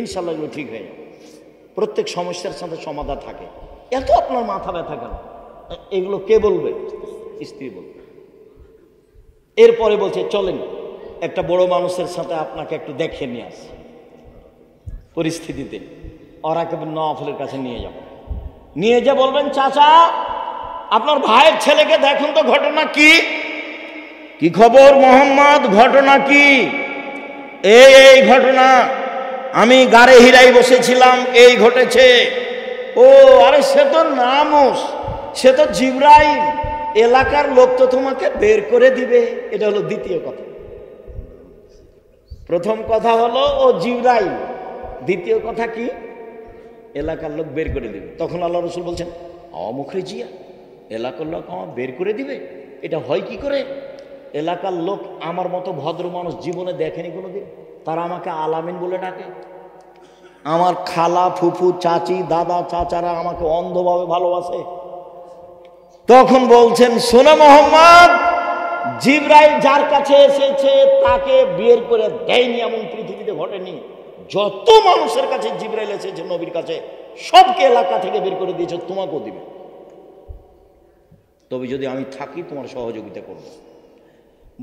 ইনশাল্লাহ এগুলো ঠিক হয়ে যাবে। প্রত্যেক সমস্যার সাথে সমাধান থাকে। এত আপনার মাথা ব্যথা কেন? এগুলো কে বলবে? স্ত্রী বলবে। এরপরে বলছে চলেন একটা বড় মানুষের সাথে আপনাকে একটু দেখে নিয়ে আসি পরিস্থিতিতে। ওরা কেবল নওয়াফলের কাছে নিয়ে যাব, নিয়ে যা বলবেন, চাচা আপনার ভাইয়ের ছেলেকে দেখুন তো, ঘটনা কি? কি খবর মোহাম্মদ, ঘটনা কি? এই ঘটনা, আমি গাড়ে হিরাই বসেছিলাম, এই ঘটেছে। ও আরে সে তো নামুস, সে তো জিবরাইল, এলাকার লোক তো তোমাকে বের করে দিবে। এটা হলো দ্বিতীয় কথা। প্রথম কথা হলো ও জিবরাইল, দ্বিতীয় কথা কি? এলাকার লোক বের করে দিবে। তখন আল্লাহ রসুল বলছেন, অমুখরে জিয়া, এলাকার লোক আমার বের করে দিবে, এটা হয় কি করে? এলাকার লোক আমার মতো ভদ্র মানুষ জীবনে দেখেনি কোনোদিন, তারা আমাকে আলামিন বলে ডাকে। আমার খালা, ফুফু, চাচি, দাদা, চাচারা আমাকে অন্ধভাবে ভালোবাসে। তখন বলছেন, শোনো মোহাম্মদ, জিবরাইল যার কাছে এসেছে তাকে বের করে দেয়নি এমন পৃথিবীতে ঘটেনি। যত মানুষের কাছে জিবরাইল এসেছে নবীর কাছে, সবকে এলাকা থেকে বের করে দিয়েছে, তোমাকেও দিবে। তবে যদি আমি থাকি তোমার সহযোগিতা করব।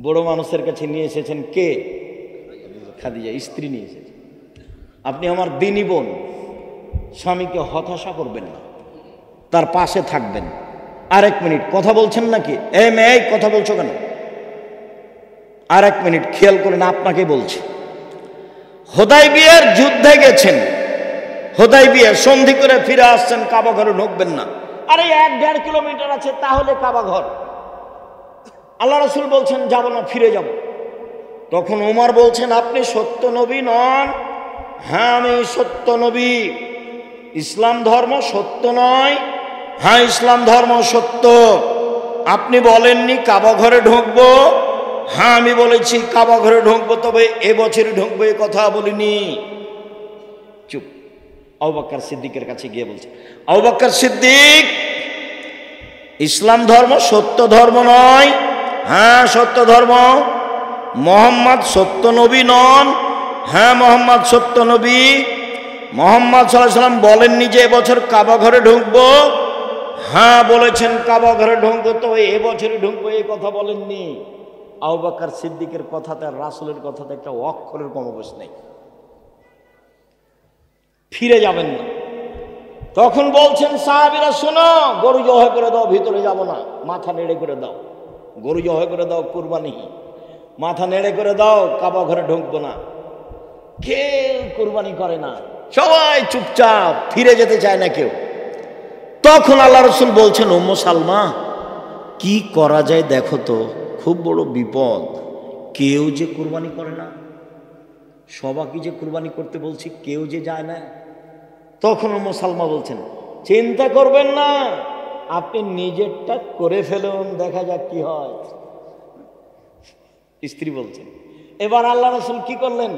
বড় মানুষের কাছে নিয়ে এসেছেন কে? খাদিজা, স্ত্রী নিয়ে এসেছে। আপনি আমার দিনী বোন, স্বামীকে হতাশা করবেন না, তার পাশে থাকবেন। আরেক মিনিট, কথা বলছেন নাকি? এই মেয়ে, কথা বলছো কেন? আরেক মিনিট খেয়াল করেন, আপনাকে বলছি। হুদায়বিয়ার যুদ্ধে গেছেন, হুদায়বিয়া সন্ধি করে ফিরে আসছেন, কাবা ঘরে ঢুকবেন না। আরে 1-1.5 কিলোমিটার আছে, তাহলে কাবা ঘর। আল্লাহ রাসূল বলছেন যাব না, ফিরে যাব। তখন ওমর বলছেন, আপনি সত্য নবী নন? হ্যাঁ আমি সত্য নবী। ইসলাম ধর্ম সত্য নয়? হ্যাঁ ইসলাম ধর্ম সত্য। আপনি বলেননি কাবা ঘরে ঢুকবো? হ্যাঁ আমি বলেছি কাবা ঘরে ঢুকবো, তবে এবছরই ঢুকবো, এ কথা বলিনি। চুপ। আবু বকর সিদ্দিকের কাছে গিয়ে বলছে, আবু বকর সিদ্দিক, ইসলাম ধর্ম সত্য ধর্ম নয়? হ্যাঁ সত্য ধর্ম। মোহাম্মদ সত্য নবী নন? হ্যাঁ মোহাম্মদ সত্য নবী। মোহাম্মদ সাল্লাল্লাহু আলাইহি ওয়াসাল্লাম বলেননি যে এবছর কাবা ঘরে ঢুকবো? হ্যাঁ বলেছেন কাবা ঘরে ঢুকবো, তো এবছরই ঢুকবো, এই কথা বলেননি। আবু বকর সিদ্দিকের কথাতে আর রাসূলের কথাতে একটা অক্ষরের কমবেশ নেই। ফিরে যাবেন না। তখন বলছেন সাহাবীরা, শোনো, গরু জবাই করে দাও, ভিতরে যাব না, মাথা নেড়ে করে দাও। গরু জবাই করে দাও, কুরবানি, মাথা নেড়ে করে দাও, কাবা ঘরে ঢুকবো না। কেউ কুরবানি করে না, সবাই চুপচাপ, ফিরে যেতে চায় না কেউ। তখন আল্লাহ রাসূল বলছেন, উম্মু সালমা, কি করা যায় দেখো তো, খুব বড় বিপদ, কেউ যে কুরবানি করে না, সবাইকে যে কুরবানি করতে বলছি, কেউ যে যায় না। তখন উম্মু সালমা বলছেন, চিন্তা করবেন না, আপনি নিজেরটা করে ফেলুন, দেখা যাক কি হয়। স্ত্রী বলছেন। এবার আল্লাহ রাসূল কি করলেন?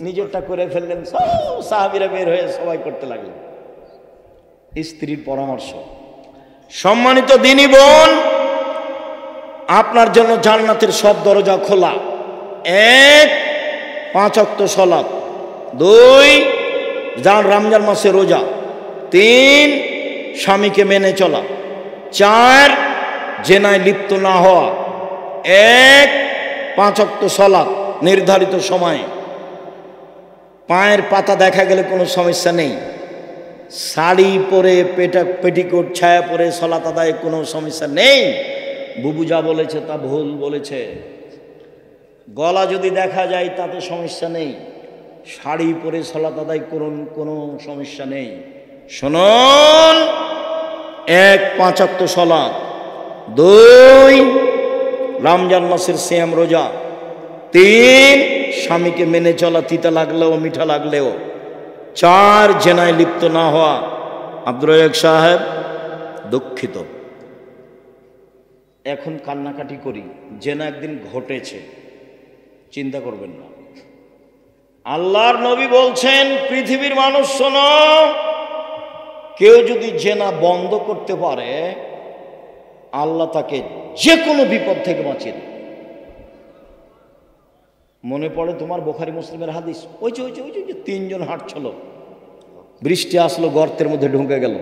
নিজেরটা করে ফেললেন। সব সাহাবীরা বের হয়ে সবাই করতে লাগলেন। স্ত্রীর পরামর্শ। সম্মানিত দিনী বোন, আপনার জন্য জান্নাতের সব দরজা খোলা। 1, 5 ওয়াক্ত সালাত। 2, রমজান মাসে রোজা। 3, স্বামীকে মেনে চলা। 4, জেনায় লিপ্ত না হওয়া। 1, 5 ওয়াক্ত সালাত নির্ধারিত সময়ে। পায়ের পাতা দেখা গেলে কোনো সমস্যা নেই। শাড়ি পরে পেটিকোট ছায়া পরে সালাত আদায় কোনো সমস্যা নেই। বুবু যা বলেছে তা ভুল বলেছে। গলা যদি দেখা যায় তাতে সমস্যা নেই, শাড়ি পরে সালাত আদায় করুন, কোনো সমস্যা নেই। শুনুন, 1 5 ওয়াক্ত সালাত, 2 রমজান মাসের সিয়াম রোজা, 3 স্বামীকে মেনে চলা তিতা লাগলেও মিঠা লাগলেও, 4 জেনায় লিপ্ত না হওয়া। আব্দুর রাজ্জাক সাহেব দুঃখিত, এখন কান্নাকাটি করি, জেনা একদিন ঘটেছে, চিন্তা করবেন না। আল্লাহর নবী বলছেন, পৃথিবীর মানুষ শোনো, কেউ যদি জেনা বন্ধ করতে পারে আল্লাহ তাকে যে কোনো বিপদ থেকে বাঁচিয়ে দেয়। মনে পড়ে তোমার বুখারী মুসলিমের হাদিস, ওই যে 3 জন হাঁটছিল, বৃষ্টি আসলো, গর্তের মধ্যে ঢুকে গেল,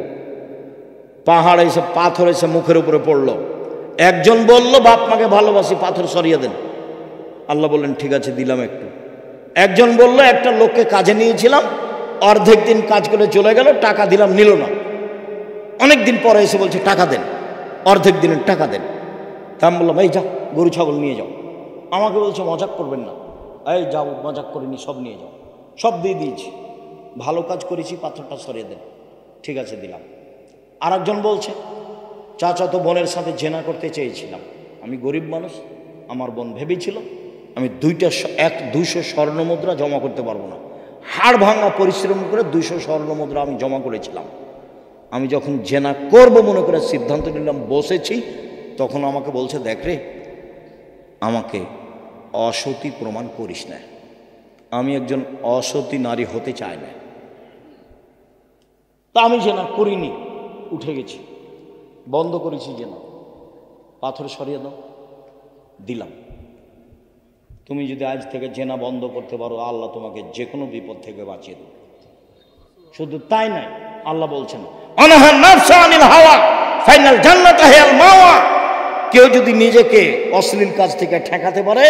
পাহাড় এসে পাথর এসে মুখের উপরে পড়লো। একজন বলল, বাপ মাকে ভালোবাসি, পাথর সরিয়ে দেন। আল্লাহ বললেন, ঠিক আছে দিলাম একটু। একজন বলল, একটা লোককে কাজে নিয়েছিলাম, অর্ধেক দিন কাজ করে চলে গেল, টাকা দিলাম, নিল না। অনেক দিন পরে এসে বলছে টাকা দেন, অর্ধেক দিনের টাকা দেন। তা আমি বললাম, এই যা গরু ছাগল নিয়ে যাও। আমাকে বলছে মজাক করবেন না। এই যাও, মজাক করিনি, সব নিয়ে যাও। সব দিয়ে দিয়েছি, ভালো কাজ করেছি, পাথরটা সরিয়ে দেন। ঠিক আছে দিলাম। আর একজন বলছে, চাচাতো বোনের সাথে জেনা করতে চেয়েছিলাম, আমি গরিব মানুষ, আমার বোন ভেবেছিল আমি 200 স্বর্ণ মুদ্রা জমা করতে পারবো না, হাড় ভাঙা পরিশ্রম করে 200 স্বর্ণ মুদ্রা আমি জমা করেছিলাম। আমি যখন জেনা করব মনে করে সিদ্ধান্ত নিলাম, বসেছি, তখন আমাকে বলছে, দেখ রে, আমাকে অসতী প্রমাণ করিস না, আমি একজন অসতী নারী হতে চাই না। তা আমি জেনা করিনি, উঠে গেছি, বন্ধ করেছি জেনা, পাথর সরিয়ে দাও, দিলাম। তুমি যদি আজ থেকে জেনা বন্ধ করতে পারো, আল্লাহ তোমাকে যে কোনো বিপদ থেকে বাঁচিয়ে দেবে। শুধু তাই নয়, আল্লাহ বলছেন, অনাহার নাফসা আনিল হাওয়া ফাইনাল জান্নাতা হিয়াল মাওয়া। কেউ যদি নিজেকে অশ্লীল কাজ থেকে ঠেকাতে পারে,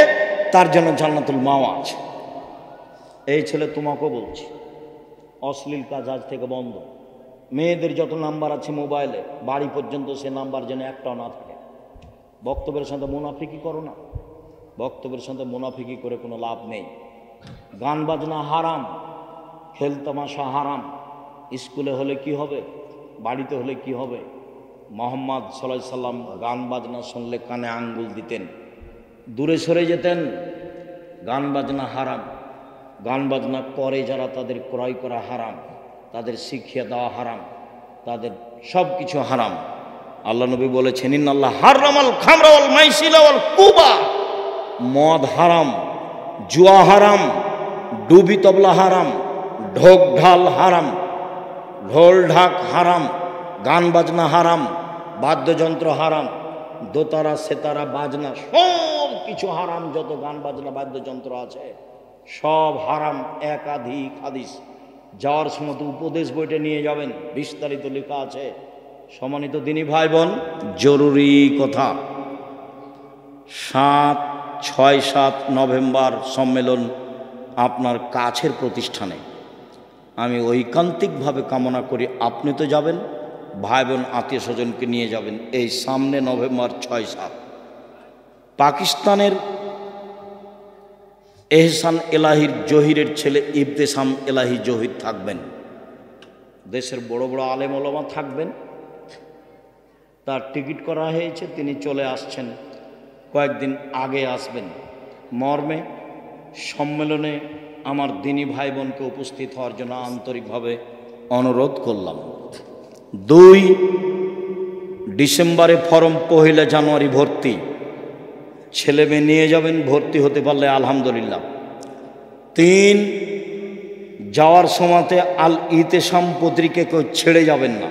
তার জন্য জান্নাতুল মাওয়া আছে। এই ছেলে তোমাকেও বলছি, অশ্লীল কাজ আজ থেকে বন্ধ। মেয়েদের যত নাম্বার আছে মোবাইলে, বাড়ি পর্যন্ত সে নাম্বার যেন একটাও না থাকে। বক্তব্যের সাথে মুনাফিকি করো না, বক্তব্যের সাথে মুনাফিকি করে কোনো লাভ নেই। গান বাজনা হারাম, খেল তামাশা হারাম। স্কুলে হলে কি হবে, বাড়িতে হলে কি হবে? মোহাম্মদ সাল্লাল্লাহু আলাইহি সাল্লাম গান বাজনা শুনলে কানে আঙ্গুল দিতেন, দূরে সরে যেতেন। গান বাজনা হারাম, গান বাজনা করে যারা, তাদের ক্রয় করা হারাম, তাদের শিখিয়ে দেওয়া হারাম, তাদের সব কিছু হারাম। আল্লাহ নবী বলেছেন, ইন্নাল্লাহ হারামাল খামরা ওয়াল মাইসিরা ওয়াল কুবা। মদ হারাম, জুয়া হারাম, ডুবি তবলা হারাম, ঢোক ঢাল হারাম, ঢোল ঢাক হারাম, গান বাজনা হারাম, বাদ্যযন্ত্র হারাম, দোতারা সেতারা বাজনা সব কিছু হারাম। যত গান বাজনা বাদ্যযন্ত্র আছে সব হারাম। একাধিক হাদিস, যাওয়ার সময় তো উপদেশ বইটা নিয়ে যাবেন, বিস্তারিত লেখা আছে। সম্মানিত দিনী ভাই বোন, জরুরি কথা, 7, 6, 7 নভেম্বর সম্মেলন আপনার কাছের প্রতিষ্ঠানে। আমি ঐকান্তিকভাবে কামনা করি আপনি তো যাবেন, ভাই বোন আত্মীয় স্বজনকে নিয়ে যাবেন। এই সামনে নভেম্বর 6, 7 পাকিস্তানের এহসান এলাহির জহিরের ছেলে ইবতেসাম এলাহি জহির থাকবেন। দেশের বড় বড় আলেম ওলামা থাকবেন। তার টিকিট করা হয়েছে, তিনি চলে আসছেন, কয়েকদিন আগে আসবেন। মর্মে সম্মেলনে আমার দিনী ভাই বোনকে উপস্থিত হওয়ার জন্য আন্তরিকভাবে অনুরোধ করলাম। 2 ডিসেম্বরে ফরম, 1 জানুয়ারি ভর্তি। ছেলে মেয়ে নিয়ে যাবেন, ভর্তি হতে পারলে আলহামদুলিল্লাহ। 3 যাওয়ার সময়তে আল ইতেসাম পত্রিকা কেউ ছেড়ে যাবেন না,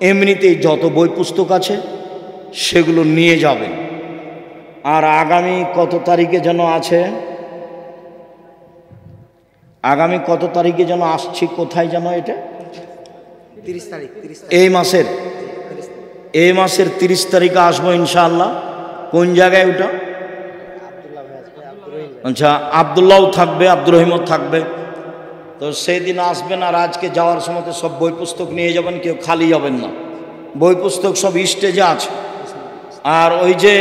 এমনিতেই যত বই পুস্তক আছে সেগুলো নিয়ে যাবেন। আর আগামী কত তারিখে যেন আছে, আগামী কত তারিখে যেন আসছি, কোথায় যেন এটা, 30 তারিখ, এই মাসের 30 তারিখে আসবো ইনশাআল্লাহ। কোন জায়গায় ওটা? আচ্ছা, আব্দুল্লাহ থাকবে, আব্দুর রহিমও থাকবে। তো সেই দিন আসবেন, আর আজকে যাওয়ার সময় সব বই পুস্তক নিয়ে যাবেন, কেউ খালি যাবেন না। বই পুস্তক সব স্টেজে আছে, আর ওই যে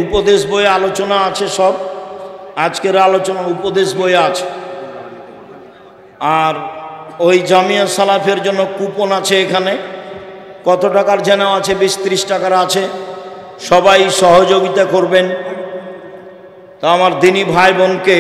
উপদেশ বই আলোচনা আছে, সব আজকের আলোচনা উপদেশ বই আছে। আর ওই জামিয়া সালাফের জন্য কুপন আছে এখানে, কত টাকার যেন আছে, 20-30 টাকার আছে। সবাই সহযোগিতা করবেন। তো আমার দিনী ভাই বোনকে